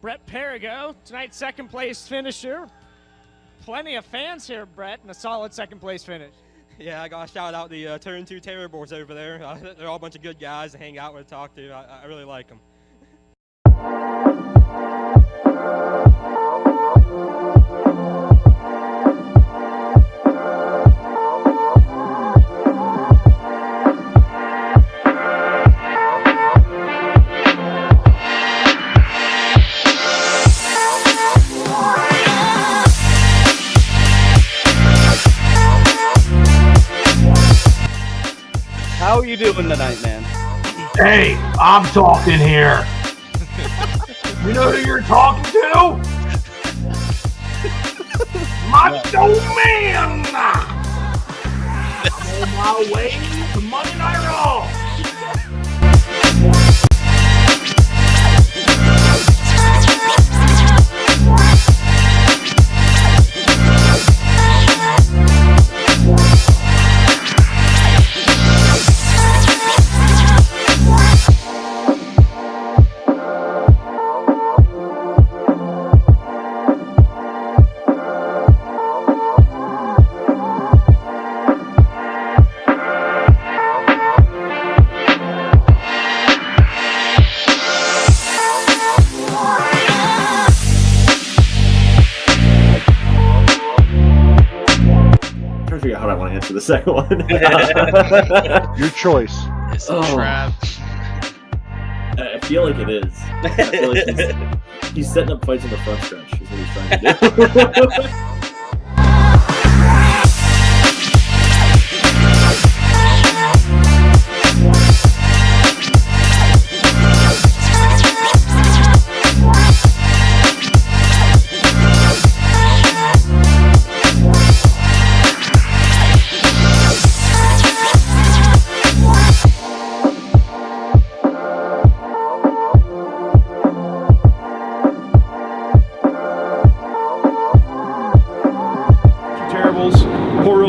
Brett Perigo, tonight's second place finisher. Plenty of fans here, Brett, and a solid second place finish. Yeah, I got to shout out the Turn 2 Terribles over there. They're all a bunch of good guys to hang out with, talk to. I really like them. How are you doing tonight, man? Hey, I'm talking here. You know who you're talking to? Macho Man! I'm on my way to Monday Night Raw. The second one. Your choice. It's a trap. I feel like it is. I feel like he's setting up fights in the front stretch is what he's trying to do.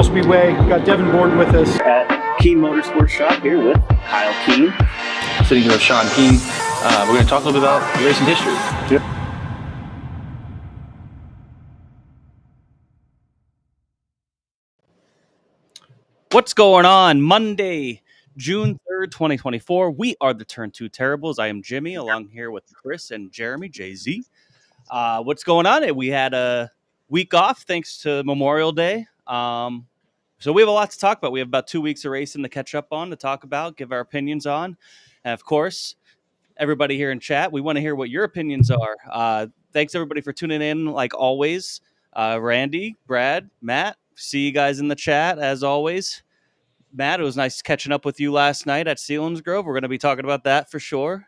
Speedway. Got Devin Bourne with us at Keen Motorsports Shop here with Kyle Keen. Sitting here with Sean Keen. We're going to talk a little bit about racing history. Yep. What's going on? Monday, June 3rd, 2024. We are the Turn 2 Terribles. I am Jimmy, along here with Chris and Jeremy, Jay-Z. What's going on? We had a week off thanks to Memorial Day. So we have a lot to talk about. We have about 2 weeks of racing to catch up on, to talk about, give our opinions on. And of course, everybody here in chat, we want to hear what your opinions are. Thanks everybody for tuning in like always. Randy, Brad, Matt, see you guys in the chat as always. Matt, it was nice catching up with you last night at Selinsgrove. We're going to be talking about that for sure.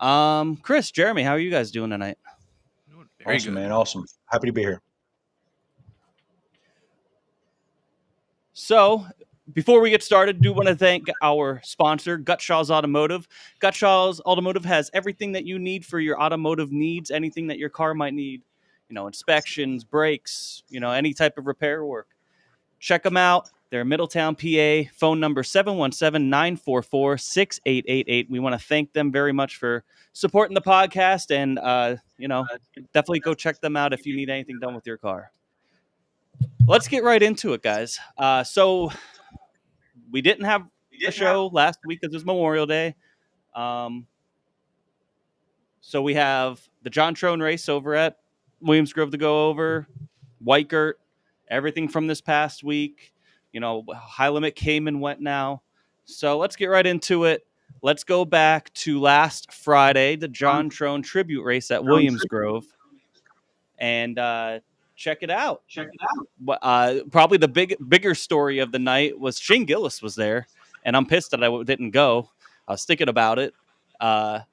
Chris, Jeremy, how are you guys doing tonight? Very awesome, good. Man. Awesome. Happy to be here. So, before we get started, do want to thank our sponsor, Gutshall's Automotive. Gutshall's Automotive has everything that you need for your automotive needs, anything that your car might need, inspections, brakes, any type of repair work. Check them out. They're in Middletown, PA. Phone number 717-944-6888. We want to thank them very much for supporting the podcast, and definitely go check them out if you need anything done with your car. Let's get right into it, guys. So we didn't have a show last week because it was Memorial Day. So we have the John Trone race over at Williamsgrove to go over, Weikert, everything from this past week. High Limit came and went now. So let's get right into it. Let's go back to last Friday, the John Trone tribute race at Williamsgrove. And check it out. Probably the bigger story of the night was Shane Gillis was there, and I'm pissed that I didn't go. I was thinking about it. But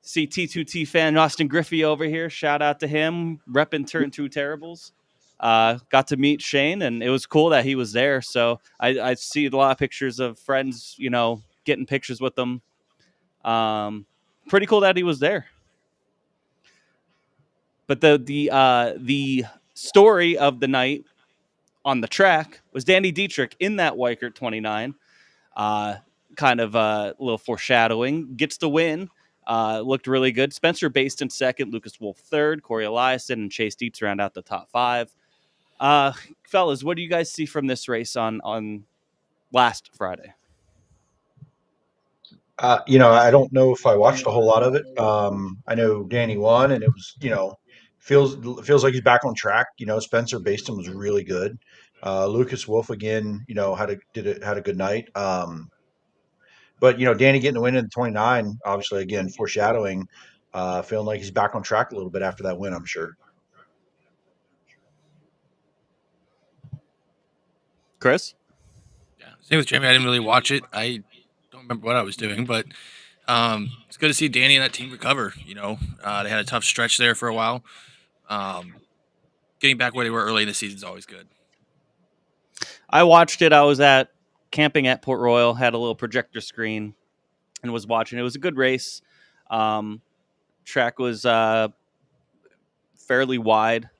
see T2T fan Austin Griffey over here. Shout out to him, repping Turn 2 Terribles. Got to meet Shane, and it was cool that he was there. So I see a lot of pictures of friends, getting pictures with them. Pretty cool that he was there. But the story of the night on the track was Danny Dietrich in that Weikert 29. Kind of a little foreshadowing. Gets the win. Looked really good. Spencer Baston second, Lucas Wolf third, Corey Eliason and Chase Dietz round out the top 5. Fellas, what do you guys see from this race on last Friday? I don't know if I watched a whole lot of it. I know Danny won, and it was, feels like he's back on track. Spencer Baston was really good. Lucas Wolf again, had a good night. But Danny getting the win in the 29, obviously again foreshadowing, feeling like he's back on track a little bit after that win. I'm sure. Chris? Yeah, same with Jamie. I didn't really watch it. I don't remember what I was doing, but it's good to see Danny and that team recover. They had a tough stretch there for a while. Getting back where they were early in the season is always good. I watched it. I was camping at Port Royal, had a little projector screen, and was watching. It was a good race. Track was fairly wide.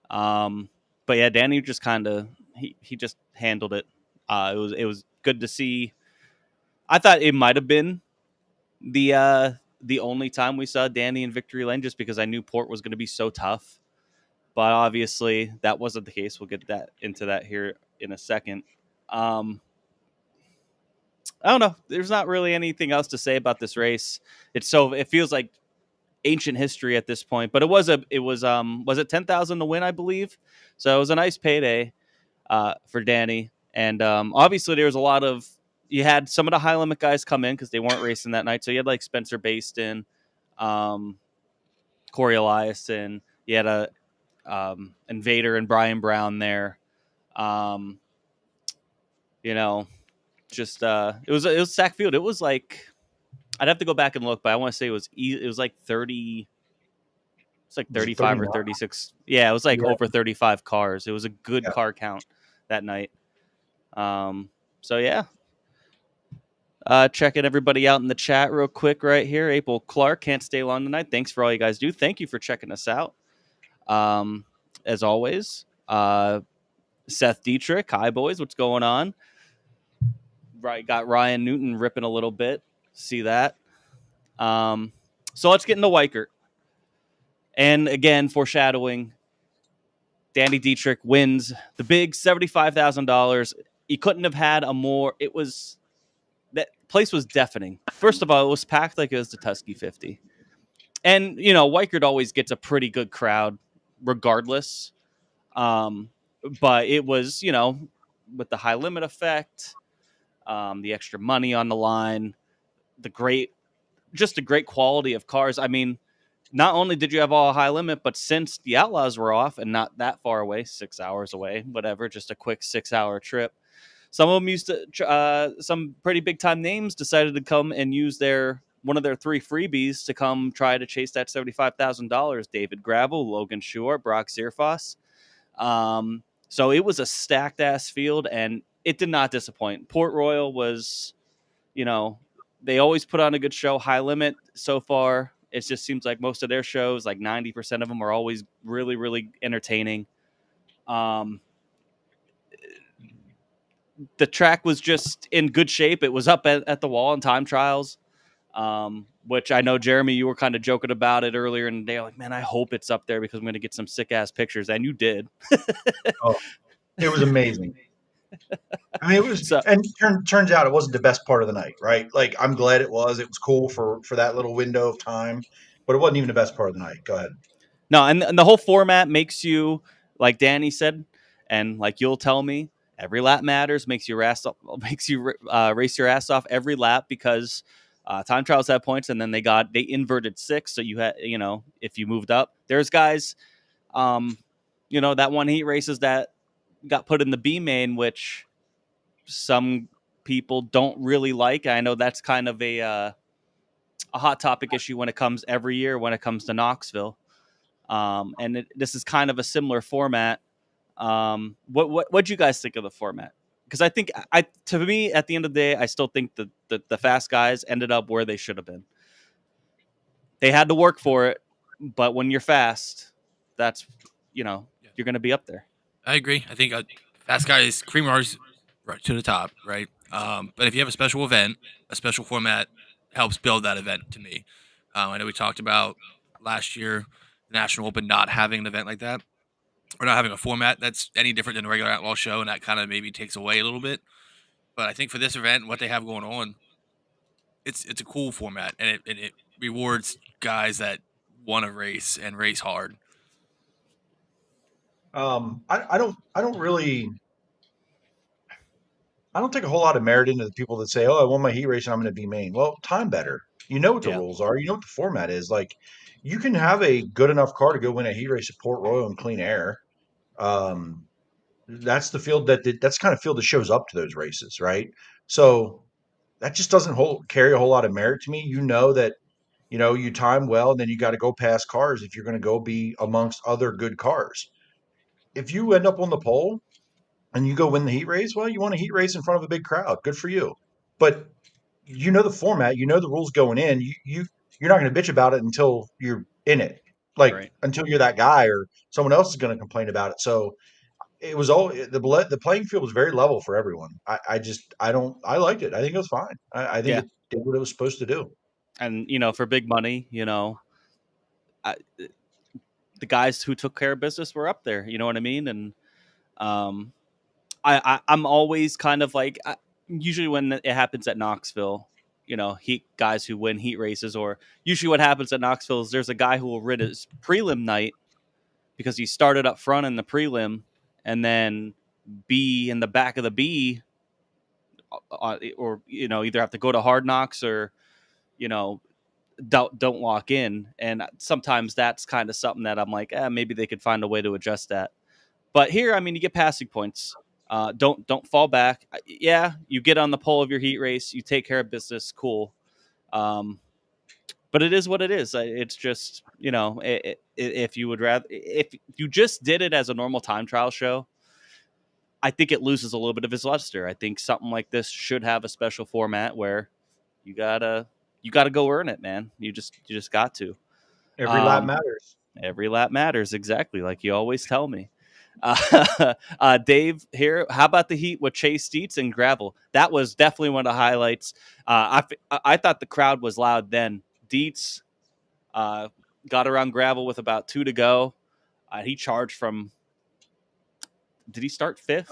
But yeah, Danny just kind of he just handled it. It was good to see. I thought it might have been the only time we saw Danny in victory lane, just because I knew Port was going to be so tough. But obviously that wasn't the case. We'll get into that here in a second. I don't know. There's not really anything else to say about this race. It feels like ancient history at this point, but was it 10,000 to win, I believe. So it was a nice payday for Danny. And obviously there was a lot of, you had some of the high limit guys come in because they weren't racing that night. So you had like Spencer Baston, Corey Eliason, you had Invader and Brian Brown there. Just it was sack field. It was like, I'd have to go back and look, but I want to say it was like 30. It's like 35 or 36. Yeah, it was like over 35 cars. It was a good car count that night. So yeah. Checking everybody out in the chat real quick right here. April Clark, can't stay long tonight. Thanks for all you guys do. Thank you for checking us out. As always. Seth Dietrich, hi boys, what's going on? Right, got Ryan Newton ripping a little bit. See that? So let's get into Weikert. And again, foreshadowing, Danny Dietrich wins the big $75,000. He couldn't have had a more. That place was deafening. First of all, it was packed like it was the Tusky 50. And, Weikert always gets a pretty good crowd regardless. But it was, with the high limit effect, the extra money on the line, just a great quality of cars. I mean, not only did you have all high limit, but since the Outlaws were off and not that far away, 6 hours away, whatever, just a quick 6-hour trip. Some of them used to, some pretty big time names decided to come and use one of their 3 freebies to come try to chase that $75,000. David Gravel, Logan Shore, Brock Zierfoss. So it was a stacked ass field and it did not disappoint. Port Royal was, they always put on a good show. High limit so far, it just seems like most of their shows, like 90% of them, are always really, really entertaining. The track was just in good shape. It was up at the wall in time trials, which I know, Jeremy, you were kind of joking about it earlier in the day. Like, man, I hope it's up there because I'm going to get some sick-ass pictures. And you did. Oh, it was amazing. I mean, it was, and turns out it wasn't the best part of the night, right? Like, I'm glad it was. It was cool for that little window of time, but it wasn't even the best part of the night. Go ahead. No, and the whole format makes you, like Danny said, and like you'll tell me, every lap matters. Makes you race your ass off every lap because time trials have points, and then they inverted 6. So you had, if you moved up, there's guys, that one heat races that got put in the B main, which some people don't really like. I know that's kind of a hot topic issue when it comes every year when it comes to Knoxville. And this is kind of a similar format. What'd you guys think of the format? Because I think to me, at the end of the day, I still think the fast guys ended up where they should have been. They had to work for it, but when you're fast, that's, you're going to be up there. I agree. I think fast guys, creamers, right to the top, right? But if you have a special event, a special format helps build that event to me. I know we talked about last year the National Open not having an event like that, or not having a format that's any different than a regular Outlaw show, and that kind of maybe takes away a little bit. But I think for this event, what they have going on, it's a cool format, and it rewards guys that want to race and race hard. I don't take a whole lot of merit into the people that say, "Oh, I won my heat race and I'm going to be main." Well, time better. You know what the Yeah. rules are. You know what the format is. Like, you can have a good enough car to go win a heat race at Port Royal in clean air. Um, that's the field that's kind of field that shows up to those races, right? So that just doesn't carry a whole lot of merit to me. You know that you time well, and then you got to go past cars if you're going to go be amongst other good cars. If you end up on the pole and you go win the heat race, well, you want a heat race in front of a big crowd. Good for you. But you know the format, you know the rules going in. You're not going to bitch about it until you're in it, like Right. until you're that guy or someone else is going to complain about it. So it was all the playing field was very level for everyone. I liked it. I think it was fine. I think Yeah. it did what it was supposed to do. And for big money, I, the guys who took care of business were up there. You know what I mean? And um, I'm always kind of like, usually when it happens at Knoxville, heat guys who win heat races, or usually what happens at Knoxville is there's a guy who will rid his prelim night because he started up front in the prelim and then be in the back of the B, or either have to go to hard knocks or don't walk in. And sometimes that's kind of something that I'm like, maybe they could find a way to adjust that. But here, I mean, you get passing points. Don't fall back. Yeah, you get on the pole of your heat race, you take care of business, cool. But it is what it is. It's just, if you would rather, if you just did it as a normal time trial show, I think it loses a little bit of its luster. I think something like this should have a special format where you gotta go earn it, man. You just got to. Every lap matters. Every lap matters, exactly, like you always tell me. Dave here, how about the heat with Chase Dietz and gravel? That was definitely one of the highlights. I thought the crowd was loud then. Dietz got around gravel with about 2 to go. He charged from. Did he start 5th?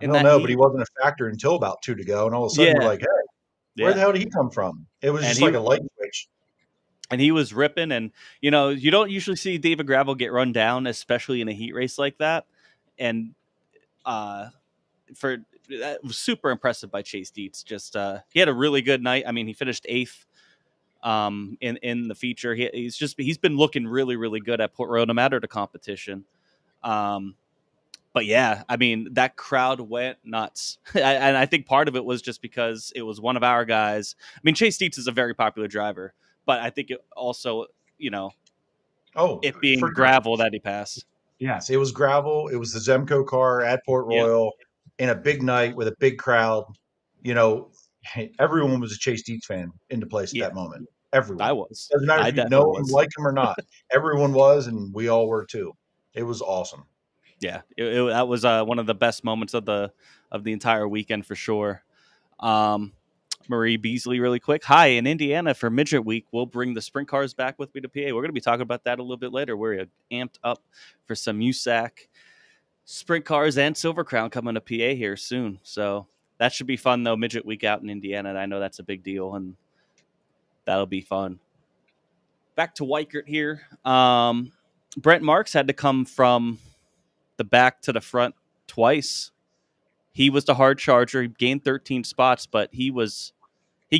I don't know, but he wasn't a factor until about 2 to go, and all of a sudden we're like, "Hey, where the hell did he come from?" It was just like a light switch. And he was ripping, and you don't usually see David Gravel get run down, especially in a heat race like that. And that was super impressive by Chase Dietz. Just he had a really good night. I mean, he finished 8th in the feature. He's been looking really, really good at Port Royal, no matter the competition. But yeah, I mean, that crowd went nuts. And I think part of it was just because it was one of our guys. I mean, Chase Dietz is a very popular driver, but I think it also, it being gravel that he passed. Yes, it was gravel. It was the Zemco car at Port Royal in a big night with a big crowd. Everyone was a Chase Dietz fan into place at that moment. Everyone. I was. Doesn't matter if you know him, like him or not. Everyone was, and we all were too. It was awesome. Yeah, that was one of the best moments of the entire weekend for sure. Marie Beasley, really quick. Hi, in Indiana for Midget Week, we'll bring the sprint cars back with me to PA. We're going to be talking about that a little bit later. We're amped up for some USAC sprint cars and Silver Crown coming to PA here soon. So that should be fun, though. Midget Week out in Indiana. And I know that's a big deal, and that'll be fun. Back to Weikert here. Brent Marks had to come from the back to the front twice. He was the hard charger. He gained 13 spots, but he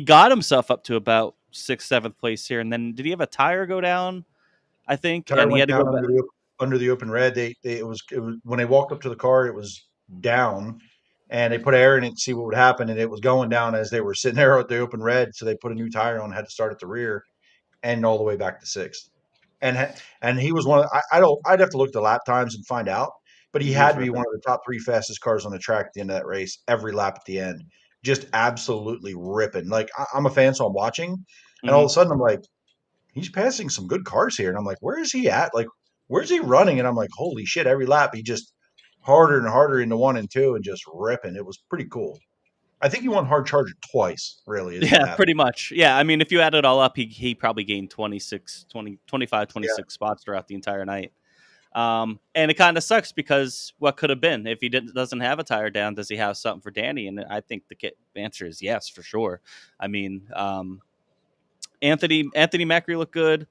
got himself up to about 6th, 7th place here. And then did he have a tire go down? I think. Tire and he had to went go down under the open red. It was when they walked up to the car, it was down, and they put air in it to see what would happen, and it was going down as they were sitting there at the open red. So they put a new tire on, had to start at the rear, and all the way back to 6th. And he was one of I'd have to look at the lap times and find out, but he had to be one of the top 3 fastest cars on the track at the end of that race. Every lap at the end, just absolutely ripping. Like I'm a fan, so I'm watching, and all of a sudden I'm like, he's passing some good cars here, and I'm like, where is he at? Like, where's he running? And I'm like, holy shit! Every lap he just harder and harder into 1 and 2, and just ripping. It was pretty cool. I think he won hard charger twice, really, is what Yeah, happened. pretty much. Yeah, I mean, if you add it all up, he probably gained 25, 26 spots throughout the entire night. And it kind of sucks because what could have been if he doesn't have a tire down? Does he have something for Danny? And I think the answer is yes, for sure. I mean, Anthony Macri looked good.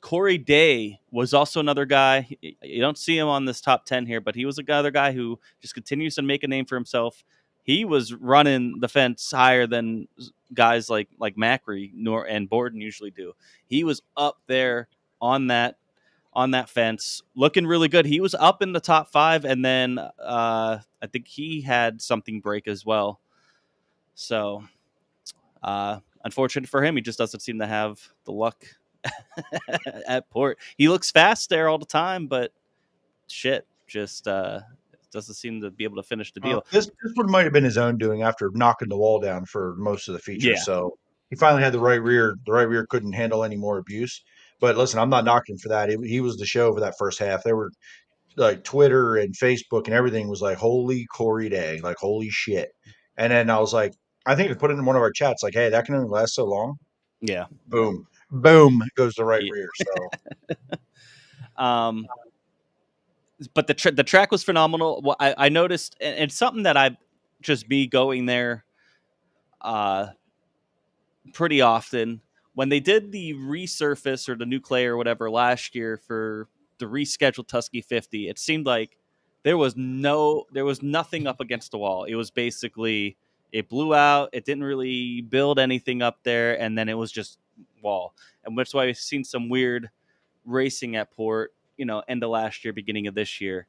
Corey Day was also another guy. You don't see him on this top 10 here, but he was another guy who just continues to make a name for himself. He was running the fence higher than guys like Macri and Borden usually do. He was up there on that fence, looking really good. He was up in the top 5, and then I think he had something break as well. So, unfortunate for him, he just doesn't seem to have the luck at Port. He looks fast there all the time, but shit, just doesn't seem to be able to finish the deal. This one might have been his own doing after knocking the wall down for most of the feature. Yeah. So he finally had the right rear. The right rear couldn't handle any more abuse. But listen, I'm not knocking for that. He was the show for that first half. There were like Twitter and Facebook and everything was like, holy Corey Day, like holy shit. And then I was like, I think I put it in one of our chats, like, hey, that can only last so long. Yeah. Boom goes the right rear. So but the track was phenomenal. Well, I noticed, and it's something that I just me going there pretty often. When they did the resurface or the new clay or whatever last year for the rescheduled Tusky 50, it seemed like there was nothing up against the wall. It was basically, it blew out. It didn't really build anything up there, and then it was just wall. And that's why we've seen some weird racing at Port, end of last year, beginning of this year,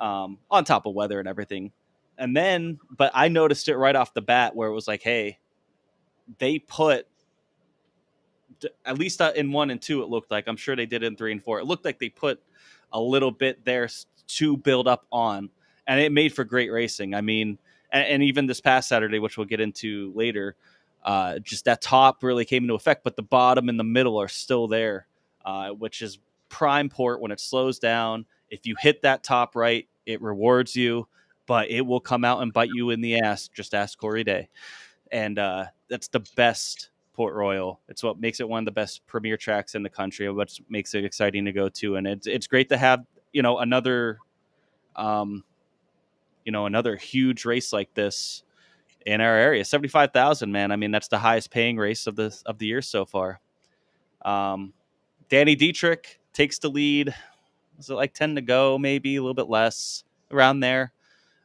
on top of weather and everything. And then, but I noticed it right off the bat where it was like, hey, they put, at least in 1 and 2, it looked like, I'm sure they did in 3 and 4. It looked like they put a little bit there to build up on, and it made for great racing. I mean, and even this past Saturday, which we'll get into later, just that top really came into effect, but the bottom and the middle are still there, which is prime Port. When it slows down, if you hit that top right, it rewards you, but it will come out and bite you in the ass. Just ask Corey Day. And that's the best Port Royal. It's what makes it one of the best premier tracks in the country, what makes it exciting to go to. And it's great to have, another huge race like this in our area. 75,000, man. I mean, that's the highest paying race of the year so far. Danny Dietrich takes the lead. Was it like 10 to go, maybe a little bit less, around there?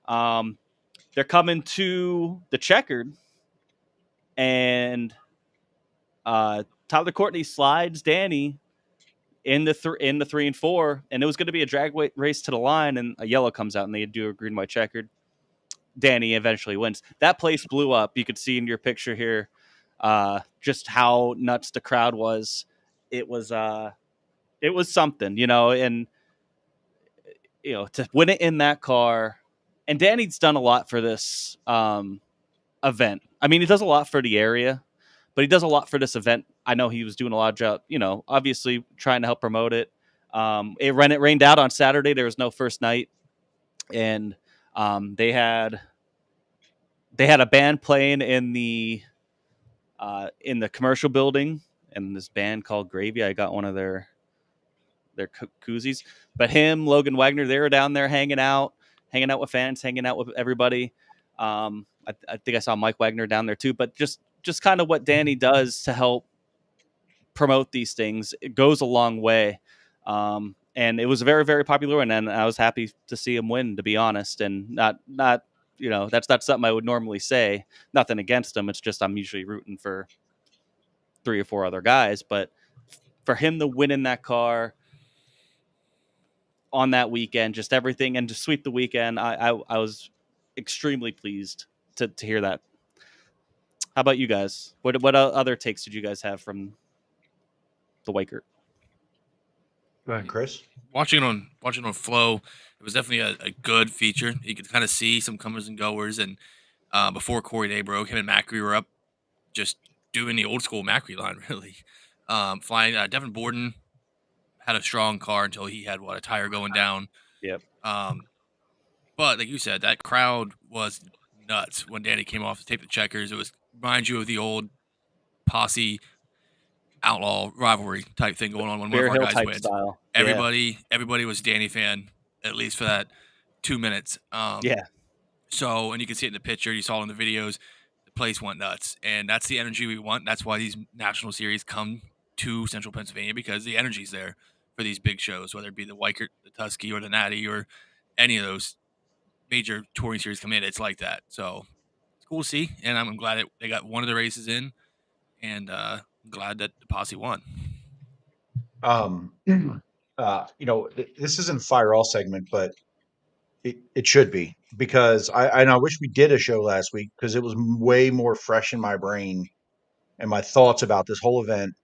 They're coming to the checkered, and Tyler Courtney slides Danny in the 3 and 4, and it was going to be a drag race to the line, and a yellow comes out, and they do a green white checkered. Danny eventually wins. That place blew up. You could see in your picture here just how nuts the crowd was. It was something, and to win it in that car. And Danny's done a lot for this event. I mean, he does a lot for the area, but he does a lot for this event. I know he was doing a lot of job, obviously trying to help promote it. It rained out on Saturday. There was no first night, and they had a band playing in the commercial building, and this band called Gravy. I got one of their koozies. But him, Logan Wagner, they were down there hanging out with fans, hanging out with everybody. I think I saw Mike Wagner down there too. But just kind of what Danny does to help promote these things, it goes a long way. And it was a very, very popular one, and I was happy to see him win, to be honest. And not that's not something I would normally say. Nothing against him. It's just I'm usually rooting for 3 or 4 other guys. But for him to win in that car on that weekend, just everything, and to sweep the weekend, I was extremely pleased to hear that. How about you guys? What other takes did you guys have from the Weikert? Go ahead, Chris. Watching it on Flow, it was definitely a good feature. You could kind of see some comers and goers, and before Corey Day broke, him and Macri were up just doing the old school Macri line, really. Flying, Devin Borden had a strong car until he had a tire going down. Yep. But like you said, that crowd was nuts when Danny came off to tape the checkers. It was remind you of the old posse outlaw rivalry type thing going on when one Bear of our Hill guys type wins. style. Everybody was Danny fan, at least for that 2 minutes. Yeah. So, and you can see it in the picture, you saw it in the videos, the place went nuts. And that's the energy we want. That's why these national series come to Central Pennsylvania, because the energy's there for these big shows, whether it be the Weikert, the Tusky, or the Natty, or any of those major touring series come in. It's like that. So it's cool to see. And I'm glad they got one of the races in, and I'm glad that the posse won. This isn't a fire all segment, but it should be, because I wish we did a show last week, because it was way more fresh in my brain and my thoughts about this whole event.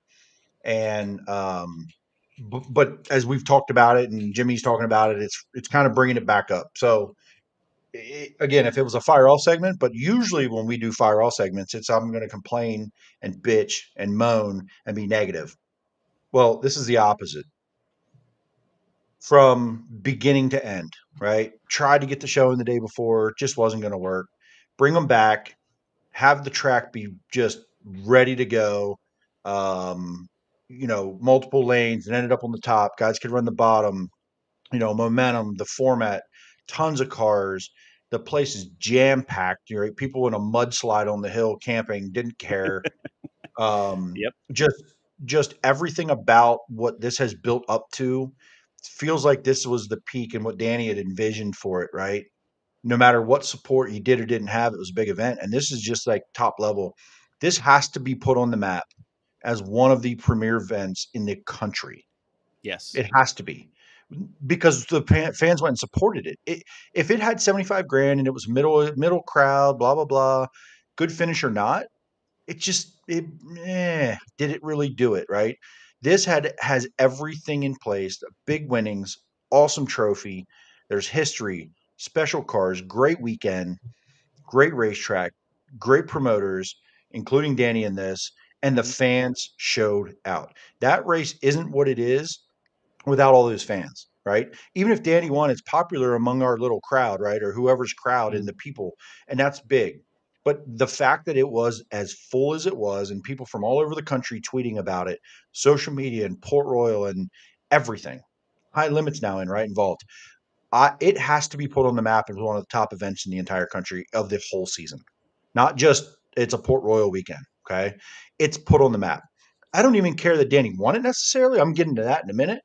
And but as we've talked about it and Jimmy's talking about it, it's kind of bringing it back up. So again, if it was a fire all segment, but usually when we do fire all segments, it's I'm going to complain and bitch and moan and be negative. Well, this is the opposite. From beginning to end, right? Tried to get the show in the day before, just wasn't going to work. Bring them back, have the track be just ready to go. Multiple lanes and ended up on the top. Guys could run the bottom, momentum, the format, tons of cars. The place is jam packed. People in a mudslide on the hill camping, didn't care. Yep. Just everything about what this has built up to feels like this was the peak and what Danny had envisioned for it, right? No matter what support he did or didn't have, it was a big event. And this is just like top level. This has to be put on the map as one of the premier events in the country. Yes. It has to be, because the fans went and supported it. If it had 75 grand and it was middle crowd, blah, blah, blah, good finish or not, did it really do it, right? This has everything in place, big winnings, awesome trophy. There's history, special cars, great weekend, great racetrack, great promoters, including Danny in this, and the fans showed out. That race isn't what it is without all those fans, right? Even if Danny won, it's popular among our little crowd, right? Or whoever's crowd and the people, and that's big. But the fact that it was as full as it was, and people from all over the country tweeting about it, social media and Port Royal and everything, high limits now involved. It has to be put on the map as one of the top events in the entire country of the whole season. Not just it's a Port Royal weekend, okay? It's put on the map. I don't even care that Danny won it necessarily. I'm getting to that in a minute.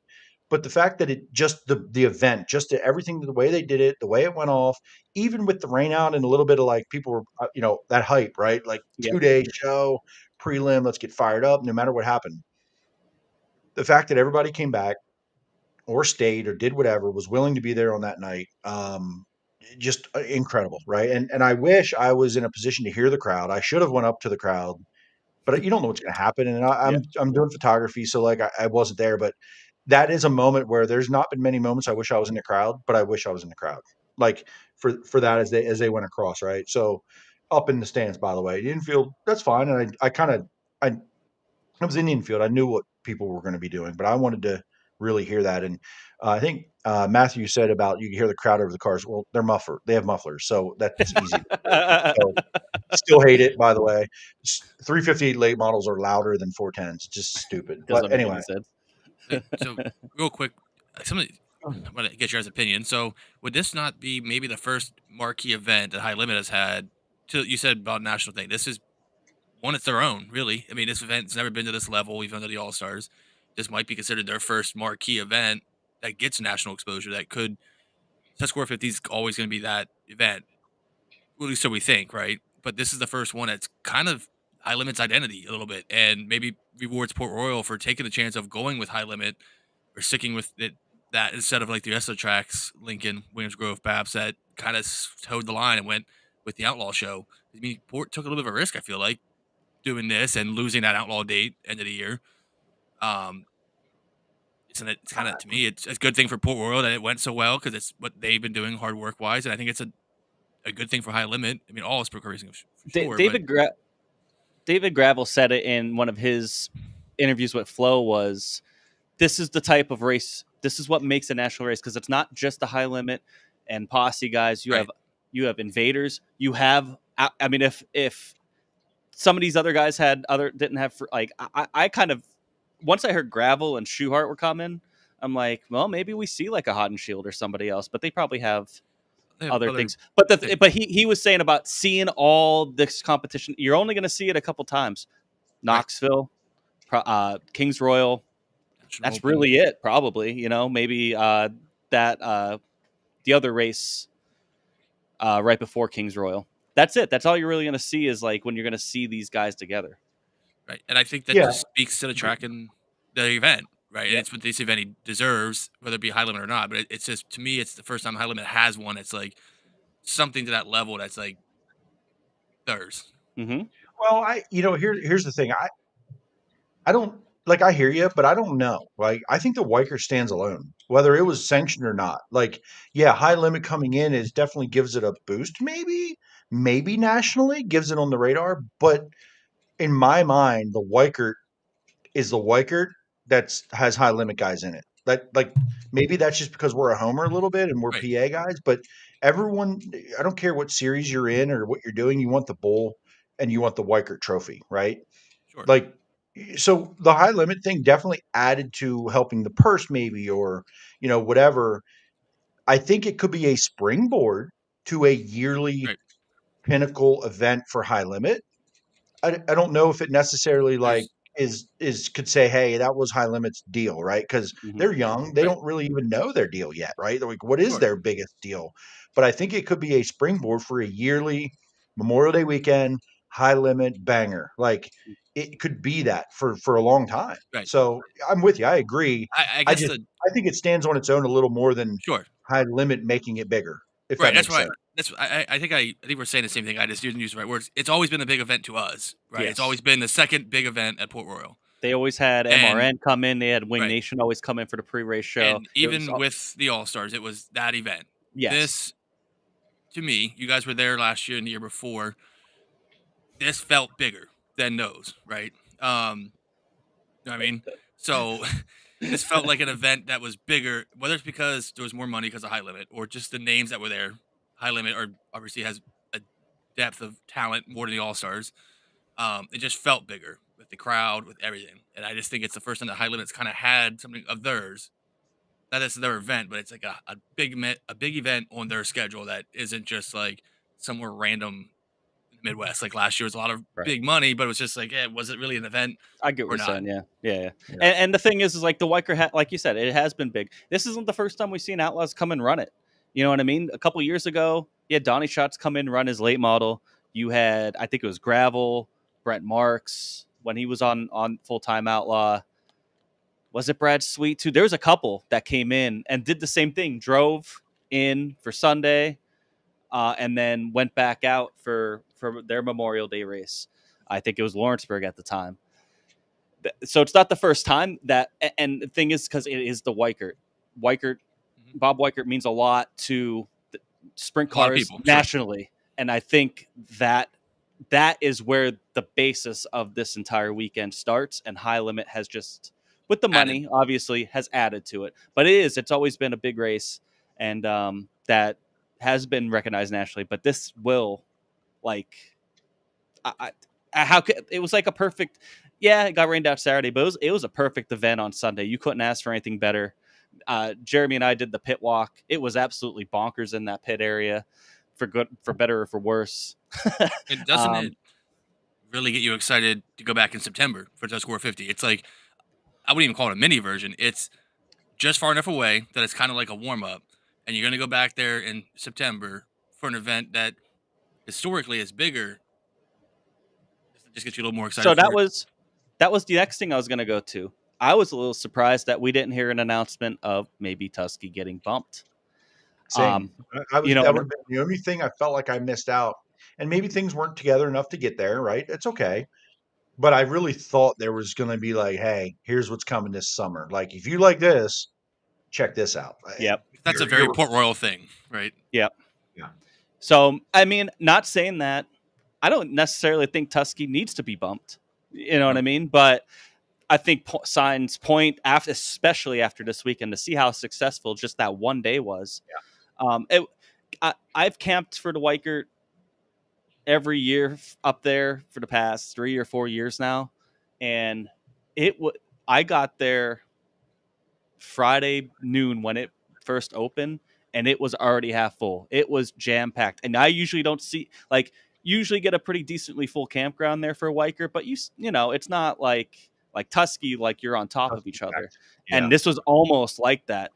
But the fact that it just the event, just everything, the way they did it, the way it went off, even with the rain out and a little bit of like people were, that hype, right? Like Yep. 2-day show, prelim, let's get fired up, no matter what happened. The fact that everybody came back or stayed or did whatever, was willing to be there on that night, just incredible, right? And I wish I was in a position to hear the crowd. I should have went up to the crowd, but you don't know what's going to happen. And I'm doing photography, so like I wasn't there, but that is a moment where there's not been many moments I wish I was in the crowd, but I wish I was in the crowd, like for that as they went across, right? So up in the stands, by the way, the infield, that's fine. And I was in the infield. I knew what people were going to be doing, but I wanted to really hear that. And I think Matthew said about you can hear the crowd over the cars. Well, they're muffled. They have mufflers, so that's easy. So, still hate it, by the way. 358 late models are louder than 410s. It's just stupid. But anyway, So real quick, I want to get your guys' opinion. So would this not be maybe the first marquee event that High Limit has had? You said about national thing. This is one, it's their own, really. I mean, this event's never been to this level, even under the All Stars. This might be considered their first marquee event that gets national exposure. That could Set Score 50 is always going to be that event. At least so we think, right? But this is the first one that's kind of High Limit's identity a little bit, and maybe rewards Port Royal for taking the chance of going with High Limit or sticking with that instead of like the rest of the tracks, Lincoln, Williamsgrove, Babs, that kind of towed the line and went with the Outlaw show. I mean, Port took a little bit of a risk, I feel like, doing this and losing that Outlaw date end of the year. It's kind of, to me, it's a good thing for Port Royal that it went so well, because it's what they've been doing hard work wise, and I think it's a good thing for High Limit. I mean, all is pro racing for sure. David Gravel said it in one of his interviews with Flo, was this is the type of race, this is what makes a national race, because it's not just the High Limit and posse guys. You You have Invaders. You have, I mean, if some of these other guys didn't have, I kind of, once I heard Gravel and Schuhart were coming, I'm like, well, maybe we see like a Hot and Shield or somebody else, but they probably have other things. But but he was saying about seeing all this competition. You're only going to see it a couple times. Knoxville, Kings Royal. That's really it, probably. Maybe the other race right before Kings Royal. That's it. That's all you're really going to see is like when you're going to see these guys together. Right. And I think that just speaks to the track and the event, right? And it's what this event deserves, whether it be high limit or not. But it's just, to me, it's the first time high limit has one. It's like something to that level that's like theirs. Mm-hmm. Well, here's the thing. I don't like. I hear you, but I don't know. Like, I think the Weikert stands alone, whether it was sanctioned or not. Like, yeah, high limit coming in is definitely gives it a boost. Maybe nationally gives it on the radar, but in my mind, the Weikert is the Weikert that has high limit guys in it. Maybe that's just because we're a homer a little bit and we're PA guys, but everyone, I don't care what series you're in or what you're doing, you want the bull and you want the Weikert trophy, right? Sure. Like, so the high limit thing definitely added to helping the purse, maybe, or whatever. I think it could be a springboard to a yearly pinnacle event for high limit. I don't know if it necessarily could say, hey, that was high limit's deal, right? Because they're young, they don't really even know their deal yet, right? They're like, what is their biggest deal? But I think it could be a springboard for a yearly Memorial Day weekend high limit banger. Like, it could be that for a long time. Right. So I'm with you. I agree. I think it stands on its own a little more than high limit making it bigger. If that makes sense. I think we're saying the same thing. I just didn't use the right words. It's always been a big event to us, right? Yes. It's always been the second big event at Port Royal. They always had MRN come in. They had Wing Nation always come in for the pre-race show. And even with the All-Stars, it was that event. Yes. This, to me, you guys were there last year and the year before. This felt bigger than those, right? You know what I mean? So this felt like an event that was bigger, whether it's because there was more money because of high limit or just the names that were there. High limit obviously has a depth of talent more than the All-Stars. It just felt bigger with the crowd, with everything. And I just think it's the first time that high limit's kind of had something of theirs. That is their event, but it's like a big event on their schedule that isn't just like somewhere random in the Midwest. Like last year was a lot of big money, but it was just like, was it really an event? I get what you're saying. Yeah. And the thing is like the Weikert, like you said, it has been big. This isn't the first time we've seen Outlaws come and run it. You know what I mean? A couple years ago, you had Donnie Schatz come in and run his late model. You had, I think it was Gravel, Brent Marks when he was on full-time Outlaw. Was it Brad Sweet too? There was a couple that came in and did the same thing, drove in for Sunday, and then went back out for their Memorial Day race. I think it was Lawrenceburg at the time. So it's not the first time that, and the thing is, because it is the Weikert. Bob Weikert means a lot to the sprint cars nationally. And I think that is where the basis of this entire weekend starts. And high limit has just, with the money, obviously, has added to it. But it's always been a big race. And that has been recognized nationally. But this will, like, it was like a perfect, it got rained out Saturday, but it was a perfect event on Sunday. You couldn't ask for anything better. Jeremy and I did the pit walk. It was absolutely bonkers in that pit area, for good, for better, or for worse. It doesn't it really get you excited to go back in September for Just 450? It's like, I wouldn't even call it a mini version. It's just far enough away that it's kind of like a warm up, and you're going to go back there in September for an event that historically is bigger. It just gets you a little more excited. So that was the next thing I was going to go to. I was a little surprised that we didn't hear an announcement of maybe Tusky getting bumped. Same. That would have been the only thing I felt like I missed out. And maybe things weren't together enough to get there, right? It's okay. But I really thought there was going to be like, hey, here's what's coming this summer. Like, if you like this, check this out. Yep. That's a very Port Royal thing, right? Yep. Yeah. So, I mean, not saying that, I don't necessarily think Tusky needs to be bumped. You know what I mean? But I think signs point, especially after this weekend, to see how successful just that one day was. Yeah. I've camped for the Weikert every year up there for the past 3 or 4 years now, and I got there Friday noon when it first opened, and it was already half full. It was jam packed, and I usually don't see usually get a pretty decently full campground there for Weikert, but you know it's not like Tusky, like you're on top of each other. Yeah. And this was almost like that.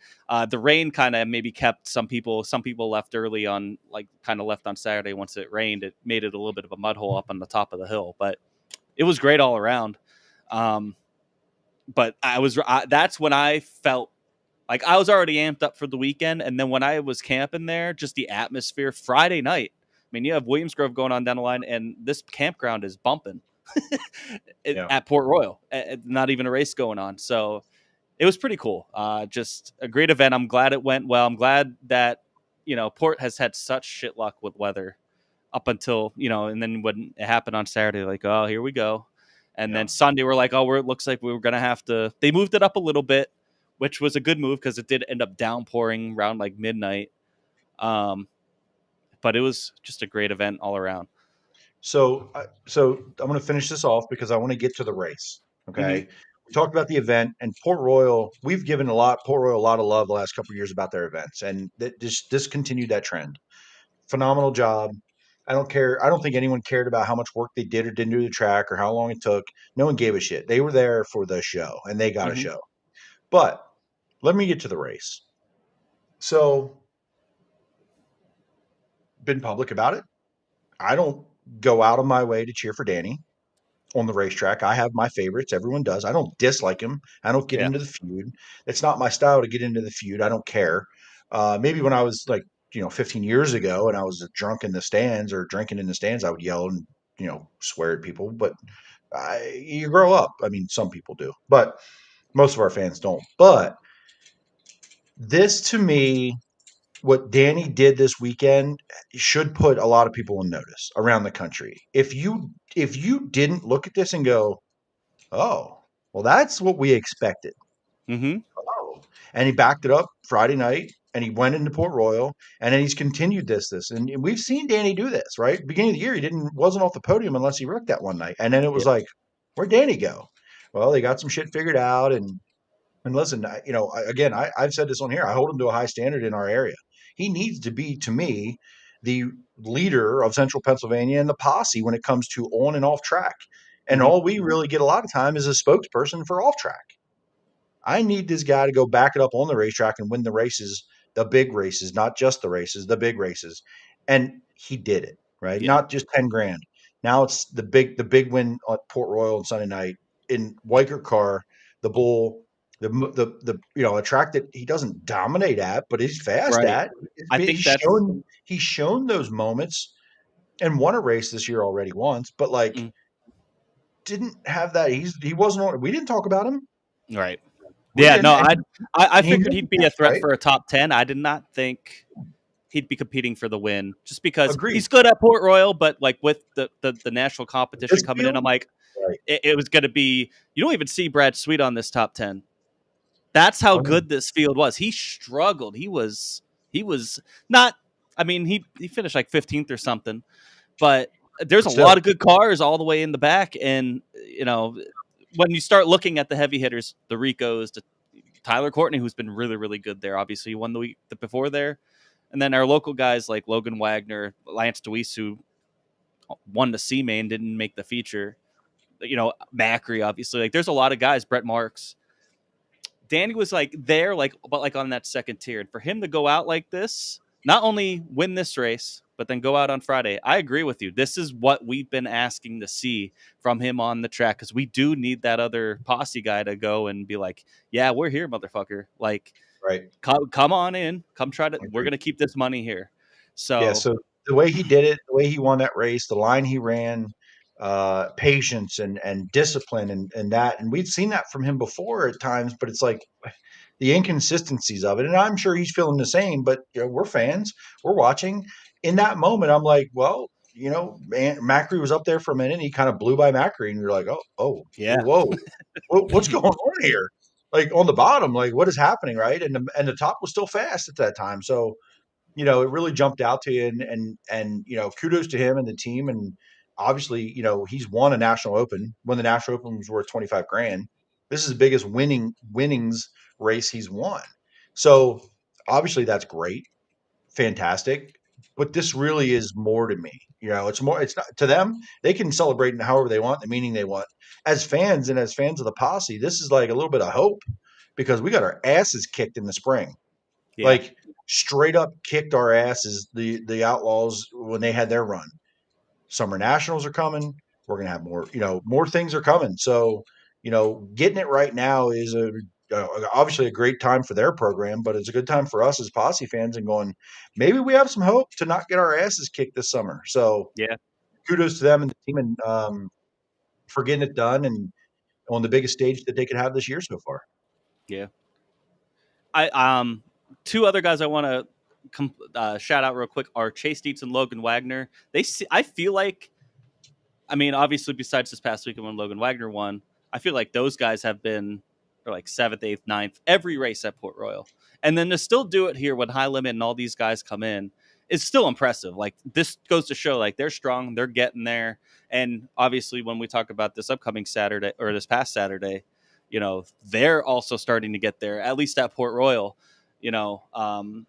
The rain kind of maybe kept some people left early on, like kind of left on Saturday. Once it rained, it made it a little bit of a mud hole up on the top of the hill, but it was great all around. But that's when I felt like I was already amped up for the weekend. And then when I was camping there, just the atmosphere Friday night, I mean, you have Williamsgrove going on down the line, and this campground is bumping at Port Royal, not even a race going on. So it was pretty cool. Just a great event. I'm glad it went well. I'm glad that, Port has had such shit luck with weather up until, and then when it happened on Saturday, like, oh, here we go. And then Sunday, we're like, oh, it looks like we were going to have to. They moved it up a little bit, which was a good move because it did end up downpouring around like midnight. But it was just a great event all around. So I'm going to finish this off because I want to get to the race. Okay. Mm-hmm. We talked about the event, and Port Royal. We've given Port Royal a lot of love the last couple of years about their events, and this continued that trend. Phenomenal job. I don't care. I don't think anyone cared about how much work they did or didn't do the track or how long it took. No one gave a shit. They were there for the show, and they got a show. But let me get to the race. So, been public about it. I don't go out of my way to cheer for Danny on the racetrack. I have my favorites. Everyone does. I don't dislike him. I don't get into the feud. It's not my style to get into the feud. I don't care. Maybe when I was like, 15 years ago and I was drunk in the stands or drinking in the stands, I would yell and, swear at people. But you grow up. I mean, some people do, but most of our fans don't. But this, to me, what Danny did this weekend should put a lot of people on notice around the country. If you didn't look at this and go, oh, well, that's what we expected. Mm-hmm. Oh, and he backed it up Friday night, and he went into Port Royal, and then he's continued this, and we've seen Danny do this, right? Beginning of the year, he wasn't off the podium unless he wrecked that one night, and then it was like, where'd Danny go? Well, they got some shit figured out, and listen, I've said this on here. I hold him to a high standard in our area. He needs to be, to me, the leader of Central Pennsylvania and the posse when it comes to on and off track. And all we really get a lot of time is a spokesperson for off track. I need this guy to go back it up on the racetrack and win the races, the big races, not just the races, the big races. And he did it, right? Yeah. Not just 10 grand. Now it's the big win at Port Royal on Sunday night in Weikert car, the bull. A track that he doesn't dominate at, but he's fast at. I think he's shown those moments and won a race this year already once, but didn't have that. He wasn't on. We didn't talk about him, right? I figured he'd be a threat for a top 10. I did not think he'd be competing for the win, just because he's good at Port Royal, but like with the national competition coming in, I'm like, it was going to be. You don't even see Brad Sweet on this top 10. That's how good this field was. He struggled. He was not. I mean, he finished like 15th or something, but there's a lot of good cars all the way in the back. And when you start looking at the heavy hitters, the Ricos, Tyler Courtney, who's been really, really good there. Obviously, he won the week before there, and then our local guys like Logan Wagner, Lance DeWeese, who won the C main, didn't make the feature. Macri, obviously. Like, there's a lot of guys. Brett Marks. Danny was like there, but like on that second tier. And for him to go out like this, not only win this race, but then go out on Friday. I agree with you. This is what we've been asking to see from him on the track, because we do need that other posse guy to go and be like, yeah, we're here, motherfucker. Like, come on in. Come try to. We're going to keep this money here. So the way he did it, the way he won that race, the line he ran, patience and discipline and that, and we've seen that from him before at times, but it's like the inconsistencies of it, and I'm sure he's feeling the same, but we're fans, we're watching. In that moment, I'm like, well, Macri was up there for a minute, and he kind of blew by Macri, and you're like, oh yeah, whoa, what's going on here? Like on the bottom, like what is happening, right? And the top was still fast at that time, so it really jumped out to you, and kudos to him and the team, and obviously, he's won a national open when the national open was worth 25 grand. This is the biggest winnings race he's won. So obviously that's great, fantastic. But this really is more to me. It's more. It's not to them. They can celebrate in however they want, the meaning they want. As fans and as fans of the posse, this is like a little bit of hope because we got our asses kicked in the spring. Yeah. Like straight up kicked our asses, the Outlaws, when they had their run. Summer Nationals are coming. We're gonna have more things are coming. So, getting it right now is obviously a great time for their program, but it's a good time for us as posse fans and going, maybe we have some hope to not get our asses kicked this summer. So Yeah. kudos to them and the team, and for getting it done and on the biggest stage that they could have this year so far. Yeah. Two other guys I want to shout out real quick are Chase Dietz and Logan Wagner. I feel like, I mean, obviously, besides this past weekend when Logan Wagner won, I feel like those guys have been like 7th, 8th, 9th, every race at Port Royal. And then to still do it here when High Limit and all these guys come in is still impressive. Like, this goes to show, like, they're strong, they're getting there. And obviously, when we talk about this upcoming Saturday or this past Saturday, they're also starting to get there, at least at Port Royal, to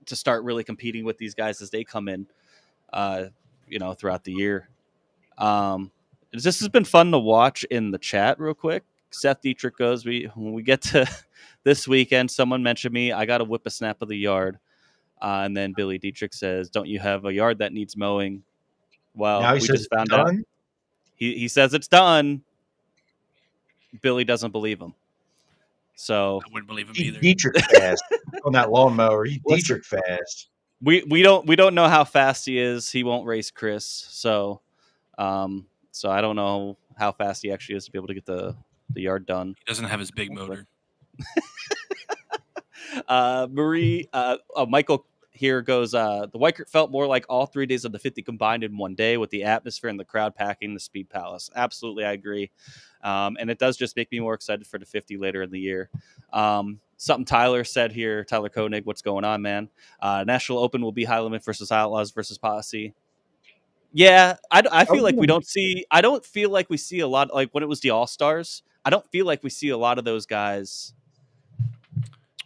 start really competing with these guys as they come in, throughout the year. This has been fun to watch in the chat real quick. Seth Dietrich goes, when we get to this weekend, someone mentioned me, I got to whip a snap of the yard. And then Billy Dietrich says, don't you have a yard that needs mowing? Well, Now he we says just found it's out. done. He says it's done. Billy doesn't believe him. So I wouldn't believe him He's either. Dietrich fast on that lawnmower. He's Listen. Dietrich fast. we don't know how fast he is. He won't race Chris. So I don't know how fast he actually is to be able to get the yard done. He doesn't have his big motor. Michael here goes, the Weikert felt more like all 3 days of the 50 combined in one day with the atmosphere and the crowd packing the Speed Palace. Absolutely, I agree. And it does just make me more excited for the 50 later in the year. Something Tyler said here, Tyler Koenig, what's going on, man? National Open will be High Limit versus Outlaws versus Posse. Yeah, I feel like I don't feel like we see a lot, like when it was the All-Stars, I don't feel like we see a lot of those guys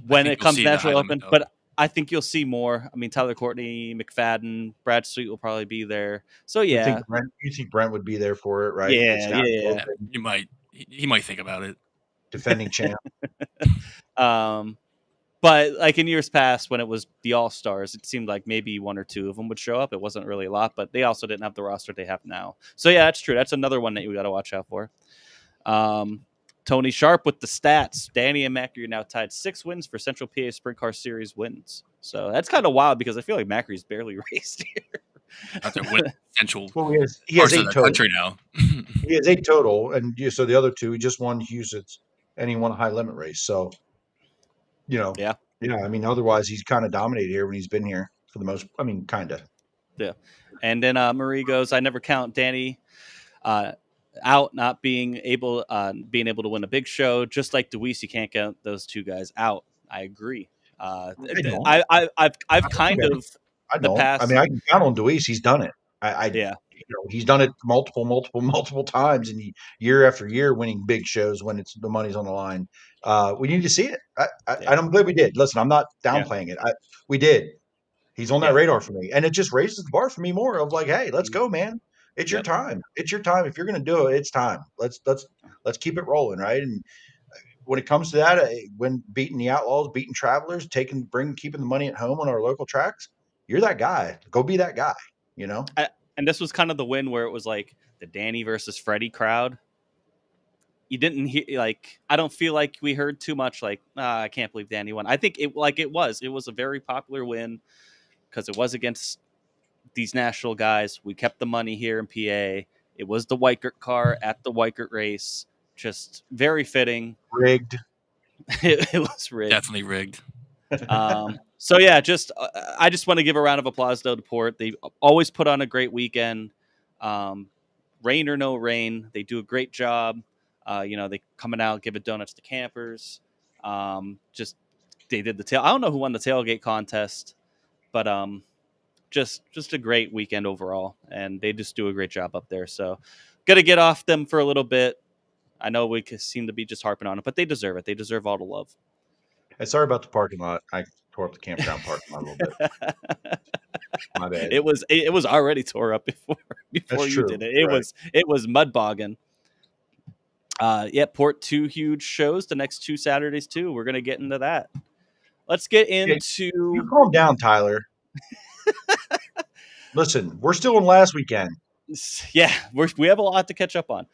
when it comes to National Open, but I think you'll see more. I mean, Tyler Courtney, McFadden, Brad Sweet will probably be there. So yeah, you think Brent would be there for it, right? Yeah. You might. He might think about it. Defending champ. But like in years past, when it was the All Stars, it seemed like maybe one or two of them would show up. It wasn't really a lot, but they also didn't have the roster they have now. So yeah, that's true. That's another one that you got to watch out for. Tony Sharp with the stats. Danny and Macri are now tied 6 wins for Central PA Sprint Car Series wins. So that's kind of wild because I feel like Macri's barely raced here. After win Central, well, he has 8 total. Country now. He has 8 total, and so the other 2, he just won Huset's and he won a high limit race. So, yeah. I mean, otherwise he's kind of dominated here when he's been here for the most. I mean, kind of. Yeah, and then Marie goes, I never count Danny out not being able to win a big show, just like Deweese. You can't count those 2 guys out. I agree. I've kind of the past. I mean, I can count on Deweese. He's done it. He's done it multiple times, and year after year winning big shows when the money's on the line. We need to see it. I'm glad we did. Listen, I'm not downplaying it. We did. He's on that radar for me, and it just raises the bar for me more of like, hey, let's go, man. It's your time. It's your time. If you're going to do it, it's time. Let's keep it rolling, right? And when it comes to that, when beating the Outlaws, beating Travelers, keeping the money at home on our local tracks, you're that guy. Go be that guy. And this was kind of the win where it was like the Danny versus Freddie crowd. You didn't hear I don't feel like we heard too much I can't believe Danny won. I think it was a very popular win because it was against these national guys. We kept the money here in PA. It was the Weikert car at the Weikert race. Just very fitting. Rigged. It was rigged. Definitely rigged. So yeah, I just want to give a round of applause though to Port. They always put on a great weekend. Rain or no rain, they do a great job. They coming out giving donuts to campers. They did the tail. I don't know who won the tailgate contest. But just a great weekend overall, and they just do a great job up there. So, gonna get off them for a little bit. I know we seem to be just harping on it, but they deserve it. They deserve all the love. Hey, sorry about the parking lot. I tore up the campground parking lot a little bit. My bad. It was already tore up before That's you true. did it. You're right. It was mud bogging. Port, 2 huge shows the next 2 Saturdays too. We're gonna get into that. Let's get into. You calm down, Tyler. Listen, we're still in last weekend. Yeah, we have a lot to catch up on.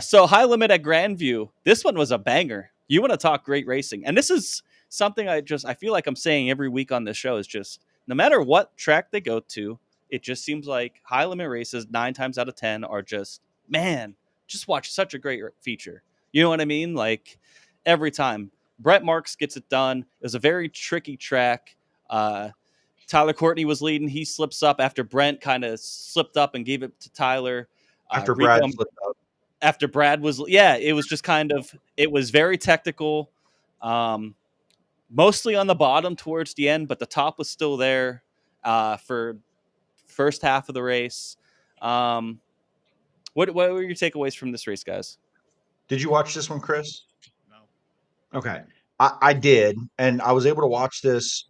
So High Limit at Grandview. This one was a banger. You want to talk great racing, and this is something I feel like I'm saying every week on this show is just no matter what track they go to, it just seems like High Limit races 9 times out of 10 are just watch such a great feature. You know what I mean? Like every time Brett Marks gets it done. It was a very tricky track. Tyler Courtney was leading. He slips up after Brent kind of slipped up and gave it to Tyler. After Brad slipped up. After Brad was, it was just it was very technical. Mostly on the bottom towards the end, but the top was still there for first half of the race. What were your takeaways from this race, guys? Did you watch this one, Chris? No. Okay. I did, and I was able to watch this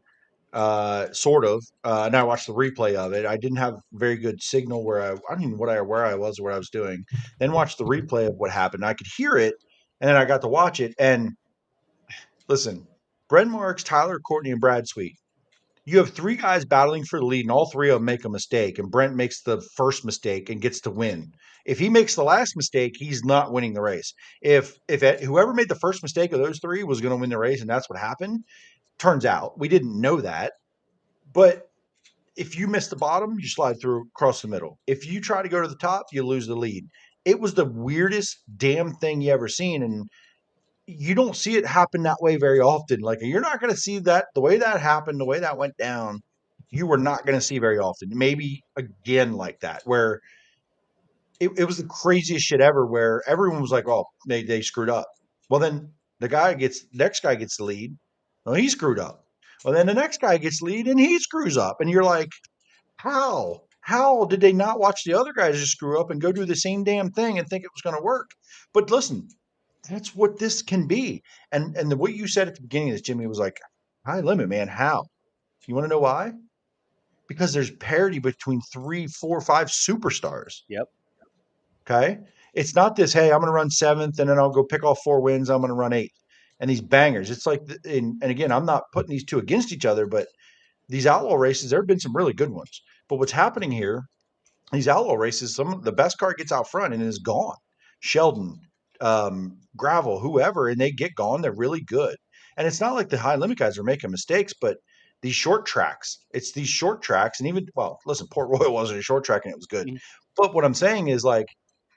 sort of, and I watched the replay of it. I didn't have very good signal where I don't even know where I was or what I was doing. Then watched the replay of what happened. I could hear it, and then I got to watch it. And listen, Brent Marks, Tyler Courtney, and Brad Sweet. You have 3 guys battling for the lead, and all 3 of them make a mistake, and Brent makes the first mistake and gets to win. If he makes the last mistake, he's not winning the race. If whoever made the first mistake of those 3 was going to win the race, and that's what happened, turns out we didn't know that. But if you miss the bottom, you slide through across the middle. If you try to go to the top, you lose the lead. It was the weirdest damn thing you ever seen, and you don't see it happen that way very often. Like you're not going to see that the way that happened, the way that went down. You were not going to see very often. Maybe again like that, where it was the craziest shit ever. Where everyone was like, "Oh, they screwed up." Well, then the next guy gets the lead. Well, he screwed up. Well, then the next guy gets lead and he screws up, and you're like, "How? How did they not watch the other guys just screw up and go do the same damn thing and think it was going to work?" But listen, that's what this can be. And what you said at the beginning of this, Jimmy, was like, high limit, man. How? You want to know why? Because there's parity between 3, 4, 5 superstars. Yep. Okay. It's not this, hey, I'm going to run 7th and then I'll go pick off 4 wins. I'm going to run 8th. And these bangers. It's like, and again, I'm not putting these 2 against each other, but these outlaw races, there have been some really good ones. But what's happening here, these outlaw races, the best car gets out front and is gone. Sheldon, Gravel, whoever, and they get gone. They're really good. And it's not like the high limit guys are making mistakes, but these short tracks, it's these short tracks. And even, well, listen, Port Royal wasn't a short track and it was good. But what I'm saying is like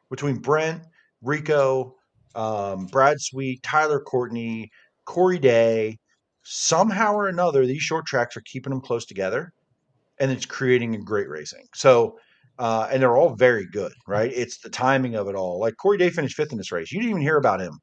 between Brent, Rico, Brad Sweet, Tyler Courtney, Corey Day, somehow or another, these short tracks are keeping them close together and it's creating a great racing. So, and they're all very good, right? It's the timing of it all. Like Corey Day finished 5th in this race. You didn't even hear about him.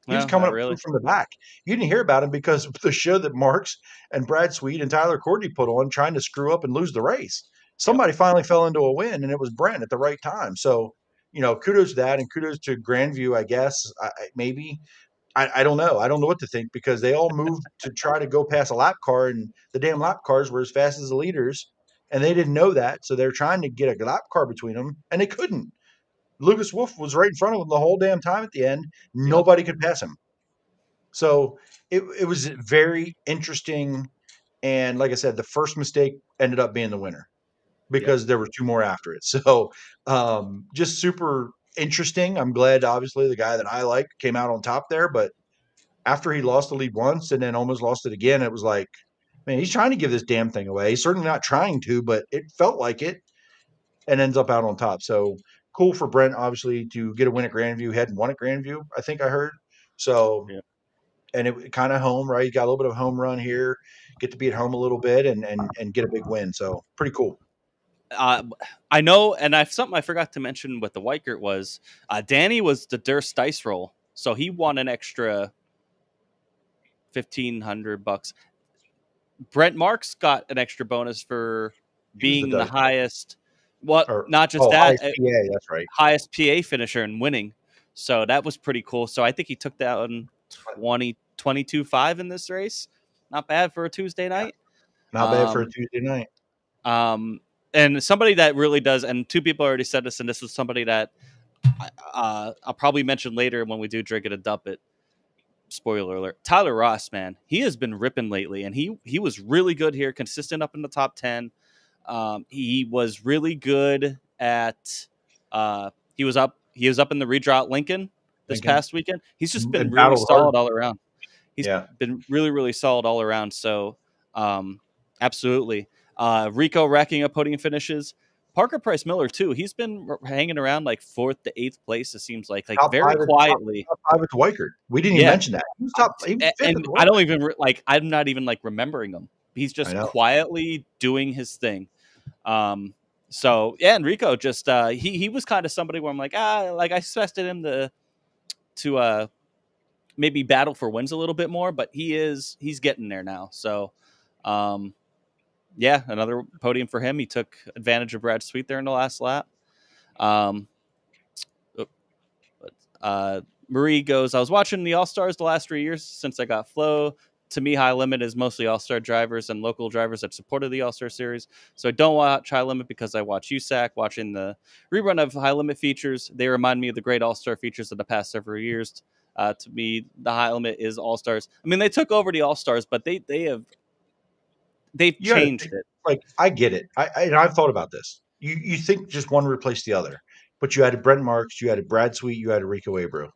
He was coming up from the back. You didn't hear about him because of the show that Marks and Brad Sweet and Tyler Courtney put on trying to screw up and lose the race. Somebody finally fell into a win, and it was Brent at the right time. So, kudos to that, and kudos to Grandview, I guess. Maybe. I don't know. I don't know what to think because they all moved to try to go past a lap car, and the damn lap cars were as fast as the leaders, and they didn't know that. So they're trying to get a lap car between them, and they couldn't. Lucas Wolf was right in front of him the whole damn time at the end. Nobody could pass him. So it was very interesting. And like I said, the first mistake ended up being the winner because there were 2 more after it. So just super interesting. I'm glad, obviously, the guy that I like came out on top there. But after he lost the lead once and then almost lost it again, it was like, man, he's trying to give this damn thing away. He's certainly not trying to, but it felt like it and ends up out on top. So cool for Brent, obviously, to get a win at Grandview. He hadn't won at Grandview, I think I heard. So, and it kind of home, right? You got a little bit of a home run here, get to be at home a little bit and get a big win. So pretty cool. I know, and something I forgot to mention with the Weikert was Danny was the Durst dice roll, so he won an extra $1,500. Brent Marks got an extra bonus for He was the being the Dutch highest. Well, or not just that, highest PA. That's right. highest PA finisher and winning. So that was pretty cool. So I think he took that on 22.5 in this race. Not bad for a Tuesday night. Not bad for a Tuesday night. And somebody that really does, and two people already said this, and this is somebody that I'll probably mention later when we do Drink It and Dump It. Spoiler alert. Tyler Ross, man, he has been ripping lately, and he was really good here, consistent up in the top 10. He was really good at he was up in the redraw at Lincoln this past weekend. He's just been really solid all around. He's been really, really solid all around. So absolutely. Rico racking up podium finishes. Parker Price Miller too. He's been hanging around like 4th to 8th place. It seems like very quietly. Top 5 at the Weikert. We didn't even mention that. He was top. He was fifth and I don't even I'm not even remembering him. He's just quietly doing his thing. So yeah, Enrico just he was kind of somebody where I'm I expected him to maybe battle for wins a little bit more, but he's getting there now. So yeah, another podium for him. He took advantage of Brad Sweet there in the last lap. Marie goes, I was watching the All-Stars the last 3 years since I got Flow. To me, High Limit is mostly All-Star drivers and local drivers that supported the All-Star Series. So I don't watch High Limit because I watch USAC. Watching the rerun of High Limit features, they remind me of the great All-Star features of the past several years. To me, the High Limit is All-Stars. I mean, they took over the All-Stars, but they've changed it. Like, I get it. I've thought about this. You think just one replaced the other, but you added Brent Marks, you added Brad Sweet, you added Rico Abreu.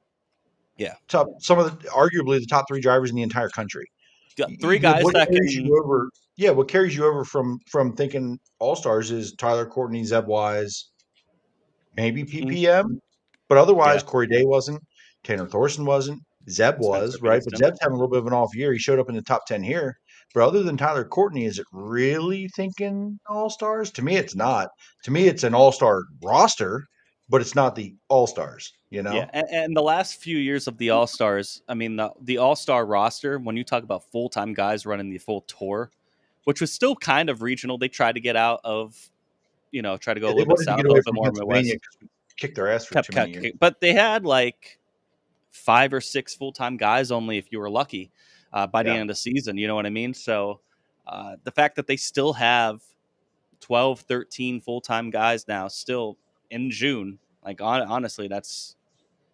Yeah, arguably the top 3 drivers in the entire country. Got 3 guys what that carries can. You over? Yeah, what carries you over from thinking All Stars is Tyler Courtney, Zeb Wise, maybe PPM, but otherwise Corey Day wasn't, Tanner Thorson wasn't, Zeb was, right? But Zeb's having a little bit of an off year. He showed up in the top 10 here. But other than Tyler Courtney, is it really thinking All Stars? To me, it's not. To me, it's an All Star roster, but it's not the All Stars. Yeah, and the last few years of the All Stars, I mean, the All Star roster, when you talk about full time guys running the full tour, which was still kind of regional, they tried to get out of, try to go a little bit south, a little bit more Midwest. Kick their ass for too many years. But they had 5 or 6 full time guys only, if you were lucky, by the end of the season. You know what I mean? So the fact that they still have 12, 13 full time guys now, still in June, honestly,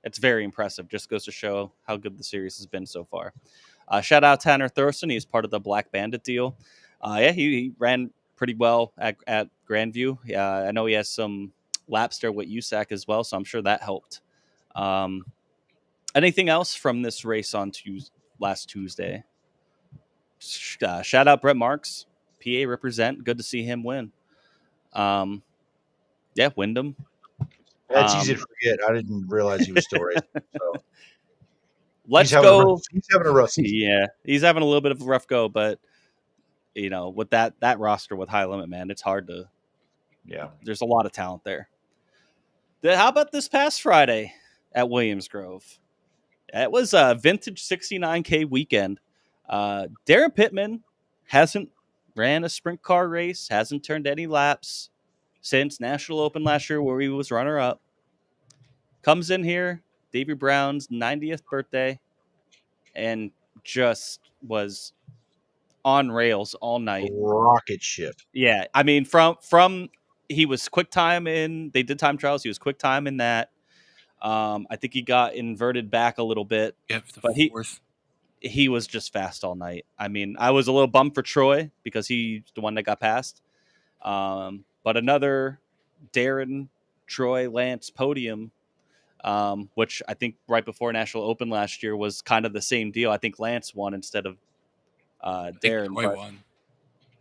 it's very impressive. Just goes to show how good the series has been so far. Shout out Tanner Thurston. He's part of the Black Bandit deal. He ran pretty well at Grandview. I know he has some laps there with USAC as well, so I'm sure that helped. Anything else from this race on last Tuesday? Shout out Brett Marks. PA represent. Good to see him win. Wyndham. That's easy to forget. I didn't realize he was still racing. So. Let's go. He's having a rough season. Yeah, he's having a little bit of a rough go, but with that roster with High Limit, man, it's hard to. Yeah, there's a lot of talent there. How about this past Friday at Williamsgrove? It was a vintage 69K weekend. Darren Pittman hasn't ran a sprint car race, hasn't turned any laps since National Open last year, where he was runner-up. Comes in here, Davey Brown's 90th birthday, and just was on rails all night. Rocket ship. Yeah, I mean, from he was quick time in. They did time trials. He was quick time in that. I think he got inverted back a little bit. Yeah, but he was just fast all night. I mean, I was a little bummed for Troy because he's the one that got passed. But another Darren, Troy, Lance podium, which I think right before National Open last year was kind of the same deal. I think Lance won instead of Darren. Troy won.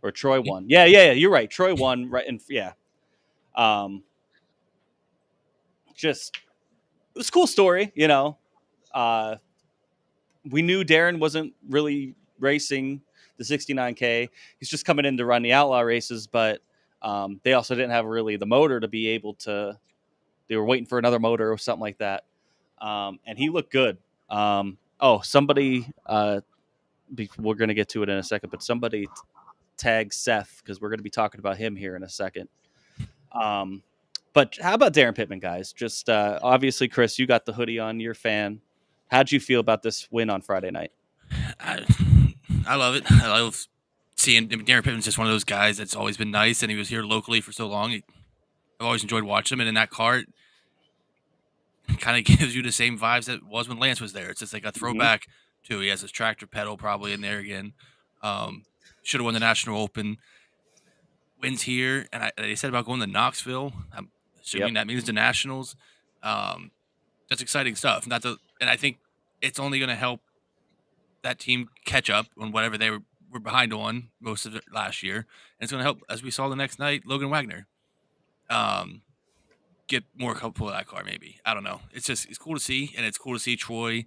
Or Troy won. Yeah, you're right. Troy won. Right, and yeah. Just it was a cool story, we knew Darren wasn't really racing the 69K. He's just coming in to run the Outlaw races, but they also didn't have really the motor to be able to. They were waiting for another motor or something like that, and he looked good. Somebody. We're going to get to it in a second, but somebody tag Seth because we're going to be talking about him here in a second. But how about Darren Pittman, guys? Just obviously, Chris, you got the hoodie on. You're a fan. How'd you feel about this win on Friday night? I love it. I love seeing Darren Pittman's just one of those guys that's always been nice, and he was here locally for so long. I've always enjoyed watching him, and in that car, it kind of gives you the same vibes that it was when Lance was there. It's just like a throwback to he has his tractor pedal probably in there again. Should have won the National Open. Wins here, and they said about going to Knoxville. I'm assuming that means the Nationals. That's exciting stuff. And I think it's only going to help that team catch up on whatever they were behind on most of it last year. And it's going to help, as we saw the next night, Logan Wagner get more comfortable with that car, maybe. I don't know. It's cool to see, and it's cool to see Troy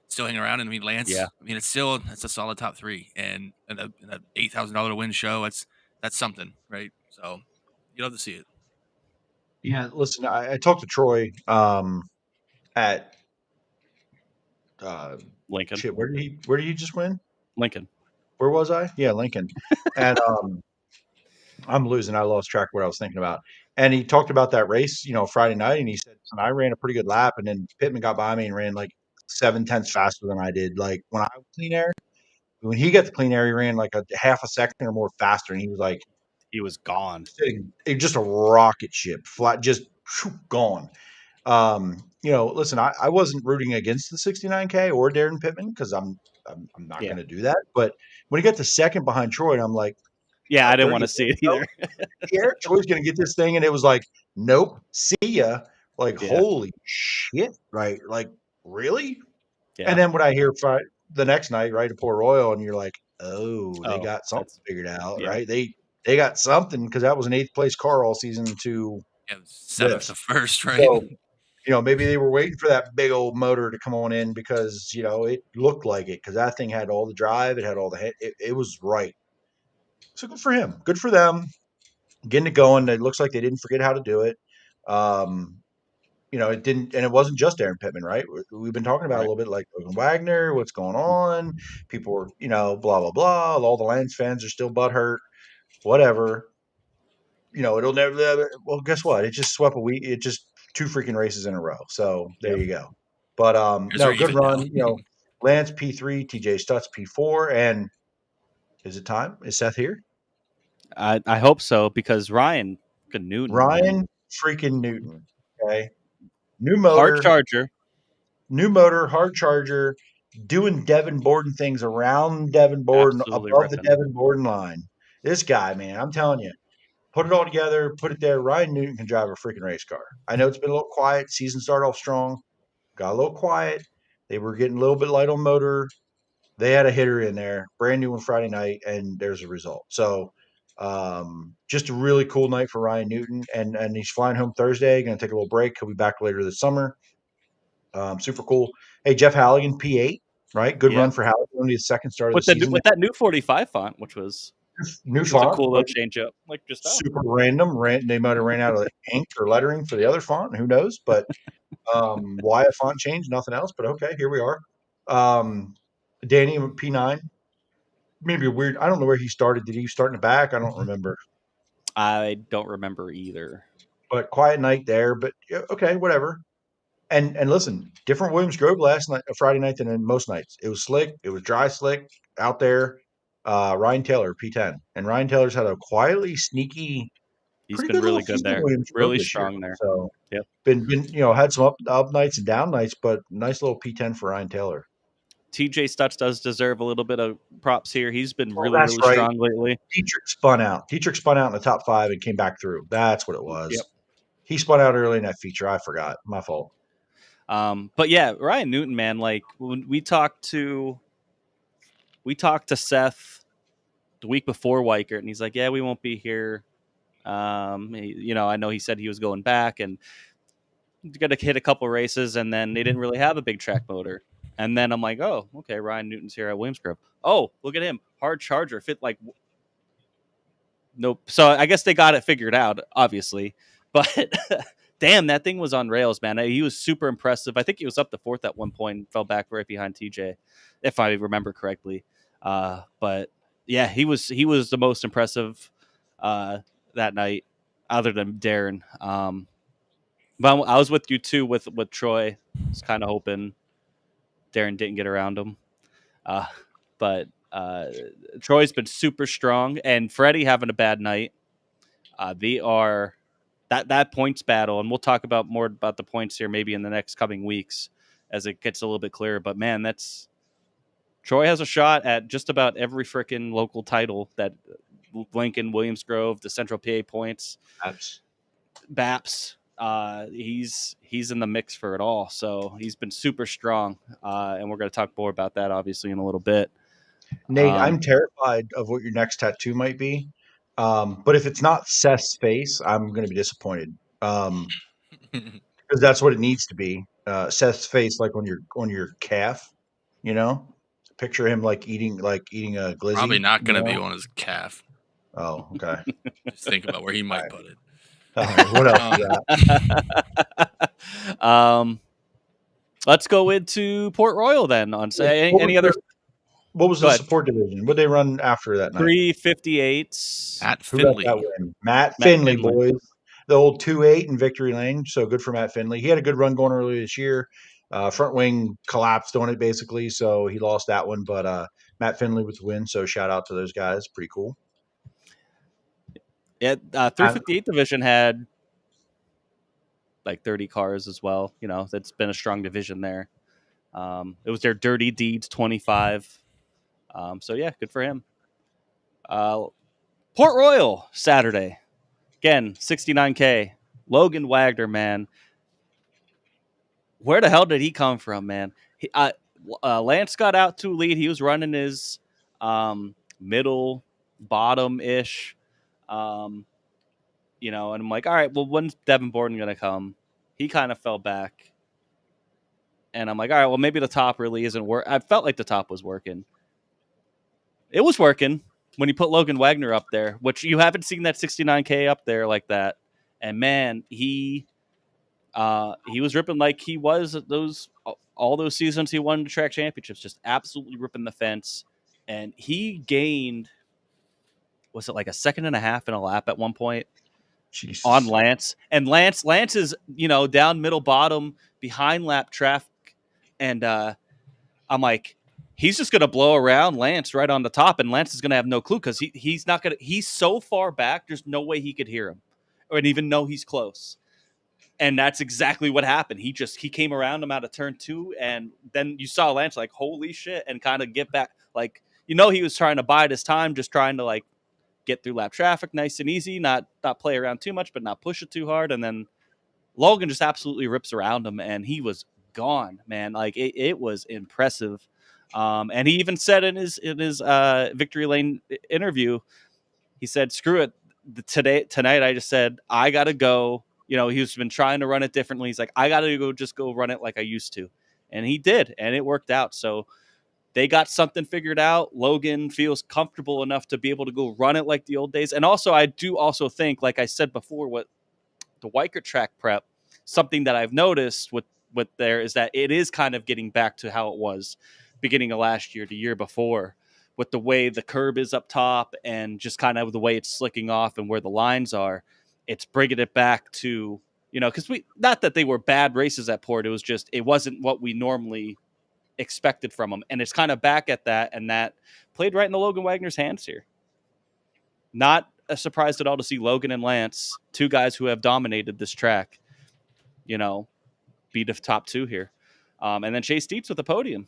still hanging around. And I mean, Lance, I mean, it's a solid top three. And in a $8,000 to win show, that's something, right? So you love to see it. Yeah, listen, I talked to Troy at Lincoln. Shit, where did he just win? Lincoln. Where was I? Yeah, Lincoln. And I'm losing. I lost track of what I was thinking about. And he talked about that race, Friday night, and he said, I ran a pretty good lap, and then Pittman got by me and ran like 7/10 faster than I did. Like when I was clean air, when he got the clean air, he ran like a half a second or more faster, and he was like, he was gone. Just a rocket ship, flat, just gone. Listen, I wasn't rooting against the 69K or Darren Pittman because I'm not going to do that. But when he got the second behind Troy, I'm like, yeah, I didn't want to see it either. Yeah, Troy's going to get this thing, and it was like, nope, see ya. Like, holy shit, right? Like, really? Yeah. And then when I hear the next night, right, to Port Royal, and you're like, they got something figured out, right? They got something because that was an 8th place car all season to 7th to first, right? So, maybe they were waiting for that big old motor to come on in because, it looked like it because that thing had all the drive. It had all the it was right. So good for him. Good for them. Getting it going. It looks like they didn't forget how to do it. It didn't, and it wasn't just Darren Pittman, right? We've been talking about a little bit like Logan Wagner, what's going on. People were, blah, blah, blah. All the Lance fans are still butthurt. Whatever. It'll never. Well, guess what? It just swept a week. It just 2 freaking races in a row. So there you go. But no, good run. Lance P3, TJ Stutz P4, and is it time? Is Seth here? I hope so because Ryan Newton. Ryan freaking Newton. Okay. New motor. New motor, hard charger, doing Devin Borden things around Devin Borden, above the Devin Borden line. This guy, man, I'm telling you, put it all together, put it there. Ryan Newton can drive a freaking race car. I know it's been a little quiet. Season started off strong. Got a little quiet. They were getting a little bit light on motor. They had a hitter in there, brand new on Friday night, and there's a result. So just a really cool night for Ryan Newton. And he's flying home Thursday, going to take a little break. He'll be back later this summer. Super cool. Hey, Jeff Halligan, P8, right? Good run for Halligan. Only his second start of the season. With that new 45 font, which was new font. A cool little change up. Like just super random. They might have ran out of ink or lettering for the other font. Who knows? But why a font change? Nothing else. But okay, here we are. Danny P9. Maybe a weird. I don't know where he started. Did he start in the back? I don't remember. I don't remember either. But quiet night there. But okay, whatever. And listen, different Williams Grove last night, Friday night than in most nights. It was slick. It was dry slick out there. Ryan Taylor, P10, and Ryan Taylor's had a quietly sneaky. He's been really good there. Really strong there. So been had some up nights and down nights, but nice little P10 for Ryan Taylor. TJ Stutz does deserve a little bit of props here. He's been really strong lately. Dietrich spun out in the top 5 and came back through. That's what it was. Yep. He spun out early in that feature. I forgot. My fault. But yeah, Ryan Newton, man, like when we talked to Seth the week before Weikert, and he's like, yeah, we won't be here. I know he said he was going back and got to hit a couple races, and then they didn't really have a big track motor. And then I'm like, oh, okay, Ryan Newton's here at Williams Grove. Oh, look at him. Hard charger. Fit like nope. So I guess they got it figured out, obviously. But damn, that thing was on rails, man. He was super impressive. I think he was up to 4th at one point and fell back right behind TJ, if I remember correctly. But Yeah, he was the most impressive that night, other than Darren. But I was with you too with Troy. I was kind of hoping Darren didn't get around him, but Troy's been super strong, and Freddie having a bad night. They are that points battle, and we'll talk about more about the points here maybe in the next coming weeks as it gets a little bit clearer. But man, that's Troy has a shot at just about every freaking local title that Lincoln, Williamsgrove, the Central PA points, BAPS. He's in the mix for it all. So he's been super strong, and we're going to talk more about that obviously in a little bit. Nate, I'm terrified of what your next tattoo might be. But if it's not Seth's face, I'm going to be disappointed. Because that's what it needs to be. Seth's face, like on your calf. You know, picture him like eating a glizzy. Probably not going to be on his calf. Oh, okay. Just think about where he might put it. What else is that? Let's go into Port Royal then. On say any other. What was the support division? What they run after that night? 358s. Matt Finley. Matt Finley, boys. The old 2-8 in victory lane. So good for Matt Finley. He had a good run going earlier this year. Front wing collapsed on it basically, so he lost that one. But Matt Finley with the win. So shout out to those guys. Pretty cool. Yeah, 358 division had like 30 cars as well. You know, that's been a strong division there. It was their Dirty Deeds 25. So yeah, good for him. Port Royal Saturday, again 69K. Logan Wagner, man, where the hell did he come from, man? Lance got out to lead. He was running his middle bottom ish. You know, and I'm like, all right, well, when's Devin Borden gonna come? He kind of fell back. And I'm like, all right, well, maybe the top really isn't working. I felt like the top was working. It was working when he put Logan Wagner up there, which you haven't seen that 69K up there like that. And man, he was ripping like he was all those seasons he won the track championships, just absolutely ripping the fence. And he gained, was it like a second and a half in a lap at one point? Jesus. On Lance. And Lance is, you know, down middle bottom behind lap traffic. And I'm like, he's just going to blow around Lance right on the top. And Lance is going to have no clue because he's so far back. There's no way he could hear him or even know he's close. And that's exactly what happened. He came around him out of turn 2. And then you saw Lance like, holy shit, and kind of get back. Like, you know, he was trying to bide his time, just trying to like get through lap traffic nice and easy, not play around too much, but not push it too hard. And then Logan just absolutely rips around him, and he was gone, man. Like it was impressive. And he even said in his victory lane interview, he said, screw it. Tonight, I just said, I got to go. You know, he's been trying to run it differently. He's like, I got to go run it like I used to. And he did, and it worked out. So they got something figured out. Logan feels comfortable enough to be able to go run it like the old days. And also, I do also think, like I said before, what the Weikert track prep, something that I've noticed with there is that it is kind of getting back to how it was beginning of last year, the year before, with the way the curb is up top and just kind of the way it's slicking off and where the lines are. It's bringing it back to, you know, because not that they were bad races at Port. It was just, it wasn't what we normally expected from them. And it's kind of back at that. And that played right in the Logan Wagner's hands here. Not a surprise at all to see Logan and Lance, two guys who have dominated this track, you know, be the top two here. And then Chase Dietz with the podium.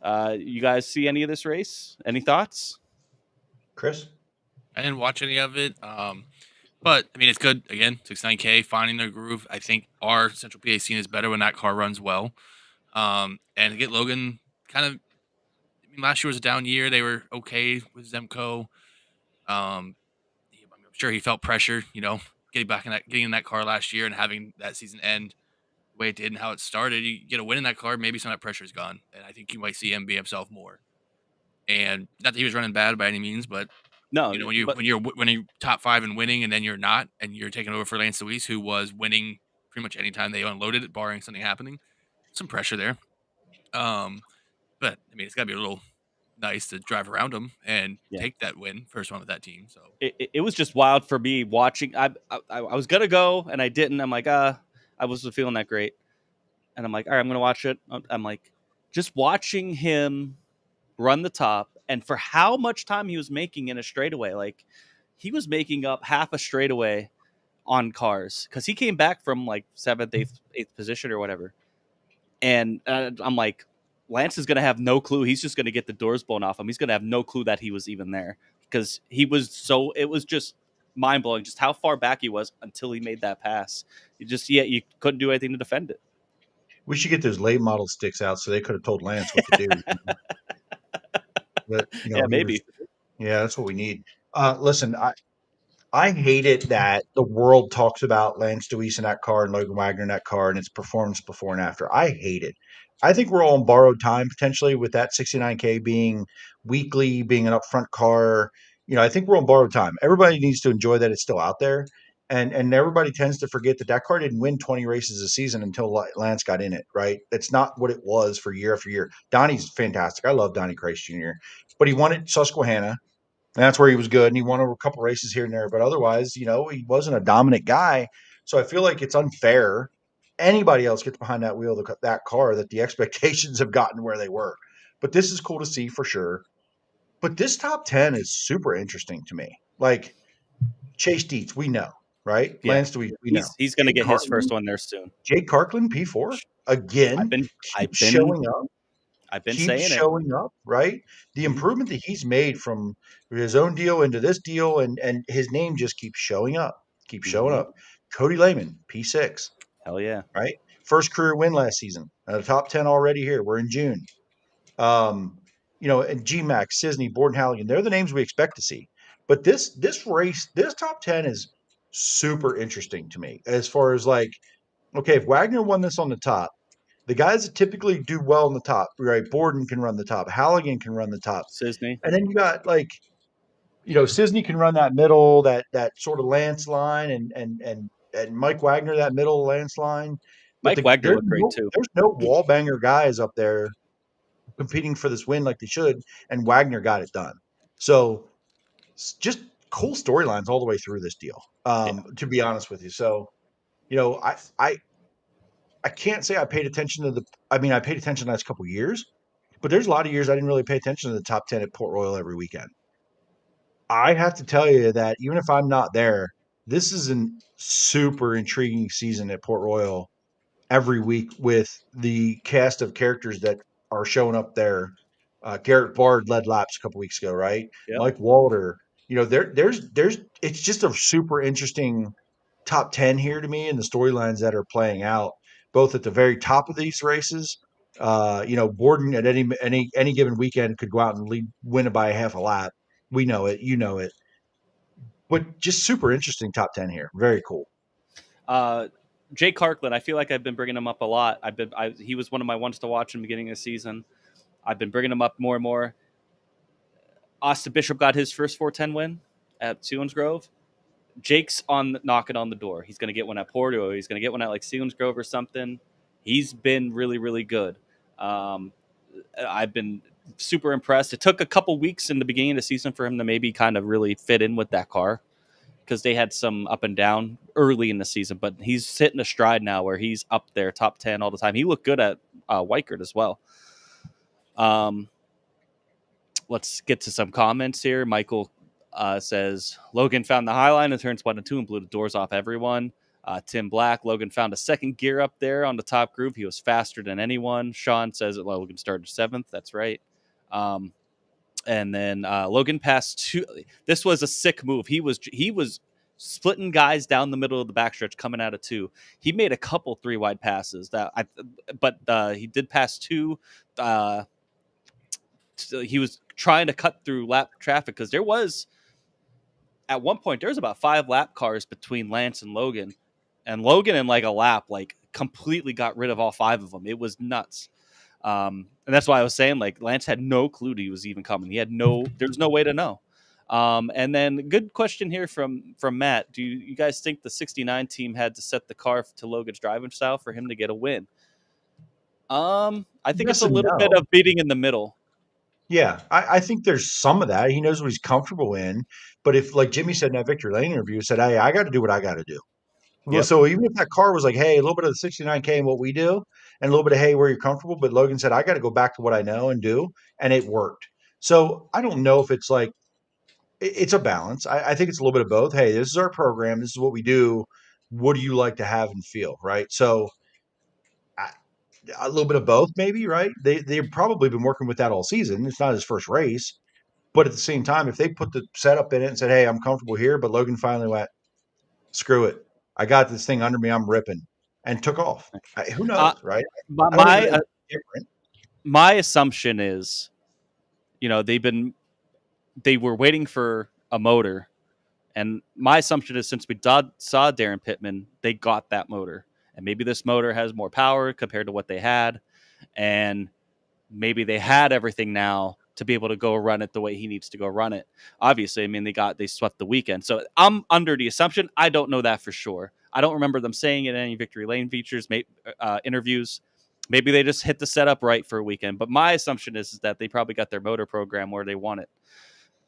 You guys see any of this race? Any thoughts? Chris? I didn't watch any of it. But, I mean, it's good. Again, 69K, finding their groove. I think our Central PA scene is better when that car runs well. And to get Logan kind of, I mean, last year was a down year. They were okay with Zemco. I'm sure he felt pressure, you know, getting in that car last year and having that season end the way it did and how it started. You get a win in that car, maybe some of that pressure is gone. And I think you might see him be himself more. And not that he was running bad by any means, but no, you know, when you're top 5 and winning, and then you're not, and you're taking over for Lance Luis, who was winning pretty much any time they unloaded it, barring something happening, some pressure there. But I mean, it's got to be a little nice to drive around him and Yeah. take that win, first one with that team. So It was just wild for me watching. I was gonna go and I didn't. I'm like, I wasn't feeling that great, and I'm like, all right, I'm gonna watch it. I'm like, just watching him run the top, and for how much time he was making in a straightaway, like he was making up half a straightaway on cars because he came back from like 7th, 8th position or whatever, and I'm like, Lance is gonna have no clue. He's just gonna get the doors blown off him. He's gonna have no clue that he was even there because he was so. It was just mind blowing just how far back he was until he made that pass. You couldn't do anything to defend it. We should get those late model sticks out so they could have told Lance what to do. But Yeah, maybe. Yeah, that's what we need. Listen, I hate it that the world talks about Lance Deweese in that car and Logan Wagner in that car and its performance before and after. I hate it. I think we're all on borrowed time potentially with that 69K being weekly, being an upfront car. I think we're on borrowed time. Everybody needs to enjoy that it's still out there. And everybody tends to forget that car didn't win 20 races a season until Lance got in it, right? That's not what it was for year after year. Donnie's fantastic. I love Donnie Christ Jr., but he won at Susquehanna. And that's where he was good, and he won a couple races here and there. But otherwise, he wasn't a dominant guy. So I feel like it's unfair. Anybody else gets behind that wheel of that car that the expectations have gotten where they were. But this is cool to see for sure. But this top 10 is super interesting to me. Like Chase Dietz, we know, right? Yeah. Lance Deweese, we know. He's going to get his Cartland, first one there soon. Jake Cartland, P4, again, keeps showing up. I've been Keeps saying showing up, right? The improvement that he's made from his own deal into this deal, and his name just keeps showing up, Cody Lehman, P6. Hell yeah. Right? First career win last season. A top 10 already here. We're in June. And G-Max, Sisney, Borden Halligan, they're the names we expect to see. But this race, this top 10 is super interesting to me as far as like, okay, if Wagner won this on the top, the guys that typically do well in the top, right? Borden can run the top. Halligan can run the top. Sisney. And then you got Sisney can run that middle, that sort of Lance line, and Mike Wagner, that middle Lance line. But Mike Wagner looked great too. There's no wall banger guys up there competing for this win like they should, and Wagner got it done. So just cool storylines all the way through this deal, to be honest with you. So, I can't say I paid attention to I paid attention the last couple of years, but there's a lot of years I didn't really pay attention to the top 10 at Port Royal every weekend. I have to tell you that even if I'm not there, this is a super intriguing season at Port Royal every week with the cast of characters that are showing up there. Garrett Bard led laps a couple weeks ago, right? Yep. Mike Walter. It's just a super interesting top 10 here to me, and the storylines that are playing out both at the very top of these races. Borden at any given weekend could go out and win it by a half a lap. We know it, you know it, but just super interesting top 10 here. Very cool. Jake Cartland, I feel like I've been bringing him up a lot. He was one of my ones to watch in the beginning of the season. I've been bringing him up more and more. Austin Bishop got his first 410 win at Selinsgrove. Jake's knocking on the door. He's going to get one at Porto. He's going to get one at like Selinsgrove or something. He's been really, really good. I've been super impressed. It took a couple weeks in the beginning of the season for him to maybe kind of really fit in with that car because they had some up and down early in the season, but he's hitting a stride now where he's up there top 10 all the time. He looked good at Weikert as well. Let's get to some comments here. Michael says, Logan found the high line in turns 1 and 2 and blew the doors off everyone. Tim Black, Logan found a second gear up there on the top groove. He was faster than anyone. Sean says that Logan started 7th. That's right. And then Logan passed 2. This was a sick move. He was splitting guys down the middle of the backstretch coming out of 2. He made a couple 3-wide passes but he did pass 2. He was trying to cut through lap traffic because at one point there was about 5 lap cars between Lance and Logan in like a lap completely got rid of all 5 of them. It was nuts. And that's why I was saying Lance had no clue he was even coming. There's no way to know. And then good question here from Matt. Do you guys think the 69 team had to set the car to Logan's driving style for him to get a win? I think it's a little bit of beating in the middle. Yeah, I think there's some of that. He knows what he's comfortable in. But if, like Jimmy said in that Victory Lane interview, said, "Hey, I got to do what I got to do." Well, Yep. so even if that car was like, "Hey, a little bit of the 69K and what we do, and a little bit of hey, where you're comfortable," but Logan said, "I got to go back to what I know and do," and it worked. So I don't know if it's like it's a balance. I think it's a little bit of both. Hey, this is our program. This is what we do. What do you like to have and feel? Right. So a little bit of both, maybe. Right. They've probably been working with that all season. It's not his first race. But at the same time, if they put the setup in it and said, "Hey, I'm comfortable here," but Logan finally went, "Screw it, I got this thing under me, I'm ripping," and took off. Who Uh, knows, right? my I don't think my, it's different. my assumption is, they were waiting for a motor, and my assumption is since we saw Darren Pittman, they got that motor, and maybe this motor has more power compared to what they had, and maybe they had everything now to be able to go run it the way he needs to go run it. Obviously, I mean, they swept the weekend. So I'm under the assumption. I don't know that for sure. I don't remember them saying it in any Victory Lane features, interviews. Maybe they just hit the setup right for a weekend. But my assumption is that they probably got their motor program where they want it.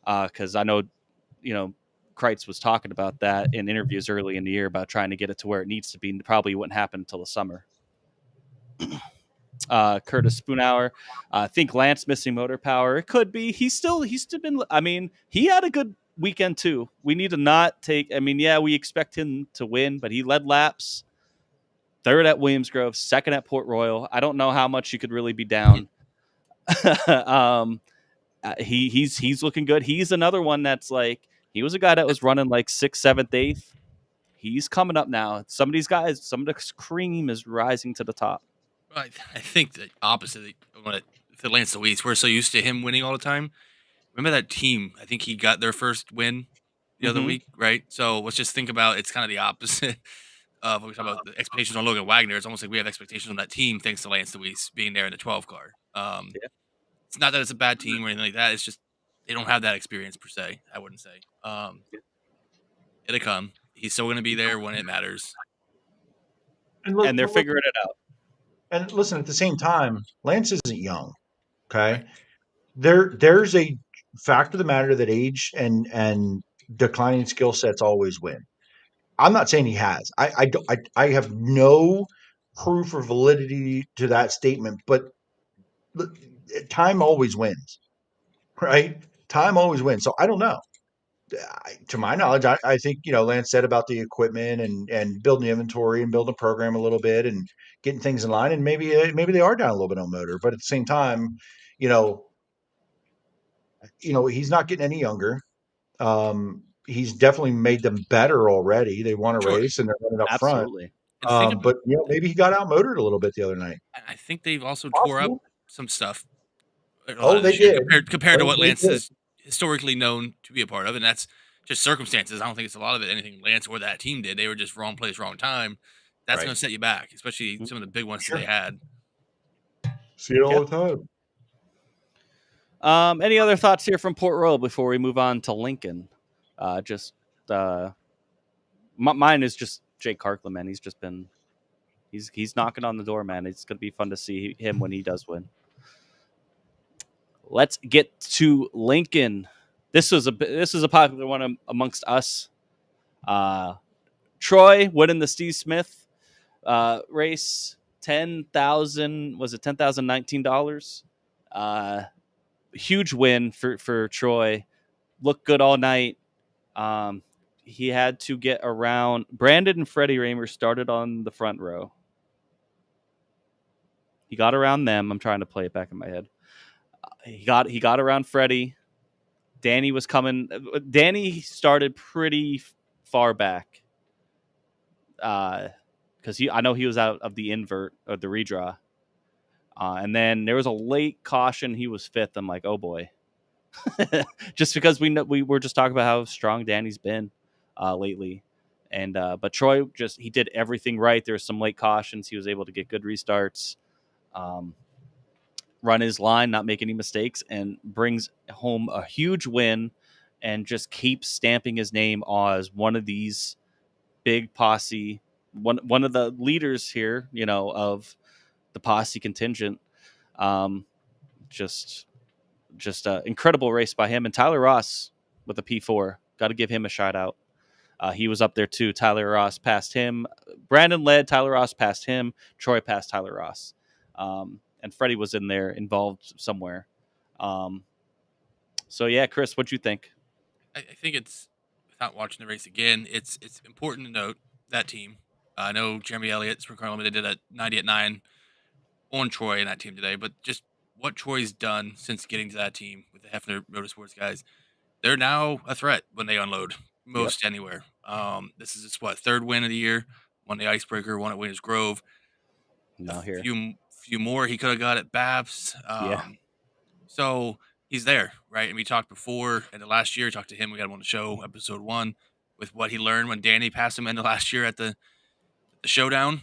Because I know, Kreitz was talking about that in interviews early in the year about trying to get it to where it needs to be. And probably wouldn't happen until the summer. Curtis Spoonhour. I think Lance missing motor power. It could be. He's still been. I mean, he had a good weekend too. We need to not take. I mean, yeah, we expect him to win, but he led laps. Third at Williamsgrove, second at Port Royal. I don't know how much you could really be down. He's looking good. He's another one that's like he was a guy that was running like 6th, 7th, 8th. He's coming up now. Some of these guys, some of the cream is rising to the top. I think the opposite. For Lance Louise, we're so used to him winning all the time. Remember that team? I think he got their first win the other week, right? So let's just think about it's kind of the opposite of when we talk about the expectations on Logan Wagner. It's almost like we have expectations on that team thanks to Lance Louise being there in the 12 car. Yeah. It's not that it's a bad team or anything like that. It's just they don't have that experience per se. I wouldn't say. It'll come. He's still going to be there when it matters. And they're figuring it out. And listen, at the same time, Lance isn't young. Okay, there's a fact of the matter that age and declining skill sets always win. I'm not saying he has. I have no proof or validity to that statement, but time always wins, right? Time always wins. So I don't know. To my knowledge, I think Lance said about the equipment and building the inventory and building a program a little bit and getting things in line, and maybe they are down a little bit on motor, but at the same time, you know, he's not getting any younger. He's definitely made them better already. They won a Sure. race and they're running up front. Absolutely. But maybe he got outmotored a little bit the other night. I think they've also tore up some stuff. Oh, they did. Compared to what They Lance did. is historically known to be a part of, and that's just circumstances. I don't think it's a lot of it anything Lance or that team did. They were just wrong place, wrong time. That's Right. going to set you back, especially some of the big ones Sure. that they had. See it all the time. Any other thoughts here from Port Royal before we move on to Lincoln? Mine is just Jake Kirkland, man. He's just been he's knocking on the door, man. It's gonna be fun to see him when he does win. Let's get to Lincoln. This is a popular one amongst us. Troy winning the Steve Smith race. $10,019. Huge win for Troy. Looked good all night. He had to get around. Brandon and Freddie Raymer started on the front row. He got around them. I'm trying to play it back in my head. He got around Freddie. Danny was coming. Danny started pretty far back. Because I know he was out of the invert or the redraw. And then there was a late caution. He was 5th. I'm like, oh boy. Just because we were just talking about how strong Danny's been lately. And but Troy he did everything right. There were some late cautions. He was able to get good restarts, run his line, not make any mistakes, and brings home a huge win and just keeps stamping his name as one of these big posse, one of the leaders here, of the posse contingent. Just just an incredible race by him. And Tyler Ross with a P4. Got to give him a shout out. He was up there too. Tyler Ross passed him. Brandon led. Tyler Ross passed him. Troy passed Tyler Ross. And Freddie was in there involved somewhere. So, yeah, Chris, what'd you think? I think it's, without watching the race again, it's important to note that team. I know Jeremy Elliott's from Carlin, they did a 90 at 9 on Troy in that team today, but just what Troy's done since getting to that team with the Hefner Motorsports guys, they're now a threat when they unload most anywhere. This is his, third win of the year. Won the Icebreaker, won at Williams Grove. Now here. Few more he could have got at Babs. So he's there, right? And we talked before, and the last year, talked to him. We got him on the show, episode 1, with what he learned when Danny passed him in the last year at the showdown.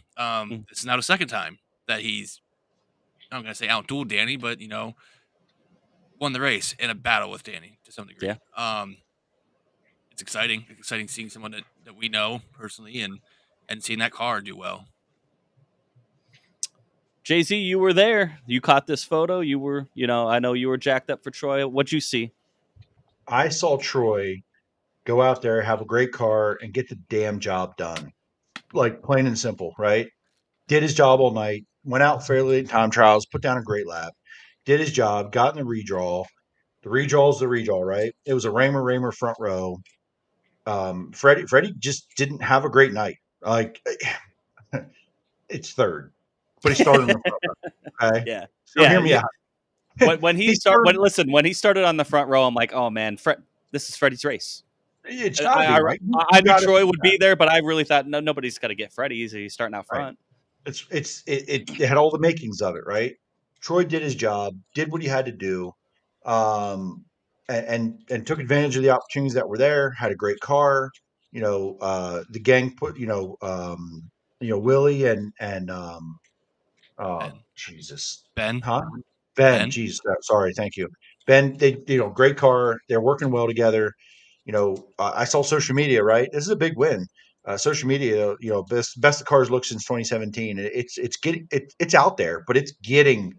This is now the second time that he's, I'm going to say outdueled Danny, but, won the race in a battle with Danny to some degree. Yeah. It's exciting. It's exciting seeing someone that we know personally and seeing that car do well. Jay-Z, you were there. You caught this photo. You were, I know you were jacked up for Troy. What'd you see? I saw Troy go out there, have a great car, and get the damn job done. Like, plain and simple, right? Did his job all night, went out fairly late in time trials, put down a great lap, did his job, got in the redraw. The redraw is the redraw, right? It was a Raymer front row. Freddie just didn't have a great night. Like, it's third, but he started in the front row. Okay. Yeah. So hear me out. When he started on the front row, I'm like, oh man, this is Freddie's race. It's gotta be, right? I knew Troy would be there, but I really thought nobody's got to get Freddie. He's starting out front. Right. It had all the makings of it, right? Troy did his job, did what he had to do, and took advantage of the opportunities that were there. Had a great car. The gang put Willie and Jesus Ben. Huh? Ben. Jesus, sorry, thank you. Ben, they great car. They're working well together. I saw social media, right? This is a big win. Social media, best the cars look since 2017. It's out there, but it's getting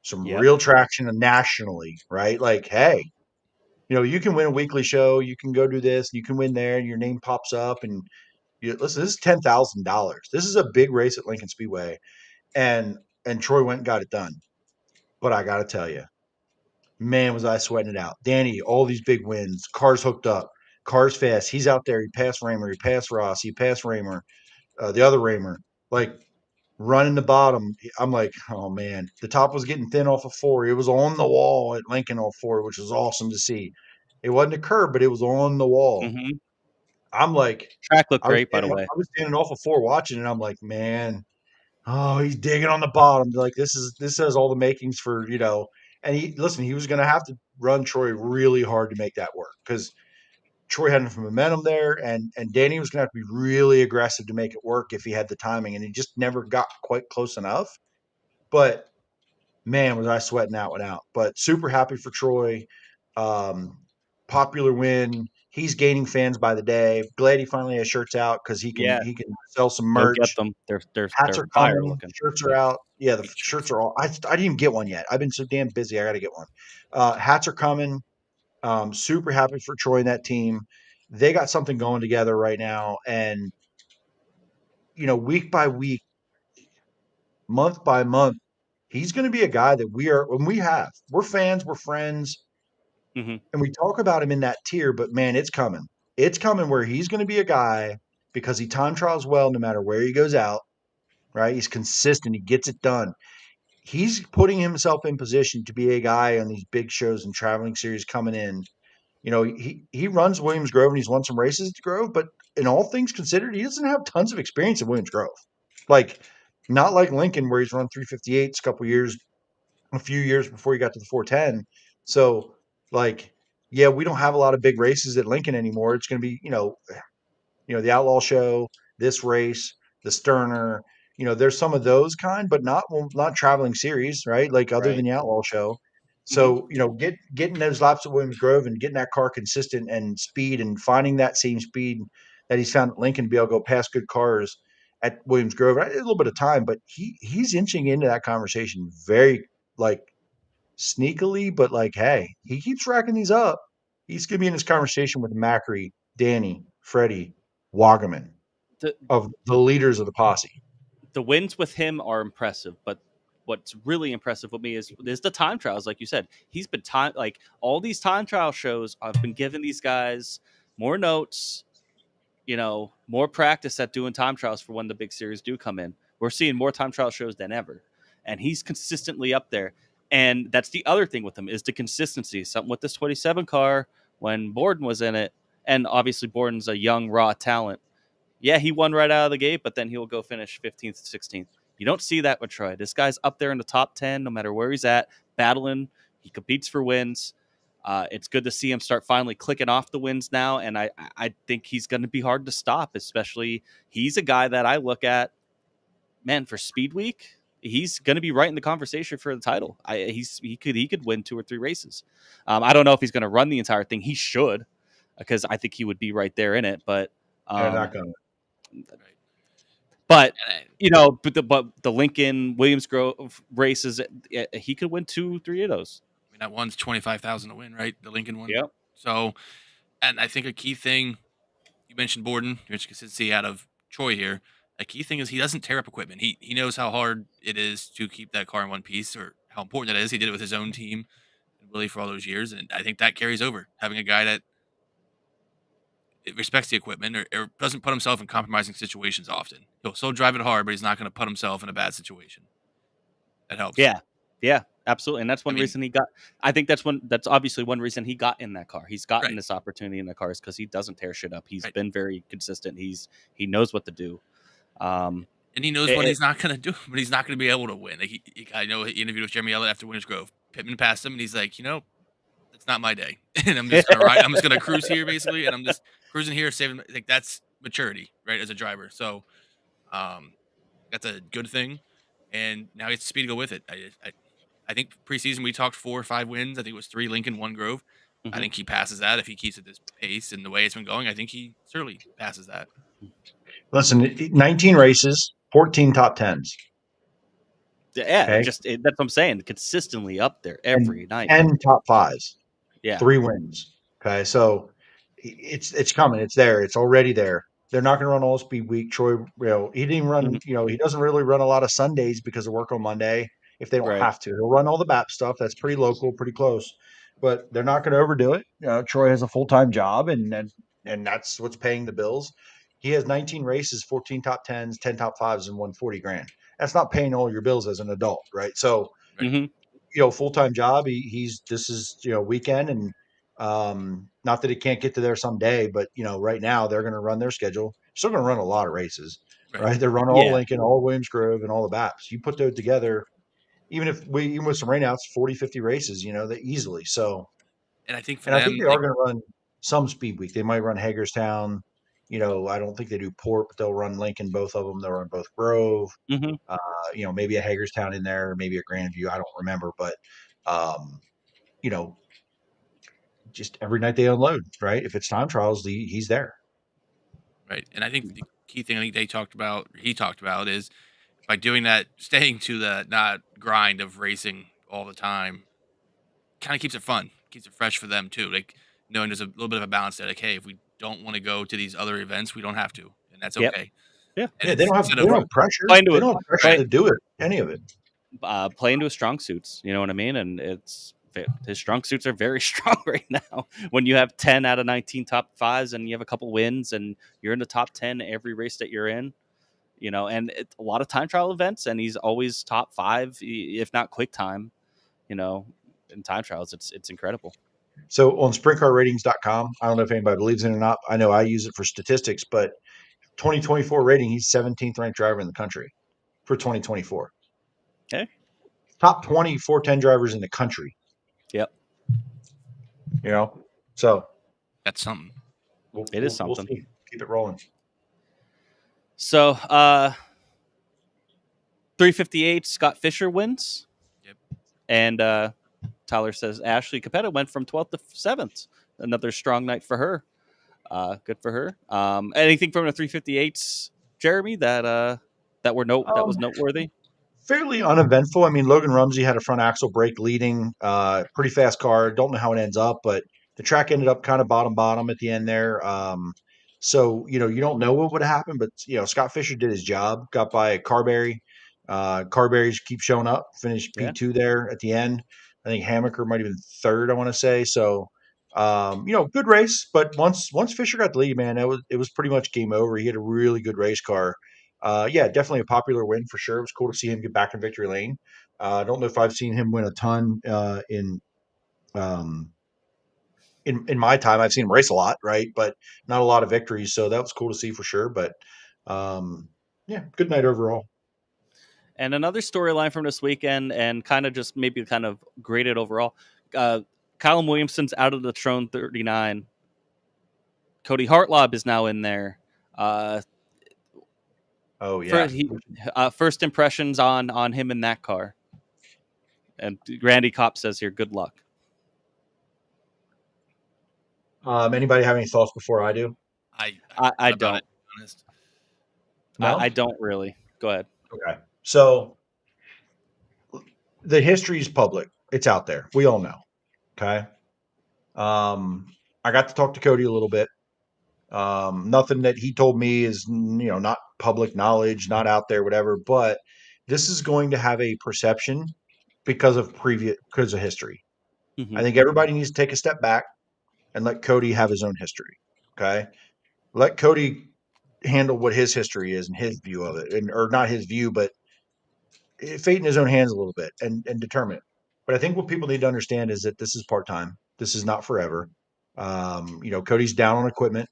some real traction nationally, right? Like, hey, you can win a weekly show, you can go do this, you can win there, and your name pops up, and listen, this is $10,000. This is a big race at Lincoln Speedway, and Troy went and got it done. But I got to tell you, man, was I sweating it out. Danny, all these big wins, cars hooked up, cars fast. He's out there. He passed Raymer. He passed Ross. He passed Raymer, the other Raymer, like running the bottom. I'm like, oh, man. The top was getting thin off of 4. It was on the wall at Lincoln off 4, which was awesome to see. It wasn't a curb, but it was on the wall. Mm-hmm. I'm like. Track looked great, by the way. I was standing off of 4 watching, and I'm like, man. Oh, he's digging on the bottom. Like, this has all the makings for, and he was going to have to run Troy really hard to make that work because Troy had enough momentum there, and Danny was going to have to be really aggressive to make it work if he had the timing, and he just never got quite close enough. But man, was I sweating that one out. But super happy for Troy. Popular win. He's gaining fans by the day. Glad he finally has shirts out because he can sell some merch. Get them. They're hats are fire coming. looking. Shirts are out. Yeah, the shirts are all. I didn't even get one yet. I've been so damn busy. I got to get one. Hats are coming. Super happy for Troy and that team. They got something going together right now, and week by week, month by month, he's going to be a guy that we're fans, we're friends. Mm-hmm. And we talk about him in that tier, but man, it's coming. It's coming where he's going to be a guy because he time trials well no matter where he goes out, right? He's consistent. He gets it done. He's putting himself in position to be a guy on these big shows and traveling series coming in. He runs Williams Grove and he's won some races at Grove, but in all things considered, he doesn't have tons of experience at Williams Grove. Like, not like Lincoln where he's run 358s a few years before he got to the 410. So, we don't have a lot of big races at Lincoln anymore. It's going to be, the Outlaw Show, this race, the Sterner. There's some of those kind, but not traveling series, right? Like other than the Outlaw Show. So, getting those laps at Williams Grove and getting that car consistent and speed and finding that same speed that he's found at Lincoln to be able to go past good cars at Williams Grove. A little bit of time, but he's inching into that conversation very sneakily, but like, hey, he keeps racking these up. He's going to be in this conversation with Macri, Danny, Freddie, Wagaman The of the leaders of the posse. the wins with him are impressive, but what's really impressive with me is the time trials. Like you said, he's been like all these time trial shows. I've been giving these guys more notes, more practice at doing time trials for when the big series do come in. We're seeing more time trial shows than ever, and he's consistently up there. And that's the other thing with him is the consistency. Something with this 27 car when Borden was in it, and obviously Borden's a young raw talent. Yeah, he won right out of the gate, but then he'll go finish 15th, 16th. You don't see that with Troy. This guy's up there in the top 10, no matter where he's at, battling. He competes for wins. It's good to see him start finally clicking off the wins now, and I think he's going to be hard to stop, especially he's a guy that I look at, man, for Speedweek, he's going to be right in the conversation for the title. He could win 2 or 3 races. I don't know if he's going to run the entire thing. He should, because I think he would be right there in it, but They're not going to. But but the Lincoln Williamsgrove races, he could win 2-3 of those. I mean, that one's 25,000 to win, right? The Lincoln one. Yep. So, and I think a key thing you mentioned Borden, there's consistency out of Troy here. A key thing is he doesn't tear up equipment. He knows how hard it is to keep that car in one piece, or how important that is. He did it with his own team and Willie for all those years, and I think that carries over. Having a guy that respects the equipment or doesn't put himself in compromising situations often. He'll still drive it hard, but he's not going to put himself in a bad situation. That helps. Yeah, absolutely. And that's one reason he got. I think that's obviously one reason he got in that car. He's gotten this opportunity in the car is because he doesn't tear shit up. He's been very consistent. He knows what to do. And he knows what he's not going to do, but he's not going to be able to win. Like I know he interviewed with Jeremy Elliott after Selinsgrove. Pittman passed him, and he's like, it's not my day, and I'm just gonna ride. I'm just gonna cruise here, basically, and I'm just cruising here, saving. Like that's maturity, right, as a driver. So, that's a good thing, and now he has the speed to go with it. I think preseason we talked 4 or 5 wins. I think it was 3 Lincoln, 1 Grove. Mm-hmm. I think he passes that if he keeps at this pace and the way it's been going. I think he certainly passes that. Listen, 19 races, 14 top 10s. Yeah, okay? That's what I'm saying. Consistently up there every night. 10 top 5s. Yeah. 3 wins. Okay. So it's coming. It's there. It's already there. They're not going to run all Speedweek. Troy, he didn't run, he doesn't really run a lot of Sundays because of work on Monday if they don't have to. He'll run all the BAP stuff. That's pretty local, pretty close. But they're not going to overdo it. Troy has a full-time job, and that's what's paying the bills. He has 19 races, 14 top 10s, 10 top 5s, and $140,000. That's not paying all your bills as an adult, right? So, full-time job. This is weekend, and not that he can't get to there someday, but right now they're going to run their schedule. Still going to run a lot of races, right? They run all Lincoln, all Williamsgrove, and all the BAPs. You put those together, even with some rainouts, 40, 50 races, they easily. So, and I think I think they are going to run some Speedweek. They might run Hagerstown. I don't think they do Port, but they'll run Lincoln, both of them. They'll run both Grove. Mm-hmm. Maybe a Hagerstown in there, maybe a Grandview. I don't remember, but just every night they unload, right? If it's time trials, he's there. Right. And I think the key thing he talked about is by doing that, staying to the not grind of racing all the time, kind of keeps it fun, keeps it fresh for them too. Like knowing there's a little bit of a balance there. Like, hey, if we don't want to go to these other events, we don't have to, and that's okay. Yeah. They don't have pressure. They don't have pressure to do it, any of it. Play into his strong suits, you know what I mean? And his strong suits are very strong right now. When you have 10 out of 19 top 5s and you have a couple wins and you're in the top 10 every race that you're in, and it's a lot of time trial events, and he's always top 5, if not quick time, in time trials. It's incredible. So on sprintcarratings.com, I don't know if anybody believes in it or not. I know I use it for statistics, but 2024 rating, he's 17th ranked driver in the country for 2024. Okay. Top 20 410 drivers in the country. Yep. So that's something. It is something. We'll keep it rolling. So 358, Scott Fisher wins. Yep. And Tyler says Ashley Capetta went from 12th to 7th. Another strong night for her. Good for her. Anything from the 358s, Jeremy, that was noteworthy? fairly uneventful. I mean, Logan Rumsey had a front axle brake leading, pretty fast car. Don't know how it ends up, but the track ended up kind of bottom at the end there. So you don't know what would happen, but Scott Fisher did his job. Got by Carberry. Carberry's keep showing up. Finished Yeah. P2 there at the end. I think Hammaker might have been third. I want to say so. Good race, but once Fisher got the lead, man, it was pretty much game over. He had a really good race car. Yeah, definitely a popular win for sure. It was cool to see him get back in victory lane. I don't know if I've seen him win a ton um, in my time. I've seen him race a lot, right? But not a lot of victories. So that was cool to see for sure. But yeah, good night overall. And another storyline from this weekend, and kind of graded overall. Callum Williamson's out of the Trone 39. Cody Hartlob is now in there. Oh yeah. First impressions on him in that car. And Randy Kopp says here, good luck. Anybody have any thoughts before I do? I don't. It, honest. No? I don't really. Go ahead. Okay. So the history is public. It's out there. We all know. Okay. I got to talk to Cody a little bit. Nothing that he told me is, not public knowledge, not out there, whatever, but this is going to have a perception because of history. Mm-hmm. I think everybody needs to take a step back and let Cody have his own history. Okay. Let Cody handle what his history is and his view of it, or not his view, but fate in his own hands a little bit and determine it. But I think what people need to understand is that this is part-time. This is not forever. Cody's down on equipment.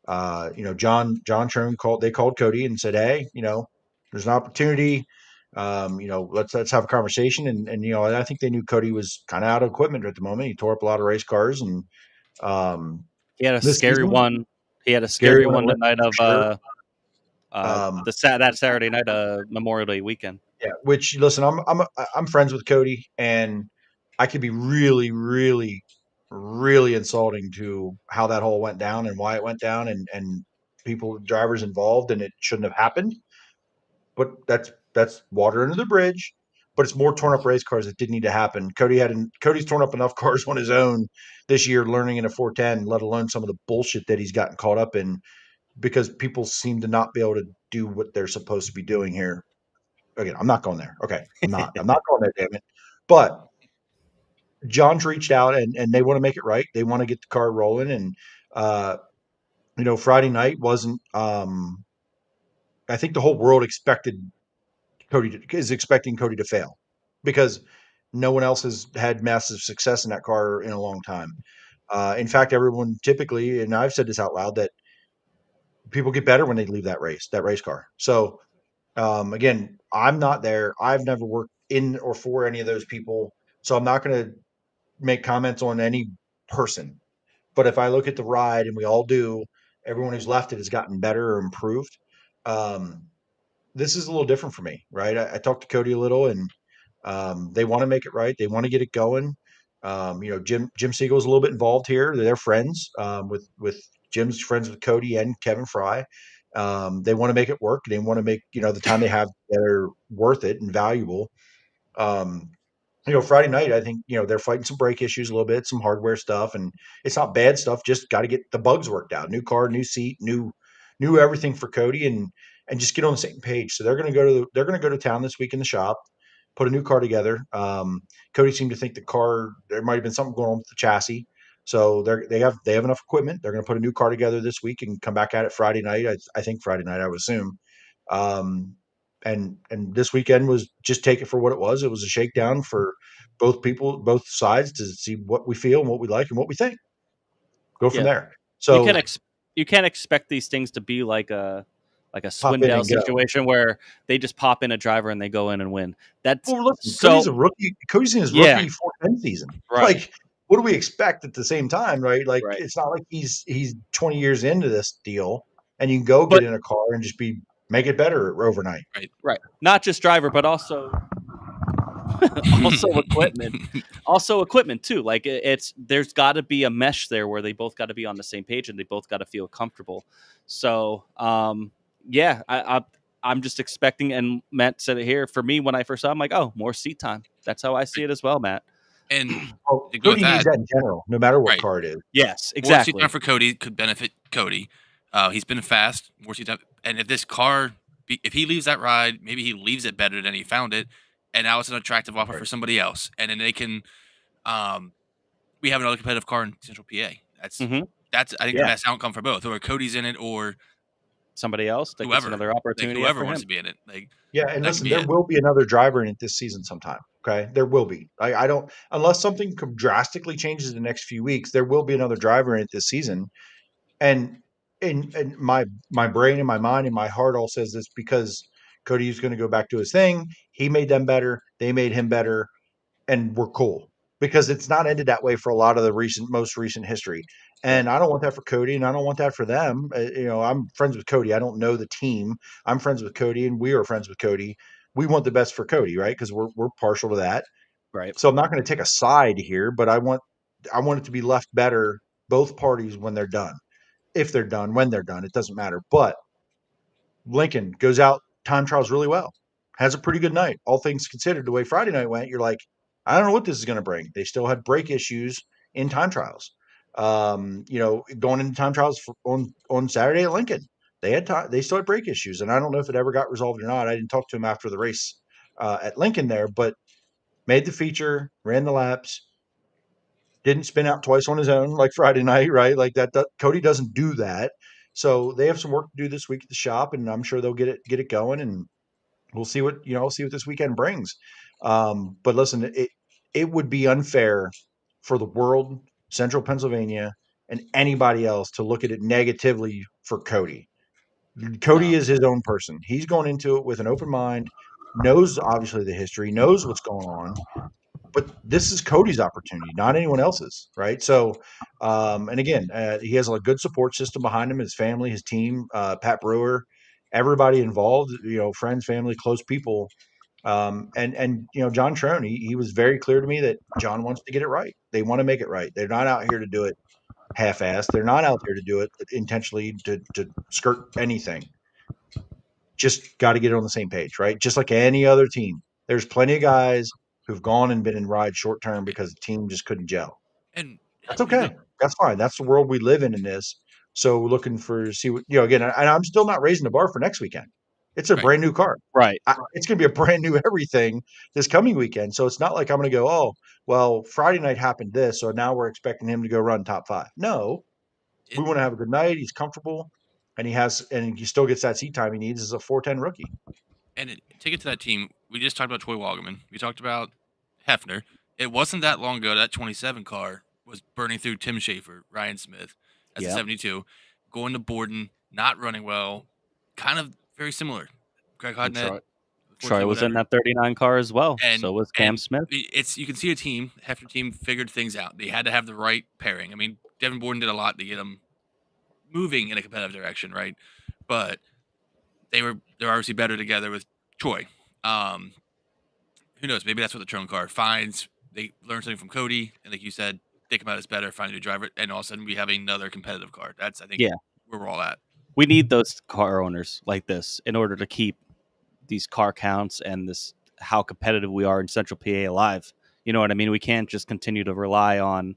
John Trone called Cody and said, hey, there's an opportunity. Let's have a conversation. And I think they knew Cody was kind of out of equipment at the moment. He tore up a lot of race cars, and he had a scary one. He had a scary one the night of sure. that Saturday night Memorial Day weekend. Yeah, which listen, I'm friends with Cody, and I could be really, really, really insulting to how that whole went down and why it went down, and drivers involved, and it shouldn't have happened. But that's water under the bridge. But it's more torn up race cars that didn't need to happen. Cody's torn up enough cars on his own this year, learning in a 410, let alone some of the bullshit that he's gotten caught up in, because people seem to not be able to do what they're supposed to be doing here. Again, I'm not going there. Okay. I'm not going there, damn it. But John's reached out and they want to make it right. They want to get the car rolling. And, Friday night wasn't, I think the whole world is expecting Cody to fail, because no one else has had massive success in that car in a long time. In fact, everyone typically, and I've said this out loud, that people get better when they leave that race car. So, again, I'm not there. I've never worked in or for any of those people, so I'm not going to make comments on any person. But if I look at the ride, and we all do, everyone who's left it has gotten better or improved. This is a little different for me, right? I talked to Cody a little, and they want to make it right. They want to get it going. Jim Siegel's a little bit involved here. They're friends with Jim's friends with Cody and Kevin Fry. They want to make it work. They want to make, the time they have together worth it and valuable. Friday night, I think, they're fighting some brake issues a little bit, some hardware stuff, and it's not bad stuff. Just got to get the bugs worked out. New car, new seat, new everything for Cody, and just get on the same page. So they're going to go to town this week in the shop, put a new car together. Cody seemed to think there might have been something going on with the chassis. So they have enough equipment. They're going to put a new car together this week and come back at it Friday night. I think Friday night, I would assume. And this weekend was just take it for what it was. It was a shakedown for both sides, to see what we feel and what we like and what we think. Go from there. So you can't expect these things to be like a Swindell situation where they just pop in a driver and they go in and win. Cody's a rookie. Cody's in his rookie 410 season. Right. Like, what do we expect at the same time, right? Like, right. It's not like he's 20 years into this deal and you can go get in a car and just make it better overnight. Right. Not just driver, but also equipment. Also equipment too. Like, there's got to be a mesh there where they both got to be on the same page and they both got to feel comfortable. So, I'm just expecting, and Matt said it here, for me, when I first saw it, I'm like, oh, more seat time. That's how I see it as well, Matt. And Oh, to go with Cody needs that, that in general, no matter what right? car it is. Yes, More seat exactly. time for Cody could benefit Cody. He's been fast. More seat time, and if this car, if he leaves that ride, maybe he leaves it better than he found it, and now it's an attractive offer for somebody else, and then they can. We have another competitive car in Central PA. That's I think the best outcome for both, or Cody's in it, or somebody else that gets whoever, another opportunity. whoever for wants him. to be in it. Yeah, and that listen, could be there it. will be another driver in it this season sometime. Okay, there will be. I don't, unless something drastically changes in the next few weeks, there will be another driver in it this season. And and my brain and my mind and my heart all says this because Cody's going to go back to his thing. He made them better. They made him better, and we're cool because it's not ended that way for a lot of the most recent history. And I don't want that for Cody, and I don't want that for them. I'm friends with Cody. I don't know the team. I'm friends with Cody, and we are friends with Cody. We want the best for Cody, right? Because we're partial to that. Right. So I'm not going to take a side here, but I want it to be left better, both parties, when they're done. If they're done, when they're done, it doesn't matter. But Lincoln goes out, time trials really well, has a pretty good night. All things considered, the way Friday night went, you're like, I don't know what this is going to bring. They still had brake issues in time trials. Going into time trials on Saturday at Lincoln, they still had brake issues, and I don't know if it ever got resolved or not. I didn't talk to him after the race at Lincoln there, but made the feature, ran the laps, didn't spin out twice on his own like Friday night, right? Like that Cody doesn't do that. So they have some work to do this week at the shop, and I'm sure they'll get it going, and we'll see what this weekend brings. But listen, it would be unfair for the world, Central Pennsylvania, and anybody else to look at it negatively for Cody. Cody is his own person. He's going into it with an open mind, knows obviously the history, knows what's going on, but this is Cody's opportunity, not anyone else's, right? So, and again, he has a good support system behind him, his family, his team, Pat Brewer, everybody involved, friends, family, close people. And John Trone, he was very clear to me that John wants to get it right. They want to make it right. They're not out here to do it half-assed. They're not out there to do it intentionally to skirt anything. Just got to get it on the same page, right? Just like any other team. There's plenty of guys who've gone and been in rides short term because the team just couldn't gel. And That's okay. That's fine. That's the world we live in this. So looking for see what again, and I'm still not raising the bar for next weekend. It's a brand new car. Right. It's going to be a brand new everything this coming weekend. So it's not like I'm going to go, oh, well, Friday night happened this, so now we're expecting him to go run top 5. No, we want to have a good night. He's comfortable, and he still gets that seat time he needs as a 410 rookie. And take it to that team. We just talked about Troy Walgerman. We talked about Hefner. It wasn't that long ago that 27 car was burning through Tim Schaefer, Ryan Smith as a 72, going to Borden, not running well, kind of very similar. Greg Hodnett. Troy was in that 39 car as well. And, so was Cam Smith. You can see a team, Hefner team, figured things out. They had to have the right pairing. I mean, Devin Borden did a lot to get them moving in a competitive direction, right? But they're obviously better together with Troy. Who knows? Maybe that's what the Trone car finds. They learn something from Cody, and like you said, they come out as better, find a new driver, and all of a sudden we have another competitive car. That's, I think, where we're all at. We need those car owners like this in order to keep these car counts and this how competitive we are in Central PA alive. You know what I mean? We can't just continue to rely on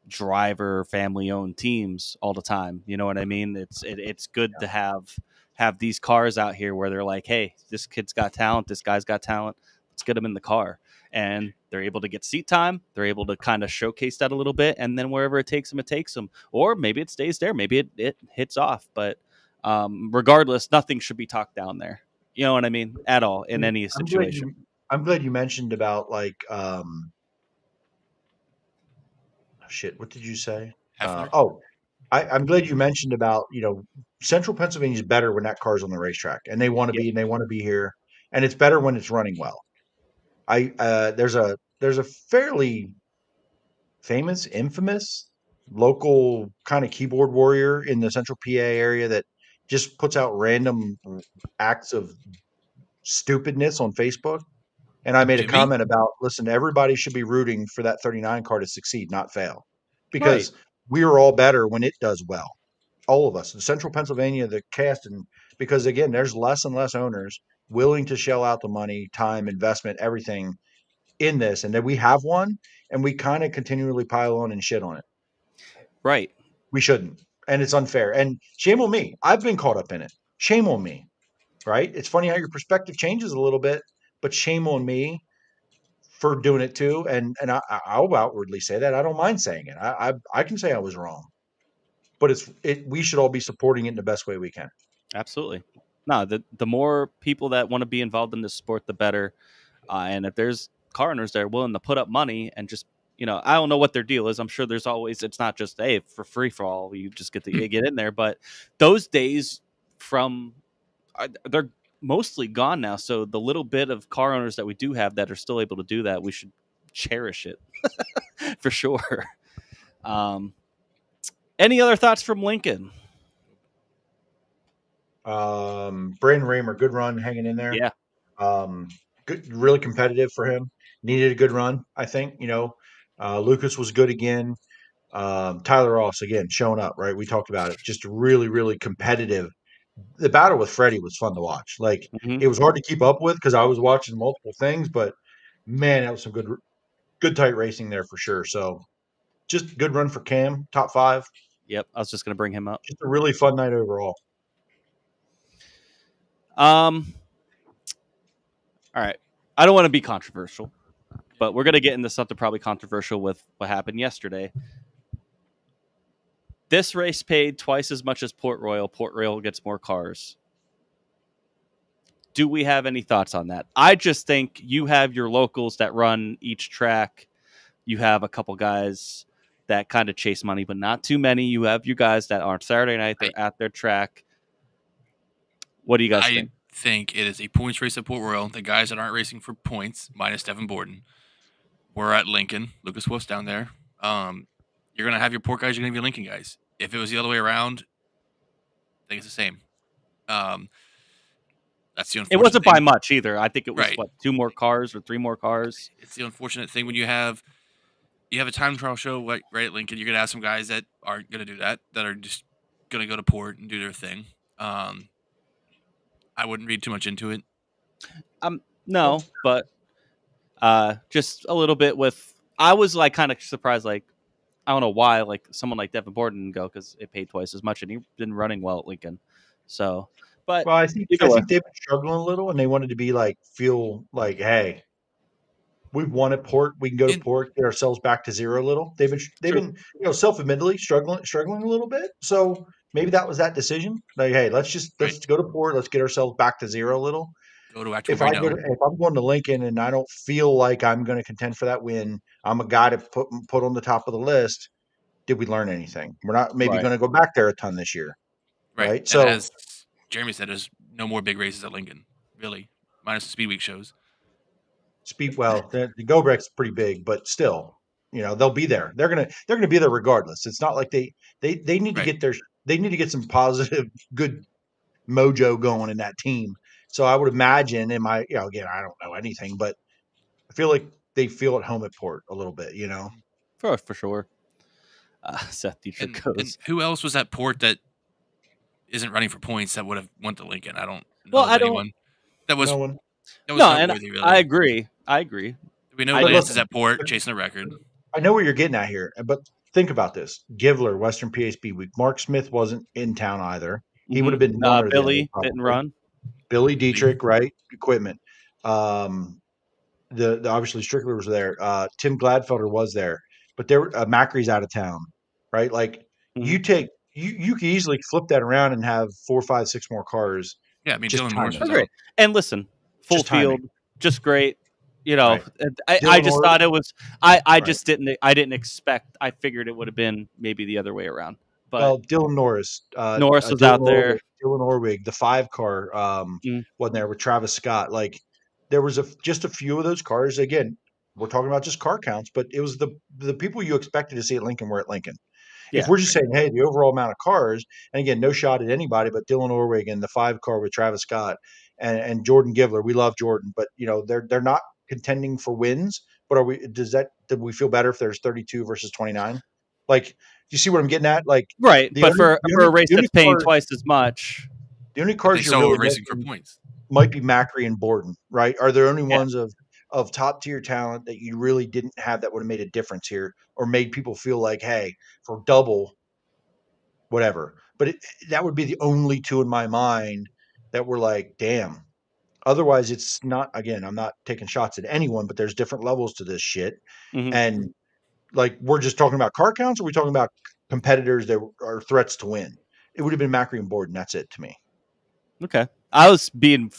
driver family owned teams all the time. You know what I mean? It's good to have these cars out here where they're like, hey, this kid's got talent, this guy's got talent, let's get them in the car. And they're able to get seat time. They're able to kind of showcase that a little bit. And then wherever it takes them, it takes them. Or maybe it stays there. Maybe it hits off. But regardless, nothing should be talked down there. You know what I mean? At all in any situation. I'm glad you mentioned about what did you say? I'm glad you mentioned about, Central Pennsylvania is better when that car's on the racetrack, and they want to be, and they want to be here, and it's better when it's running well. There's a fairly infamous local kind of keyboard warrior in the Central PA area that just puts out random acts of stupidness on Facebook. And I made a comment about, listen, everybody should be rooting for that 39 car to succeed, not fail, because we are all better when it does well. All of us in Central Pennsylvania, the cast and because again, there's less and less owners willing to shell out the money, time, investment, everything in this, and then we have one, and we kind of continually pile on and shit on it. Right. We shouldn't, and it's unfair. And shame on me. I've been caught up in it. Shame on me. Right? It's funny how your perspective changes a little bit, but shame on me for doing it too. And I'll outwardly say that. I don't mind saying it. I can say I was wrong, but we should all be supporting it in the best way we can. Absolutely. No, the more people that want to be involved in this sport, the better. And if there's car owners that are willing to put up money and just, I don't know what their deal is. I'm sure there's always, it's not just, hey, for free for all, you just get to get in there. But those days they're mostly gone now. So the little bit of car owners that we do have that are still able to do that, we should cherish it for sure. Any other thoughts from Lincoln? Brandon Raymer, good run hanging in there. Yeah. Good, really competitive for him. Needed a good run, I think. Lucas was good again. Tyler Ross again showing up, right? We talked about it. Just really, really competitive. The battle with Freddie was fun to watch. Like it was hard to keep up with because I was watching multiple things, but man, that was some good tight racing there for sure. So just good run for Cam, top 5. Yep, I was just going to bring him up. Just a really fun night overall. All right. I don't want to be controversial, but we're going to get into something probably controversial with what happened yesterday. This race paid twice as much as Port Royal. Port Royal gets more cars. Do we have any thoughts on that? I just think you have your locals that run each track. You have a couple guys that kind of chase money, but not too many. You have you guys that on Saturday night, they're at their track. What do you guys think? I think it is a points race at Port Royal. The guys that aren't racing for points, minus Devin Borden, we're at Lincoln. Lucas Wolf's down there. You're going to have your Port guys. You're going to be Lincoln guys. If it was the other way around, I think it's the same. That's the unfortunate It wasn't thing. by much either. I think it was, Right. 2 more cars or 3 more cars? It's the unfortunate thing when you have a time trial show right at Lincoln. You're going to have some guys that aren't going to do that are just going to go to Port and do their thing. I wouldn't read too much into it. No, but just a little bit with. I was like kind of surprised, like I don't know why, like someone like Devin Borden didn't go because it paid twice as much and he's been running well at Lincoln. So, but I think they've been struggling a little, and they wanted to feel like, hey, we won at Port. We can go to Port, get ourselves back to zero a little. They've been self-admittedly struggling a little bit. So maybe that was that decision. Like, hey, let's go to Port. Let's get ourselves back to zero a little. Go to actual if I'm going to Lincoln and I don't feel like I'm going to contend for that win, I'm a guy to put on the top of the list. Did we learn anything? We're not maybe going to go back there a ton this year. Right. So as Jeremy said, there's no more big races at Lincoln, really, minus the Speedweek shows. The Go-Brek's pretty big, but still, they'll be there. They're gonna be there regardless. It's not like they need to get some positive, good mojo going in that team. So I would imagine, again, I don't know anything, but I feel like they feel at home at Port a little bit, For sure. Seth Dietrich goes. And who else was at Port that isn't running for points that would have went to Lincoln? I don't know. Well, I anyone. That was no one. That was no, and really. I agree. We know Lance is at Port chasing a record. I know where you're getting at here, but think about this: Givler, Western PA Speedweek. Mark Smith wasn't in town either. He would have been Billy didn't run. Billy Dietrich, right? Equipment. The obviously Strickler was there. Tim Gladfelder was there, but Macri's out of town, right? Like you could easily flip that around and have 4, 5, 6 more cars. Yeah, I mean, Dylan Norris was great. And listen, full just field, timing. Just great. Right. I just thought it was. I just didn't expect. I figured it would have been maybe the other way around. But Dylan Norris. Norris was out there. Dylan Orwig, the 5 car, wasn't there with Travis Scott. Like there was just a few of those cars. Again, we're talking about just car counts, but it was the people you expected to see at Lincoln were at Lincoln. Yeah. If we're just saying, hey, the overall amount of cars, and again, no shot at anybody, but Dylan Orwig and the 5 car with Travis Scott and Jordan Givler. We love Jordan, but they're not contending for wins. But did we feel better if there's 32 versus 29? Like, do you see what I'm getting at? Like, right, but for a race that's paying twice as much, The only But they cars you're still were really racing for missing points. might be Macri and Borden, right? Are there only Yeah. ones of top tier talent that you really didn't have that would have made a difference here or made people feel like, hey, for double, whatever. But that would be the only two in my mind that were like, damn. Otherwise, it's not. Again, I'm not taking shots at anyone, but there's different levels to this shit. Mhm. And like, we're just talking about car counts, or are we talking about competitors that are threats to win? It would have been Macri and Borden. That's it to me. Okay. I was being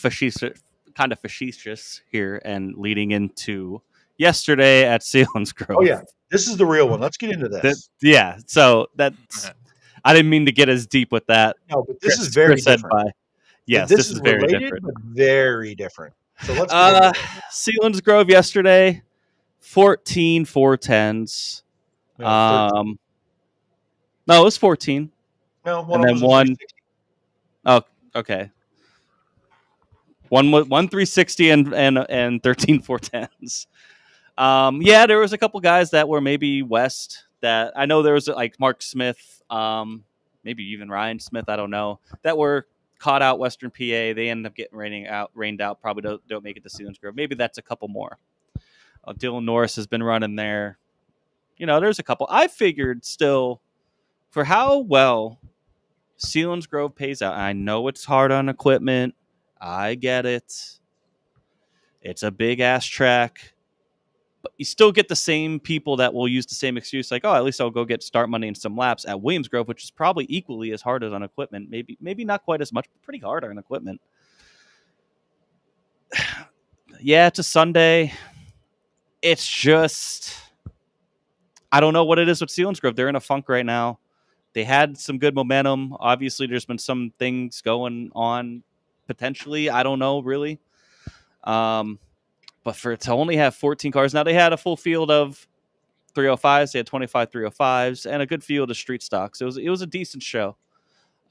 kind of facetious here and leading into yesterday at Selinsgrove. Oh yeah, this is the real one. Let's get into this. Yeah. So that's, I didn't mean to get as deep with that. No, but this is very Chris said different. by. Yes, This is is very related, different. but very different. So let's get into it. Selinsgrove yesterday, 14 410s. No, 13. No, it was 14. No, one And of then them was a one. 360. Oh, okay. One 360 and 13 410s. Yeah, there was a couple guys that were maybe west that I know there was like Mark Smith, maybe even Ryan Smith, I don't know, that were caught out Western PA. They ended up getting rained out. Probably don't make it to Selinsgrove. Maybe that's a couple more. Dylan Norris has been running there. You know, there's a couple. I figured still for how well Selinsgrove pays out. I know it's hard on equipment. I get it. It's a big ass track. But you still get the same people that will use the same excuse, like, oh, at least I'll go get start money in some laps at Williamsgrove, which is probably equally as hard as on equipment. Maybe not quite as much, but pretty hard on equipment. Yeah, it's a Sunday. It's just, I don't know what it is with Selinsgrove. They're in a funk right now. They had some good momentum. Obviously, there's been some things going on potentially. I don't know, really. But for it to only have 14 cars, now they had a full field of 305s. They had 25 305s and a good field of street stocks. It was a decent show.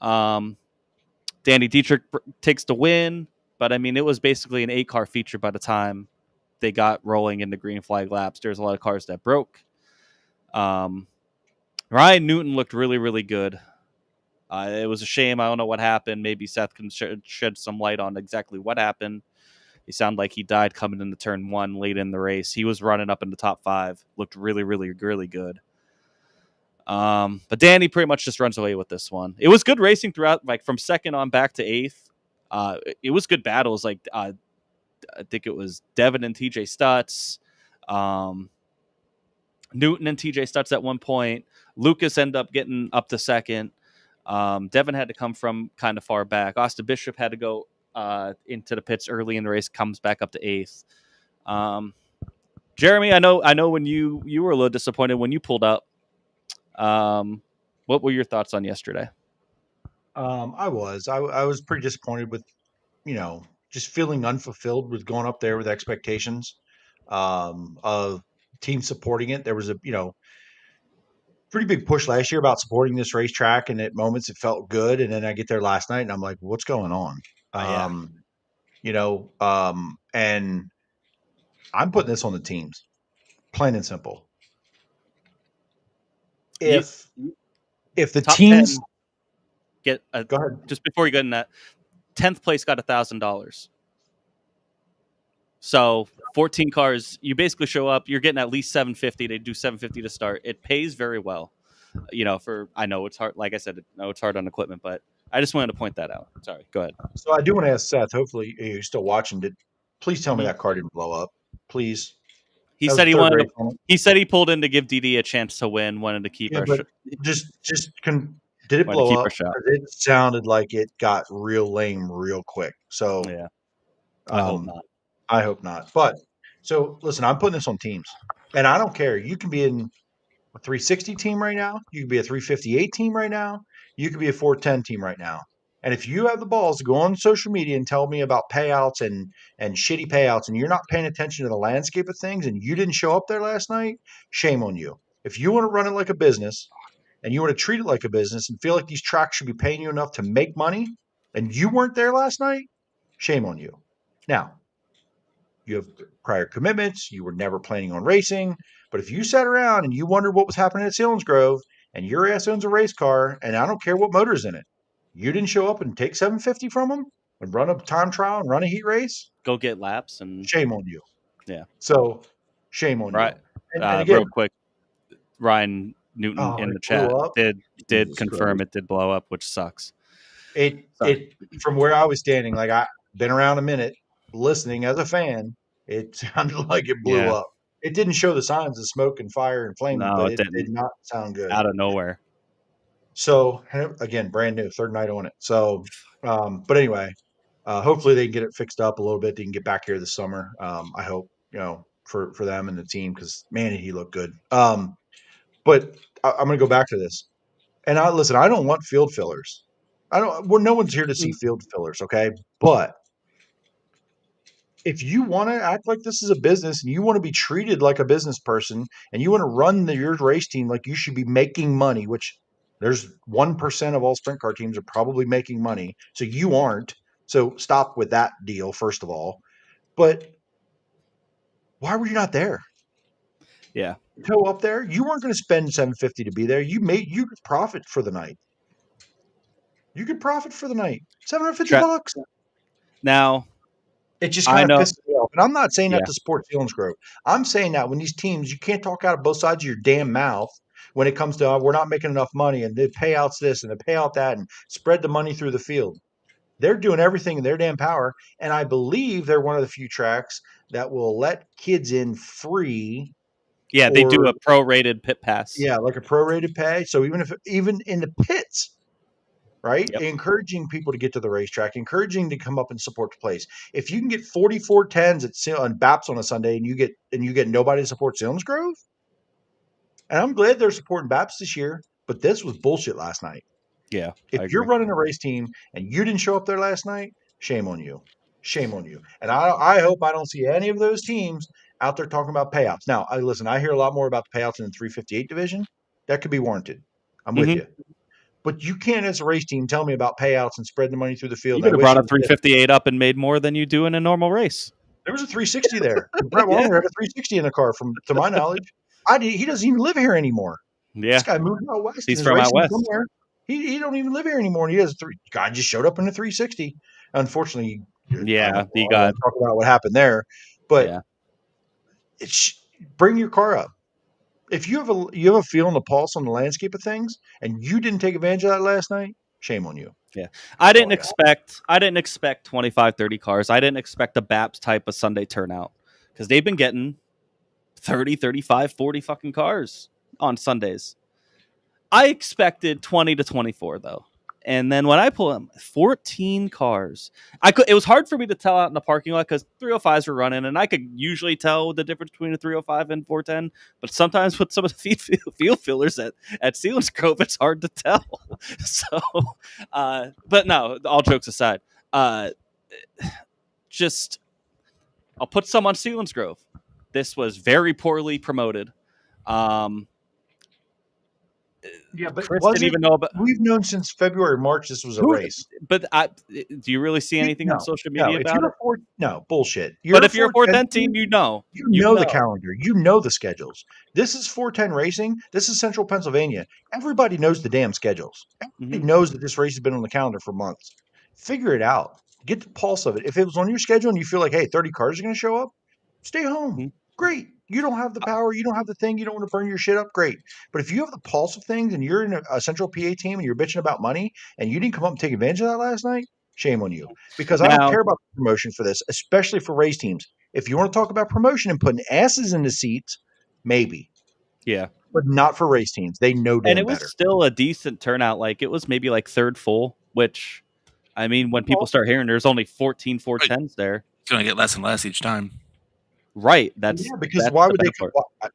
Danny Dietrich takes the win, but I mean, it was basically an 8-car feature by the time they got rolling in the green flag laps. There's a lot of cars that broke. Ryan Newton looked really, really good. It was a shame. I don't know what happened. Maybe Seth can shed some light on exactly what happened. He sounded like he died coming into turn 1 late in the race. He was running up in the top 5. Looked really, really, really good. But Danny pretty much just runs away with this one. It was good racing throughout, like from second on back to 8th. It was good battles. Like I think it was Devin and TJ Stutz, Newton and TJ Stutz at one point. Lucas ended up getting up to second. Devin had to come from kind of far back. Austin Bishop had to go into the pits early in the race, comes back up to 8th. Jeremy, I know when you were a little disappointed when you pulled up. What were your thoughts on yesterday? I was pretty disappointed with, just feeling unfulfilled with going up there with expectations of team supporting it. There was a, pretty big push last year about supporting this racetrack, and at moments it felt good. And then I get there last night and I'm like, what's going on? And I'm putting this on the teams, plain and simple. If the Top teams 10 go ahead. Just before you get in that, 10th place got $1,000. So 14 cars, you basically show up, you're getting at least $750. They do $750 to start. It pays very well. I know it's hard. Like I said, it's hard on equipment, but I just wanted to point that out. Sorry, go ahead. So I do want to ask Seth, hopefully you're still watching. Please tell me that car didn't blow up. Please. He said he wanted to, he said he pulled in to give DD a chance to win, wanted to keep our but did it blow up? It sounded like it got real lame real quick. So yeah. I hope not. I hope not. But so listen, I'm putting this on teams. And I don't care. You can be in a 360 team right now. You could be a 358 team right now. You could be a 410 team right now. And if you have the balls to go on social media and tell me about payouts and shitty payouts, and you're not paying attention to the landscape of things, and you didn't show up there last night, shame on you. If you want to run it like a business and you want to treat it like a business and feel like these tracks should be paying you enough to make money, and you weren't there last night, shame on you. Now, you have prior commitments. You were never planning on racing. But if you sat around and you wondered what was happening at Selinsgrove, and your ass owns a race car, and I don't care what motor's in it, You didn't show up and take 750 from them and run a time trial and run a heat race. Go get laps and Shame on you. Yeah. So shame on right. you. And again, Real quick, Ryan Newton in it the chat blew up. did Jesus confirm Christ. it did blow up, which sucks. It from where I was standing, like I've been around a minute listening as a fan, it sounded like it blew Yeah. up. It didn't show the signs of smoke and fire and flaming, No, but it it did didn't. not sound good. Out of nowhere. So again, brand new, third night on it. So, but anyway, hopefully they can get it fixed up a little bit. They can get back here this summer. I hope, for them and the team, because man, did he look good. But I'm going to go back to this. And I don't want field fillers. No one's here to see field fillers. Okay. But if you want to act like this is a business and you want to be treated like a business person and you want to run your race team like you should be making money, which there's 1% of all sprint car teams are probably making money. So you aren't. So stop with that deal, first of all. But why were you not there? Yeah. Go up there. You weren't going to spend $750 to be there. You could profit for the night. You could profit for the night. $750. Now, it just kind of pisses me off. And I'm not saying that Yeah. to support Selinsgrove. I'm saying that when these teams, you can't talk out of both sides of your damn mouth when it comes to we're not making enough money and the payouts this and the payout that and spread the money through the field. They're doing everything in their damn power. And I believe they're one of the few tracks that will let kids in free. Yeah, they do a prorated pit pass. Yeah, like a prorated pay. So even in the pits, right? Yep. Encouraging people to get to the racetrack, encouraging to come up and support the place. If you can get 44 10s on BAPS on a Sunday and you get nobody to support Selinsgrove, and I'm glad they're supporting BAPS this year, but this was bullshit last night. Yeah. If you're running a race team and you didn't show up there last night, shame on you. Shame on you. And I hope I don't see any of those teams out there talking about payouts. Now, I hear a lot more about the payouts in the 358 division. That could be warranted. I'm with you. But you can't, as a race team, tell me about payouts and spreading the money through the field. You could have brought a 358 up and made more than you do in a normal race. There was a 360 there. Brett Warner had a 360 in the car, to my knowledge. He doesn't even live here anymore. Yeah, this guy moved out west. He's from out west. Somewhere. He don't even live here anymore. And he has guy just showed up in a 360. Unfortunately, he got talk about what happened there. But bring your car up. If you have a feel on the pulse on the landscape of things, and you didn't take advantage of that last night, shame on you. Yeah, I didn't expect 25, 30 cars. I didn't expect a BAPS type of Sunday turnout because they've been getting 30, 35, 40 fucking cars on Sundays. I expected 20 to 24 though. And then when I pull them, 14 cars. It was hard for me to tell out in the parking lot because 305s were running, and I could usually tell the difference between a 305 and 410. But sometimes with some of the field fillers at Selinsgrove, it's hard to tell. So, but no, all jokes aside, I'll put some on Selinsgrove. This was very poorly promoted. Yeah, but Chris didn't even know about. We've known since February, March this was a race. But do you really see anything on social media about it? No, bullshit. If you're a 410 team, you know the calendar. You know the schedules. This is 410 racing. This is Central Pennsylvania. Everybody knows the damn schedules. Everybody knows that this race has been on the calendar for months. Figure it out. Get the pulse of it. If it was on your schedule and you feel like, hey, 30 cars are going to show up, stay home. Great. You don't have the power. You don't have the thing. You don't want to burn your shit up. Great. But if you have the pulse of things and you're in a Central PA team and you're bitching about money and you didn't come up and take advantage of that last night, shame on you. Because I don't care about promotion for this, especially for race teams. If you want to talk about promotion and putting asses in the seats, maybe. Yeah. But not for race teams. They know damn And it was better. still a decent turnout. Like, it was maybe like third full, which, I mean, when people start hearing there's only 14 410s there. It's going to get less and less each time. Right. Because why would they?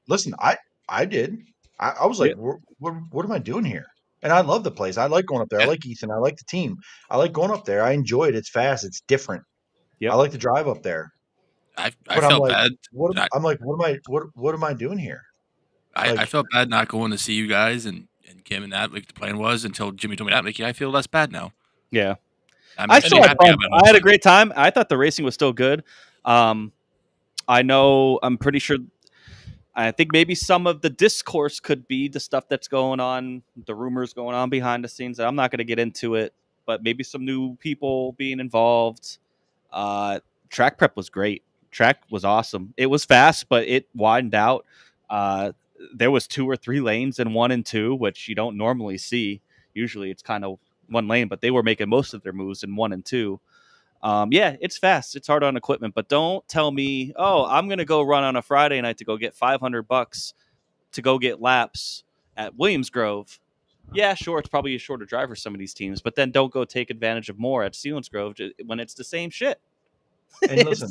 Listen, I did. I was like, what am I doing here? And I love the place. I like going up there. I like Ethan. I like the team. I like going up there. I enjoy it. It's fast. It's different. I like to drive up there. I felt bad. What am I doing here? I felt bad not going to see you guys and Kim and that. Like the plan was until Jimmy told me that. Like, I feel less bad now. Yeah. I had a great time. I thought the racing was still good. I'm pretty sure. I think maybe some of the discourse could be the stuff that's going on, the rumors going on behind the scenes. I'm not going to get into it but maybe some new people being involved. Track prep was great. Track was awesome. It was fast, but it widened out. There was 2 or 3 lanes in 1 and 2, which you don't normally see. Usually it's kind of one lane, but they were making most of their moves in 1 and 2. Yeah, it's fast. It's hard on equipment, but don't tell me, oh, I'm going to go run on a Friday night to go get $500 to go get laps at Williamsgrove. Yeah, sure, it's probably a shorter drive for some of these teams, but then don't go take advantage of more at Selinsgrove when it's the same shit. And listen,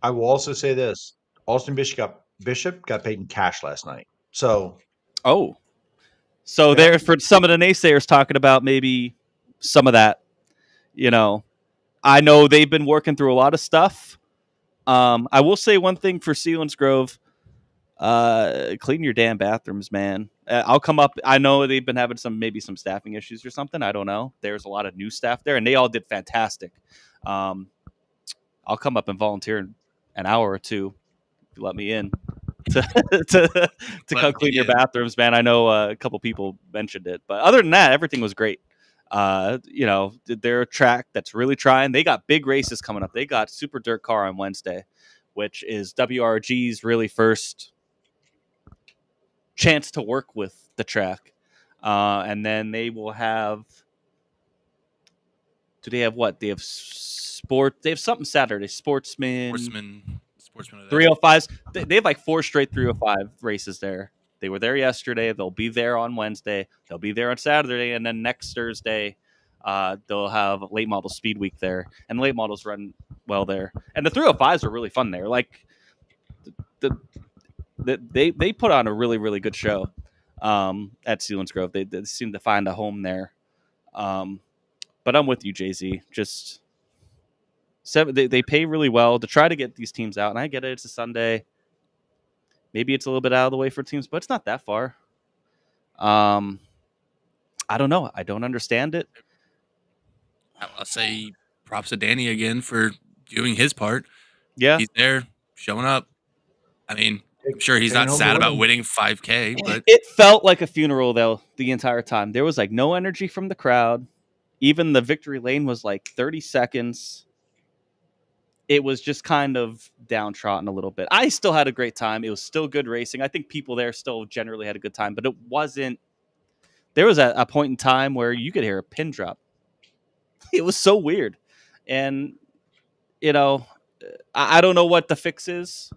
I will also say this: Austin Bishop got paid in cash last night. So, so there for some of the naysayers talking about maybe some of that, I know they've been working through a lot of stuff. I will say one thing for Selinsgrove. Clean your damn bathrooms, man. I'll come up. I know they've been having some staffing issues or something. I don't know. There's a lot of new staff there, and they all did fantastic. I'll come up and volunteer an hour or two if you let me in to come clean your bathrooms, man. I know a couple people mentioned it, but other than that, everything was great. They're a track that's really trying. They got big races coming up. They got Super Dirt Car on Wednesday, which is WRG's really first chance to work with the track. And then they will have, do they have what? They have something Saturday. Sportsman 305s. They have like 4 straight 305 races there. They were there yesterday. They'll be there on Wednesday. They'll be there on Saturday. And then next Thursday, they'll have late model Speedweek there. And late models run well there. And the 305s are really fun there. Like, they put on a really, really good show at Selinsgrove. They seem to find a home there. But I'm with you, Jay-Z. Just they pay really well to try to get these teams out. And I get it. It's a Sunday. Maybe it's a little bit out of the way for teams, but it's not that far. I don't know. I don't understand it. I'll say props to Danny again for doing his part. Yeah. He's there, showing up. I mean, I'm sure he's not sad about winning 5K, but it felt like a funeral, though, the entire time. There was like no energy from the crowd. Even the victory lane was like 30 seconds. It was just kind of downtrodden a little bit. I still had a great time. It was still good racing. I think people there still generally had a good time, but it wasn't. There was a point in time where you could hear a pin drop. It was so weird. And, I don't know what the fix is.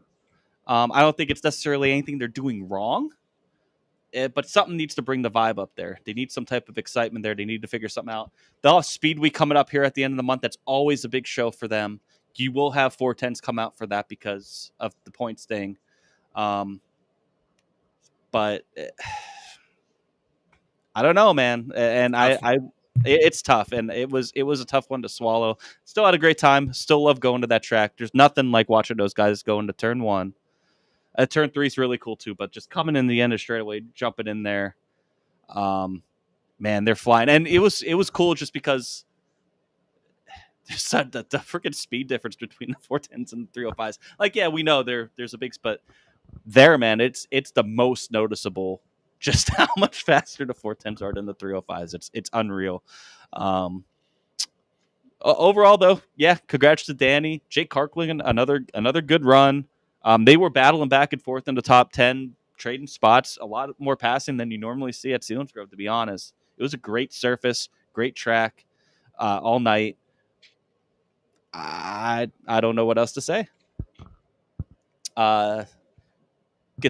I don't think it's necessarily anything they're doing wrong, but something needs to bring the vibe up there. They need some type of excitement there. They need to figure something out. They'll have Speedweek coming up here at the end of the month. That's always a big show for them. You will have 410s come out for that because of the points thing. But I don't know, man. And it's tough. And it was a tough one to swallow. Still had a great time. Still love going to that track. There's nothing like watching those guys go into turn 1. Turn 3 is really cool too, but just coming in the end of straightaway, jumping in there, man, they're flying. And it was cool just because there's the freaking speed difference between the 410s and the 305s. Like, yeah, we know there's a big split there, man. It's the most noticeable just how much faster the 410s are than the 305s. It's unreal. Overall, though, yeah, congrats to Danny. Jake Karkling, another good run. They were battling back and forth in the top 10, trading spots, a lot more passing than you normally see at Selinsgrove, to be honest. It was a great surface, great track all night. I don't know what else to say. Get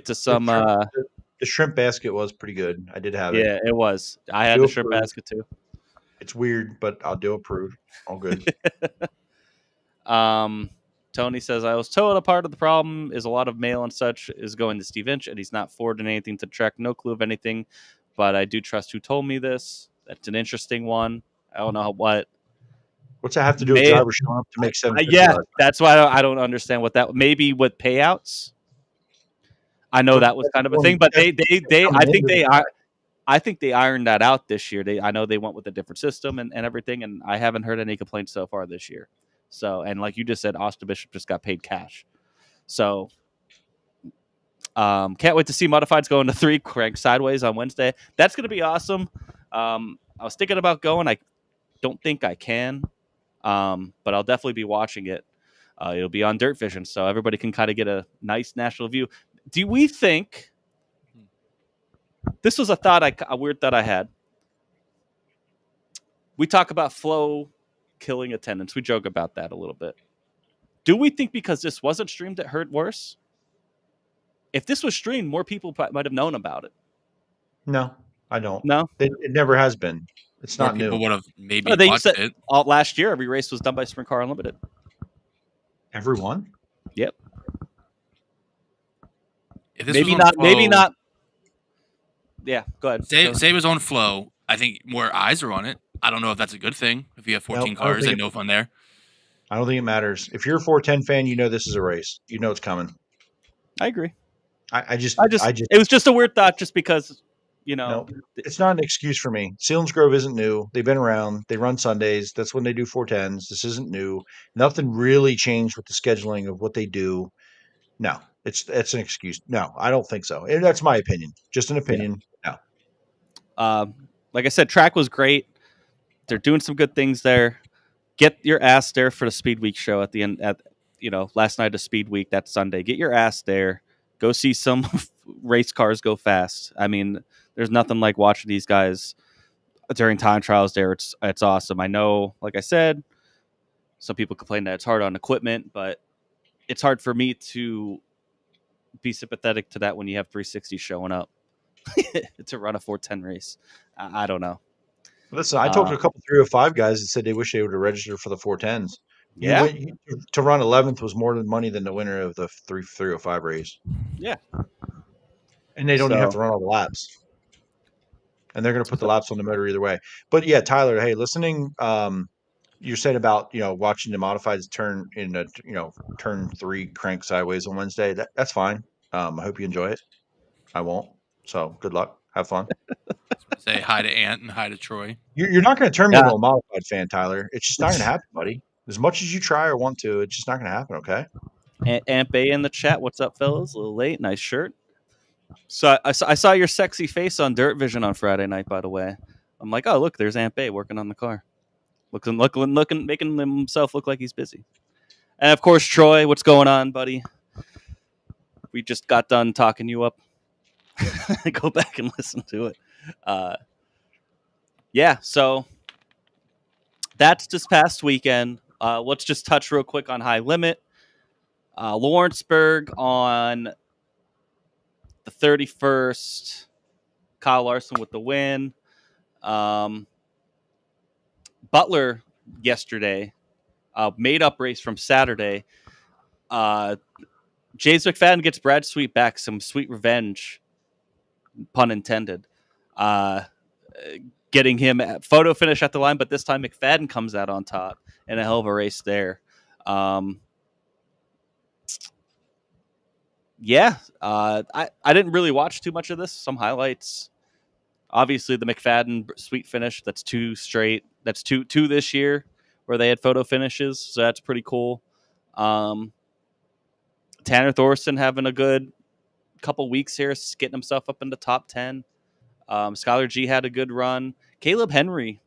to some... The shrimp basket was pretty good. I did have it. Yeah, it was. I had the shrimp basket, too. It's weird, but I'll do approve. All good. Tony says, I was told a part of the problem is a lot of mail and such is going to Steve Inch, and he's not forwarding anything to track. No clue of anything, but I do trust who told me this. That's an interesting one. I don't know what. What's that have to do with drivers showing up to make $750? Yeah, that's why I don't understand what that. Maybe with payouts. I know that was kind of a thing, but I think they ironed that out this year. I know they went with a different system and everything, and I haven't heard any complaints so far this year. So, and like you just said, Austin Bishop just got paid cash. So, can't wait to see Modifieds go into 3, crank sideways on Wednesday. That's going to be awesome. I was thinking about going. I don't think I can, but I'll definitely be watching it. It'll be on Dirt Vision, so everybody can kind of get a nice national view. Do we think this was a weird thought I had? We talk about flow killing attendance. We joke about that a little bit. Do we think because this wasn't streamed, it hurt worse? If this was streamed, more people might have known about it. No, I don't. No, it never has been. It's More not people new. would have maybe they watched said it. all last year. Every race was done by Sprint Car Unlimited. Everyone? Yep. If this Maybe was on not. Flow, Maybe not. Yeah, go ahead. Say it was on Flow. I think more eyes are on it. I don't know if that's a good thing. If you have 14 I don't cars think and no fun there. I don't think it matters. If you're a 410 fan, you know this is a race. You know it's coming. I agree. I just it was just a weird thought, just because, no, it's not an excuse for me. Selinsgrove isn't new. They've been around. They run Sundays. That's when they do 410s. This isn't new. Nothing really changed with the scheduling of what they do. No, it's an excuse. No, I don't think so. And that's my opinion. Just an opinion. Yeah. No. Like I said, track was great. They're doing some good things there. Get your ass there for the Speedweek show at the end. Last night of Speedweek, that Sunday. Get your ass there. Go see some race cars go fast. I mean, there's nothing like watching these guys during time trials there. It's awesome. I know, like I said, some people complain that it's hard on equipment, but it's hard for me to be sympathetic to that when you have 360 showing up to run a 410 race. I don't know. Listen, I talked to a couple 305 guys that said they wish they would have registered for the 410s. Yeah. To run 11th was more money than the winner of the 305 race. Yeah. And they don't even have to run all the laps. And they're going to put the laps on the motor either way. But yeah, Tyler, hey, listening, you said about, watching the modifieds turn in a, turn 3 crank sideways on Wednesday. That's fine. I hope you enjoy it. I won't. So good luck. Have fun. Say hi to Ant and hi to Troy. You're not going to turn me into a modified fan, Tyler. It's just not going to happen, buddy. As much as you try or want to, it's just not going to happen, okay? Aunt Bay in the chat. What's up, fellas? A little late. Nice shirt. So I saw your sexy face on Dirt Vision on Friday night, by the way. I'm like, oh, look, there's Aunt Bay working on the car. Looking, making himself look like he's busy. And, of course, Troy, what's going on, buddy? We just got done talking you up. Go back and listen to it. So that's this past weekend. Let's just touch real quick on High Limit. Lawrenceburg on the 31st. Kyle Larson with the win. Butler yesterday. Made-up race from Saturday. James McFadden gets Brad Sweet back. Some sweet revenge, pun intended. Getting him a photo finish at the line, but this time McFadden comes out on top in a hell of a race there. I didn't really watch too much of this. Some highlights. Obviously, the McFadden sweet finish. That's 2 straight. That's two this year where they had photo finishes. So that's pretty cool. Tanner Thorson having a good couple weeks here, getting himself up in the top 10. Skylar G had a good run. Caleb Henry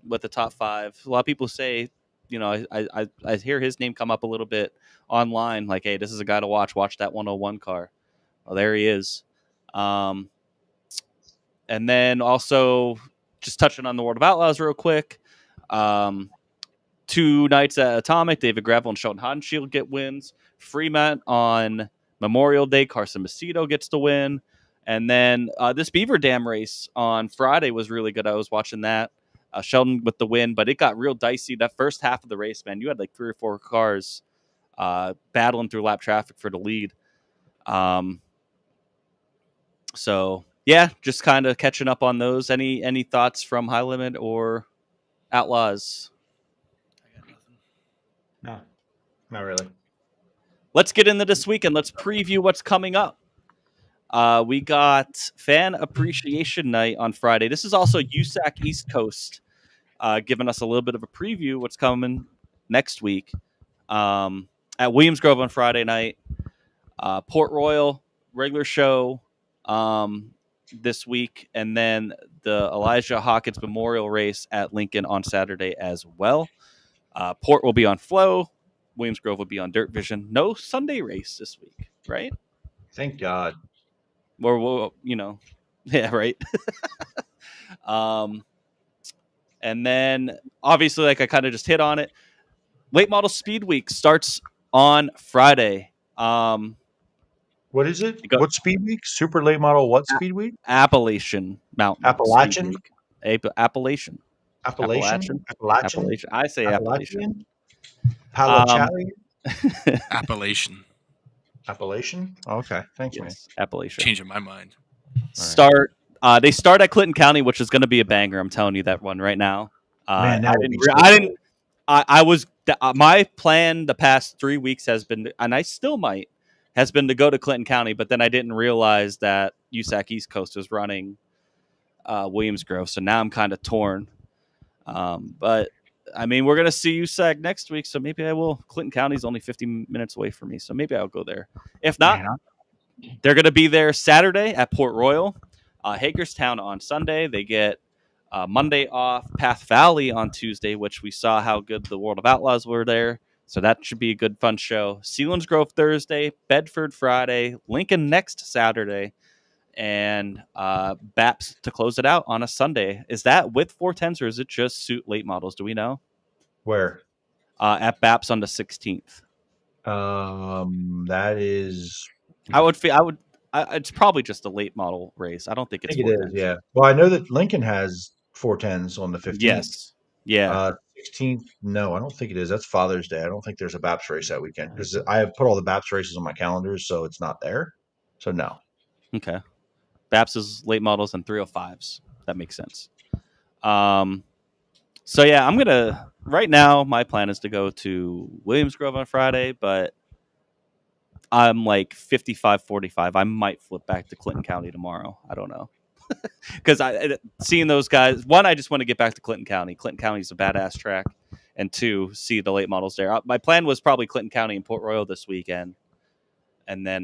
with the top 5. A lot of people say, I hear his name come up a little bit online, like, hey, this is a guy to watch. Watch that 101 car. Well, there he is. And then also just touching on the World of Outlaws real quick. 2 nights at Atomic, David Gravel and Sheldon Hodenshield get wins. Fremont on Memorial Day, Carson Macedo gets the win. And then this Beaver Dam race on Friday was really good. I was watching that. Sheldon with the win, but it got real dicey. That first half of the race, man, you had like 3 or 4 cars battling through lap traffic for the lead. So, yeah, just kind of catching up on those. Any thoughts from High Limit or Outlaws? No, not really. Let's get into this weekend. Let's preview what's coming up. We got Fan Appreciation Night on Friday. This is also USAC East Coast, giving us a little bit of a preview what's coming next week. At Williams Grove on Friday night. Port Royal, regular show. this week, and then the Elijah Hawkins Memorial Race at Lincoln on Saturday as well. Port will be on Flow. Williamsgrove will be on Dirt Vision. No Sunday race this week, right? Thank God. Or we'll, yeah, right. And then obviously, like I kind of just hit on it, late model Speedweek starts on Friday. What is it? Go- What speed week? Super late model what speed week? Appalachian Mountain Appalachian? Speedweek. Appalachian. Appalachian? Appalachian. I say Appalachian. Appalachian? Appalachian. Appalachian? Oh, okay. Thanks, man. Yes, Appalachian. Changing my mind. Start. They start at Clinton County, which is going to be a banger. I'm telling you that one right now. Man, that would be so I didn't. cool. I was. My plan the past 3 weeks has been, and I still might, has been to go to Clinton County, but then I didn't realize that USAC East Coast was running Williamsgrove, so now I'm kind of torn. But I mean, we're gonna see USAC next week, so maybe I will. Clinton County's only 50 minutes away from me, so maybe I'll go there. If not, they're gonna be there Saturday at Port Royal, Hagerstown on Sunday. They get Monday off, Path Valley on Tuesday, which we saw how good the World of Outlaws were there. So that should be a good, fun show. Selinsgrove Thursday, Bedford Friday, Lincoln next Saturday, and BAPS to close it out on a Sunday. Is that with 410s or is it just suit late models? Do we know? Where? At BAPS on the 16th. That is. It's probably just a late model race. I don't think it's. I think it is. Yeah. Well, I know that Lincoln has 410s on the 15th. Yes. Yeah. 16th. No, I don't think it is. That's Father's Day. I don't think there's a BAPS race that weekend because I have put all the BAPS races on my calendars, so it's not there. So no. Okay. BAPS is late models and 305s. That makes sense. So yeah, right now my plan is to go to Williamsgrove on Friday, but I'm like 55-45. I might flip back to Clinton County tomorrow. I don't know. Because seeing those guys, one, I just want to get back to Clinton County. Clinton County is a badass track. And two, see the late models there. My plan was probably Clinton County and Port Royal this weekend. And then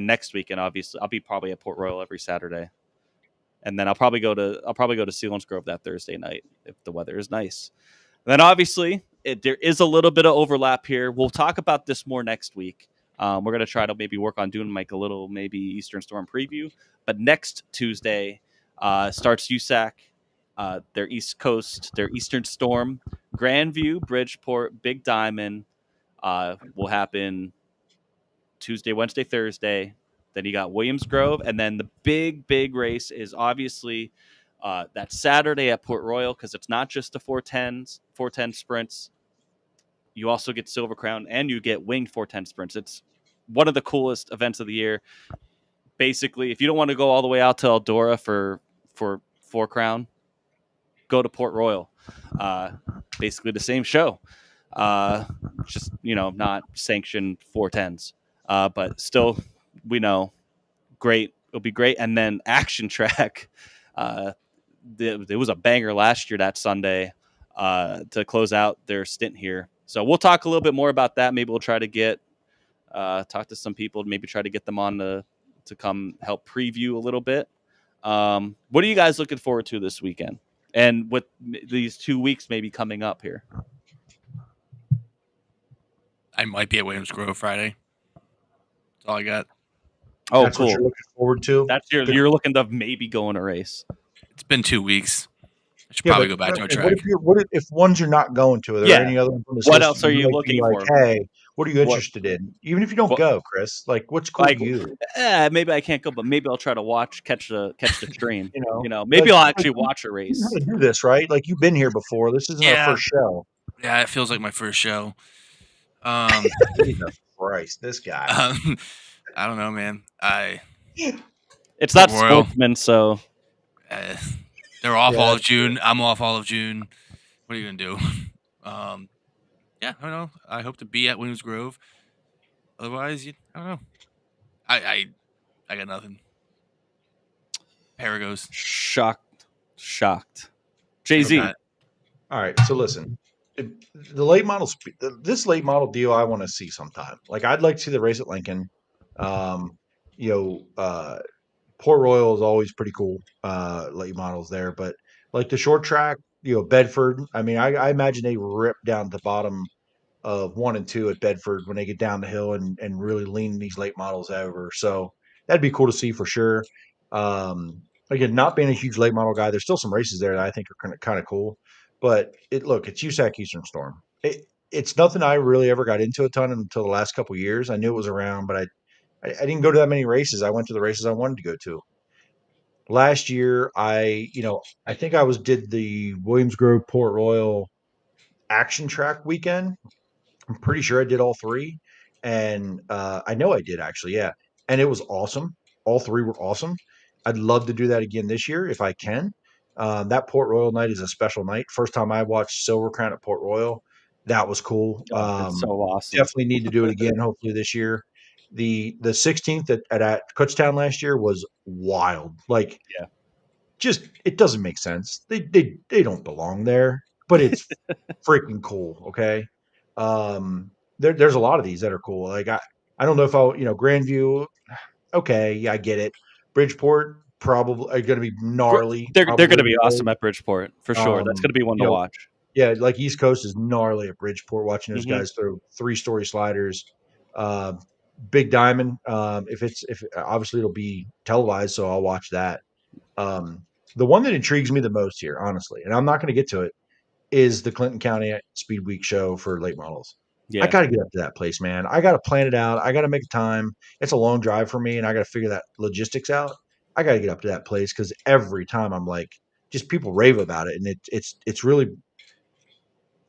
next weekend, obviously, I'll be probably at Port Royal every Saturday. And then I'll probably go to Selinsgrove that Thursday night if the weather is nice. And then obviously, there is a little bit of overlap here. We'll talk about this more next week. We're going to try to maybe work on doing like a little maybe Eastern Storm preview. But next Tuesday starts USAC, their East Coast, their Eastern Storm. Grandview, Bridgeport, Big Diamond will happen Tuesday, Wednesday, Thursday. Then you got Williamsgrove. And then the big race is obviously that Saturday at Port Royal because it's not just the 410 sprints. You also get Silver Crown and you get winged 410 sprints. It's one of the coolest events of the year. Basically, if you don't want to go all the way out to Eldora for 4 Crown, go to Port Royal. Basically the same show. Just, not sanctioned 410s. But still, we know, great. It'll be great. And then Action Track. There was a banger last year that Sunday to close out their stint here. So we'll talk a little bit more about that. Maybe we'll try to talk to some people, maybe try to get them on to come help preview a little bit. What are you guys looking forward to this weekend? And with these 2 weeks maybe coming up here? I might be at Williamsgrove Friday. That's all I got. Oh, That's cool. what you're looking forward to? That's you're looking to maybe go in a race. It's been 2 weeks. I should probably go back to a track. What if ones you're not going to? Are there any other ones on the What list else are you looking for? Hey, what are you interested in? Even if you don't go, Chris, like what's cool to you? Maybe I can't go, but maybe I'll try to catch the stream. Maybe I'll actually watch a race. You know how to do this, right? Like you've been here before. This isn't our first show. Yeah, it feels like my first show. Jesus Christ, this guy. I don't know, man. It's not Sportsman, so they're off all of June. I'm off all of June. What are you gonna do? I don't know. I hope to be at Williamsgrove. Otherwise, I don't know. I got nothing. Paragos. Shocked. Jay-Z. Okay. All right. So listen, the late model, this late model deal, I want to see sometime. Like I'd like to see the race at Lincoln. Port Royal is always pretty cool, late models there. But like the short track, Bedford. I mean, I imagine they rip down the bottom of 1 and 2 at Bedford when they get down the hill and really lean these late models over. So that'd be cool to see for sure. Again, not being a huge late model guy, there's still some races there that I think are kind of cool. But it's USAC Eastern Storm. It's nothing I really ever got into a ton until the last couple of years. I knew it was around, but I didn't go to that many races. I went to the races I wanted to go to. Last year, I think did the Williams Grove Port Royal action track weekend. I'm pretty sure I did all three, and I know I did actually, yeah. And it was awesome. All three were awesome. I'd love to do that again this year if I can. That Port Royal night is a special night. First time I watched Silver Crown at Port Royal, that was cool. It's so awesome. Definitely need to do it again. Hopefully this year. The 16th at Kutztown last year was wild. Like, Yeah. just it doesn't make sense. They don't belong there, but it's freaking cool. Okay. There's a lot of these that are cool. Like I don't know if Grandview. Okay, yeah, I get it. Bridgeport probably are going to be gnarly. They're going to probably. be awesome at Bridgeport for sure. That's going to be one to watch. Yeah, like East Coast is gnarly at Bridgeport. Watching those Mhm. guys throw 3-story sliders. Big Diamond. If obviously it'll be televised, so I'll watch that. The one that intrigues me the most here, honestly, and I'm not going to get to it, is the Clinton County Speedweek show for late models. Yeah. I got to get up to that place, man. I got to plan it out. I got to make time. It's a long drive for me, and I got to figure that logistics out. I got to get up to that place because every time I'm like, just people rave about it, and it's really.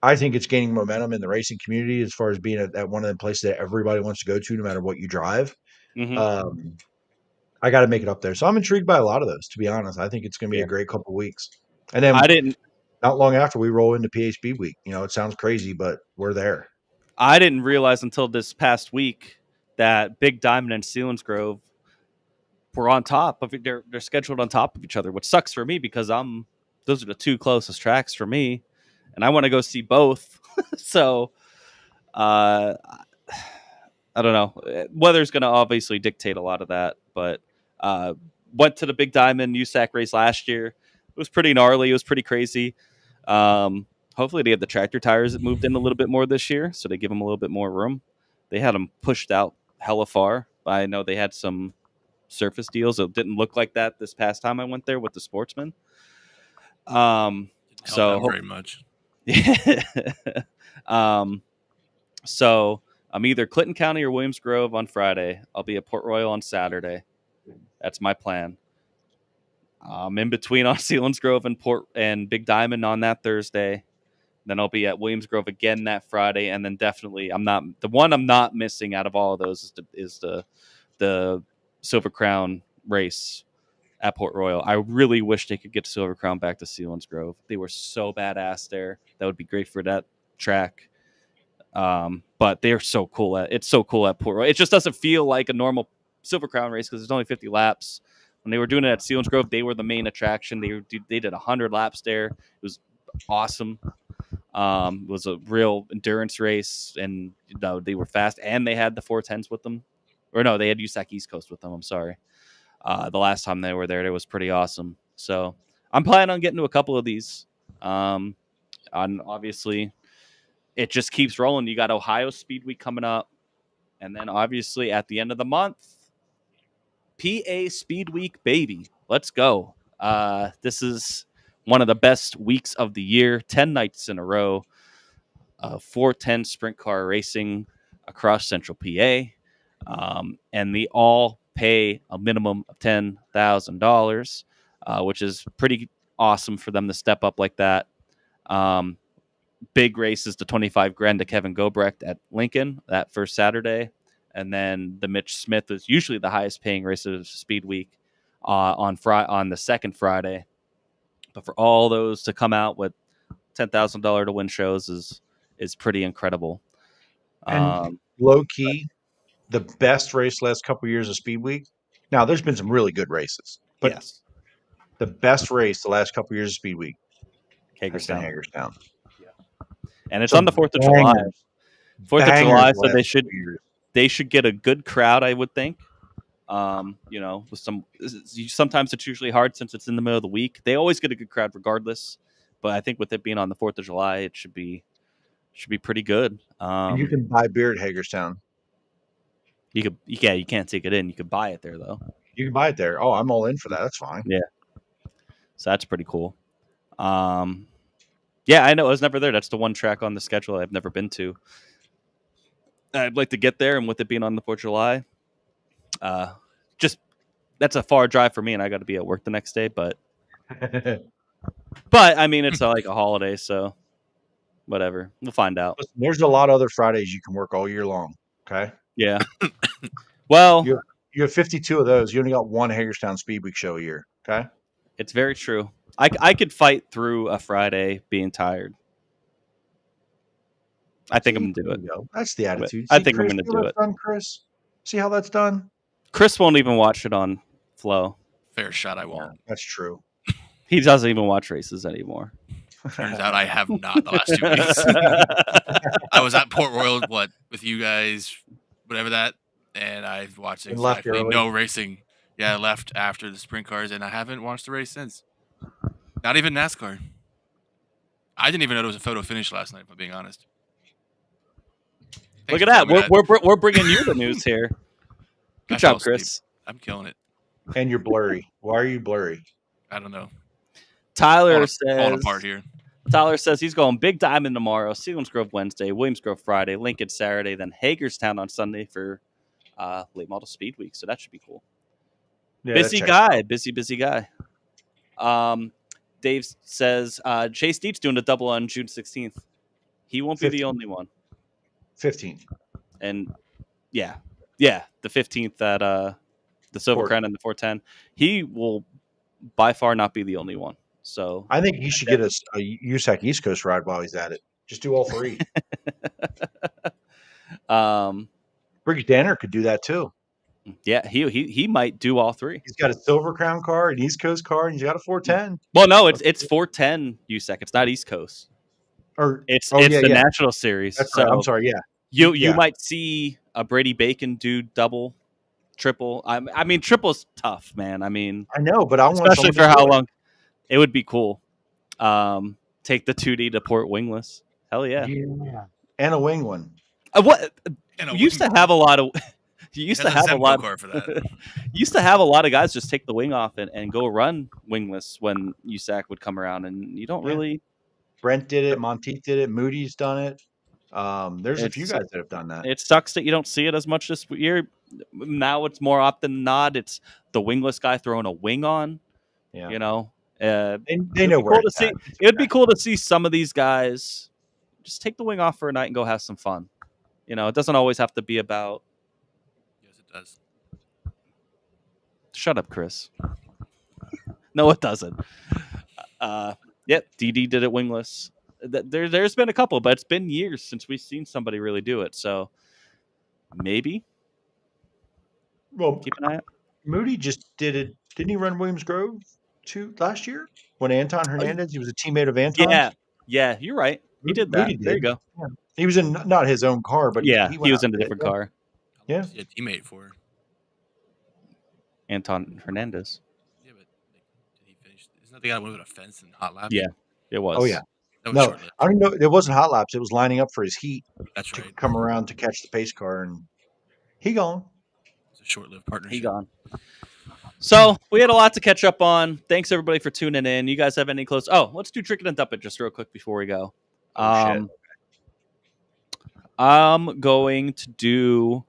I think it's gaining momentum in the racing community as far as being at one of the places that everybody wants to go to, no matter what you drive. Mhm. I got to make it up there, so I'm intrigued by a lot of those. To be honest, I think it's going to be a great couple of weeks, and then not long after we roll into PHB week. It sounds crazy, but we're there. I didn't realize until this past week that Big Diamond and Selinsgrove were on top of it. They're scheduled on top of each other, which sucks for me because those are the two closest tracks for me, and I want to go see both. So, I don't know. Weather's going to obviously dictate a lot of that, but went to the Big Diamond USAC race last year. It was pretty gnarly. It was pretty crazy. Hopefully they have the tractor tires that moved in a little bit more this year, so they give them a little bit more room. They had them pushed out hella far. I know they had some surface deals. It didn't look like that this past time I went there with the Sportsman. So very much. So I'm either Clinton County or Williams Grove on Friday. I'll be at Port Royal on Saturday. That's my plan. In between on Selinsgrove and Big Diamond on that Thursday. Then I'll be at Williams Grove again that Friday, and then definitely I'm not missing out of all of those is the Silver Crown race at Port Royal. I really wish they could get Silver Crown back to Selinsgrove. They were so badass there. That would be great for that track. But they're so cool it's so cool at Port Royal. It just doesn't feel like a normal Silver Crown race because there's only 50 laps. When they were doing it at Selinsgrove, they were the main attraction. They did 100 laps there. It was awesome. It was a real endurance race, and they were fast, and they had the 410s with them. Or no, they had USAC East Coast with them. I'm sorry. The last time they were there, it was pretty awesome. So I'm planning on getting to a couple of these. And obviously, it just keeps rolling. You got Ohio Speedweek coming up, and then obviously at the end of the month, PA Speedweek, baby. Let's go. This is one of the best weeks of the year. 10 nights in a row. 410 sprint car racing across Central PA. And they all pay a minimum of $10,000, which is pretty awesome for them to step up like that. Big races, the 25 grand to Kevin Gobrecht at Lincoln that first Saturday. And then the Mitch Smith is usually the highest paying race of Speed Week on the second Friday. But for all those to come out with $10,000 to win shows is pretty incredible. And low key, the best race last couple of years of Speed Week. Now, there's been some really good races, but yes, the best race the last couple of years of Speed Week, Hagerstown. And it's on the 4th of July. 4th of July, so they should get a good crowd, I would think. With sometimes it's usually hard since it's in the middle of the week. They always get a good crowd regardless, but I think with it being on the 4th of July, it should be pretty good. And you can buy beer at Hagerstown. You can't take it in. You could buy it there though. You can buy it there. Oh, I'm all in for that. That's fine. Yeah. So that's pretty cool. Yeah, I know. I was never there. That's the one track on the schedule I've never been to. I'd like to get there, and with it being on the 4th of July, just that's a far drive for me, and I got to be at work the next day. But I mean, it's like a holiday, so whatever. We'll find out. Listen, there's a lot of other Fridays you can work all year long. Okay. Yeah. Well, you have 52 of those. You only got one Hagerstown Speedweek show a year. Okay. it's very true. I could fight through a Friday being tired. I think I'm going to do it. That's the attitude. I think I'm going to do it. Done, Chris? See how that's done? Chris won't even watch it on Flow. Fair shot, I won't. Yeah, that's true. He doesn't even watch races anymore. Turns out I have not the last 2 weeks. I was at Port Royal, with you guys, whatever that, and I've watched exactly no racing. Yeah, I left after the sprint cars, and I haven't watched the race since. Not even NASCAR. I didn't even know there was a photo finish last night, if I'm being honest. Look at that. We're bringing you the news here. Good job, Chris. I'm killing it. And you're blurry. Why are you blurry? I don't know. Tyler falling apart here. Tyler says he's going Big Diamond tomorrow, Selinsgrove Wednesday, Williamsgrove Friday, Lincoln Saturday, then Hagerstown on Sunday for late model speed week. So that should be cool. Yeah, busy guy. Dave says Chase Deep's doing a double on June 16th. He won't be the only one. 15th. And yeah, the 15th at the Silver Crown and the 410. He will by far not be the only one. So I think he should get a USAC East Coast ride while he's at it. Just do all 3. Ricky Danner could do that too. Yeah, he might do all 3. He's got a Silver Crown car, an East Coast car, and he's got a 410. Well, no, it's 410 USAC. It's not East Coast. Or it's the National Series. That's so right. I'm sorry. Yeah, you might see a Brady Bacon do double, triple. I mean, triple's tough, man. I mean, I know, but I want especially for how long. It would be cool. Take the 2D to Port wingless. Hell yeah. And a wing one. What you used to have a lot of. You used to have a lot. For that. Used to have a lot of guys just take the wing off and go run wingless when USAC would come around, and you don't really. Brent did it. Monteith did it. Moody's done it. There's a few guys that have done that. It sucks that you don't see it as much this year. Now it's more often than not. It's the wingless guy throwing a wing on. Yeah. You know. They know where to see. It would be cool to see some of these guys just take the wing off for a night and go have some fun. You know, it doesn't always have to be about. Yes, it does. Shut up, Chris. No, it doesn't. Yep, DD did it wingless. There's been a couple, but it's been years since we've seen somebody really do it. So maybe. Well, keep an eye out. Moody just did it. Didn't he run Williamsgrove last year when Anton Hernandez? He was a teammate of Anton. Yeah, you're right. He did that. There you go. Yeah. He was in not his own car, but yeah, he was in a different car. Yeah, he a teammate for Anton Hernandez. Yeah, but did he finish? Isn't that the guy with a fence and hot laps? Yeah, it was. Oh yeah. That was No, short-lived. I don't know. It wasn't hot laps. It was lining up for his heat. That's to right. come around to catch the pace car, and he gone. It's a short-lived partnership. He gone. So we had a lot to catch up on. Thanks everybody for tuning in. You guys have any close? Oh, let's do Trick It and Dump It just real quick before we go. Shit. I'm going to do.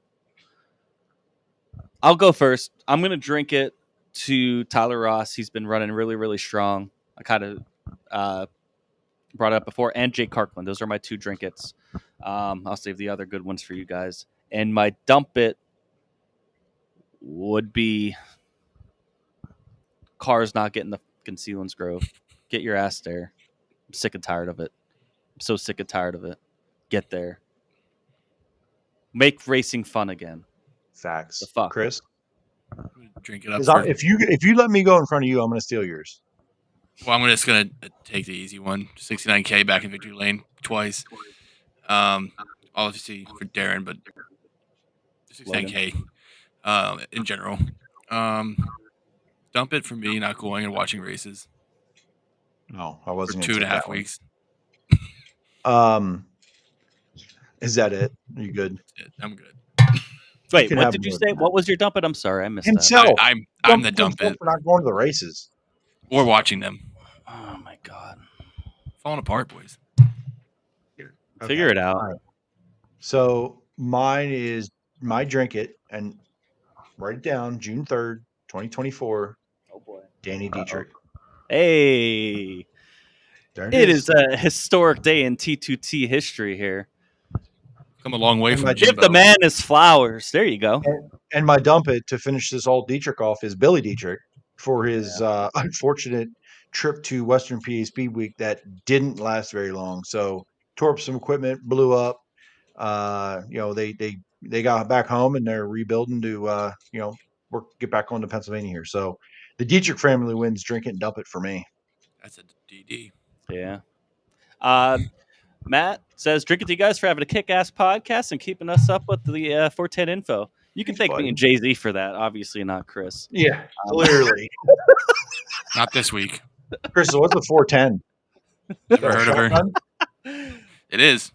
I'll go first. I'm going to drink it to Tyler Ross. He's been running really, really strong. I kind of brought it up before, and Jake Kirkland. Those are my 2 drink it's. I'll save the other good ones for you guys. And my dump it would be cars not getting the fucking Selinsgrove. Get your ass there. I'm sick and tired of it. I'm so sick and tired of it. Get there. Make racing fun again. Facts. The fuck, Chris. Drink it up. If you let me go in front of you, I'm going to steal yours. Well, I'm just gonna take the easy one. 69K back in victory lane twice. Obviously for Darren, but 69K. in general. Dump it for me not going and watching races No, I for wasn't going to 2.5 that one. weeks. Is that it? Are you good? That's it. I'm good. Wait, can what have did you more say? than that. What was your dump it? I'm sorry, I missed that. Himself. I'm the dump himself it for not going to the races. or watching them. Oh my god. Falling apart, boys. Figure it out. All right. So mine is my drink it and write it down. June 3rd, 2024. Oh boy. Danny Dietrich. Hey. There It is a historic day in T2T history here. Come a long way And from my- Give Jimbo. the man his flowers. There you go. And my dump it to finish this all Dietrich off is Billy Dietrich for his unfortunate trip to Western PA Speedweek that didn't last very long. So tore up some equipment, blew up. They got back home and they're rebuilding to get back on to Pennsylvania here. So the Dietrich family wins drink it and dump it for me. That's a DD. Yeah. Matt says, drink it to you guys for having a kick-ass podcast and keeping us up with the 410 info. You can Thanks, thank me buddy. and Jay-Z for that. Obviously not Chris. Yeah, clearly. Not this week. Chris, what's a 410? Never heard of her. It is.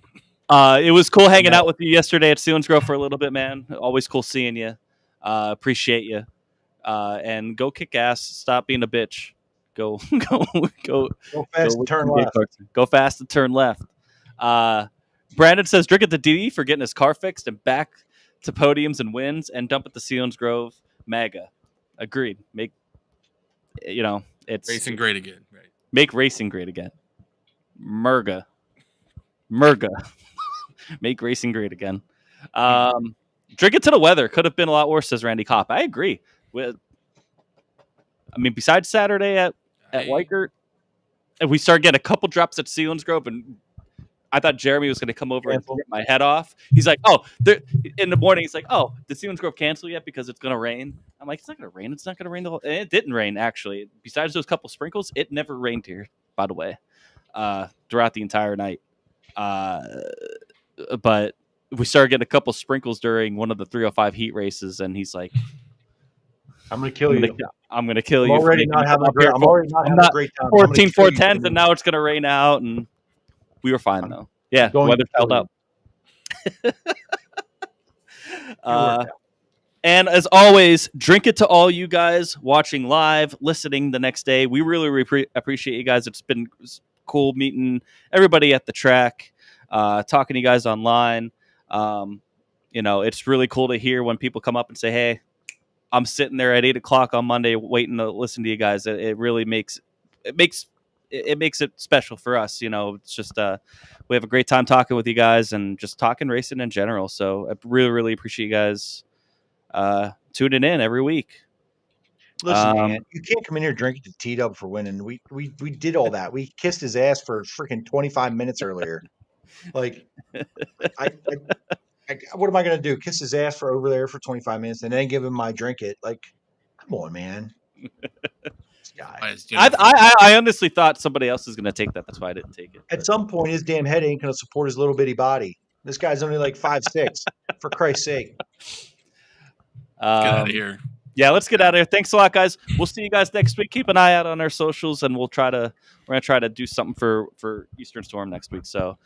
It was cool hanging out with you yesterday at Selinsgrove for a little bit, man. Always cool seeing you. Appreciate you. And go kick ass. Stop being a bitch. Go fast and turn left. Go fast and turn left. Brandon says, drink at the DD for getting his car fixed and back to podiums and wins, and dump at the Selinsgrove MAGA. Agreed. It's Racing great again. Right. Make racing great again. Merga. Make racing great again. Drink it to the weather. Could have been a lot worse, says Randy Kopp. I agree. Besides Saturday at Weikert, and we started getting a couple drops at Selinsgrove, and I thought Jeremy was going to come over and get my head off. He's like, in the morning, he's like, did Selinsgrove cancel yet because it's going to rain? I'm like, it's not going to rain. It's not going to rain. And it didn't rain, actually. Besides those couple sprinkles, it never rained here, by the way, throughout the entire night. But we started getting a couple sprinkles during one of the 305 heat races, and he's like, I'm going to kill you. I'm going to kill I'm you. already not having a great time. 14 410s, and now it's going to rain out, and we were fine, though. Yeah, weather held up. And as always, drink it to all you guys watching live, listening the next day. We really appreciate you guys. It's been cool meeting everybody at the track, talking to you guys online. It's really cool to hear when people come up and say, hey, I'm sitting there at 8 o'clock on Monday waiting to listen to you guys. It really makes it special for us. It's just we have a great time talking with you guys and just talking racing in general. So I really appreciate you guys tuning in every week. Listen, man, you can't come in here drinking to T-Dub for winning. We did all that. We kissed his ass for freaking 25 minutes earlier. Like, what am I going to do? Kiss his ass for over there for 25 minutes and then give him my drink it? Like, come on, man. This guy. I honestly thought somebody else was going to take that. That's why I didn't take it. At some point, his damn head ain't going to support his little bitty body. This guy's only like 5'6", for Christ's sake. Get out of here. Yeah, let's get out of here. Thanks a lot, guys. We'll see you guys next week. Keep an eye out on our socials, and we're gonna try to do something for Eastern Storm next week. So,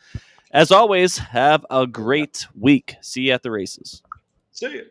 as always, have a great week. See you at the races. See you.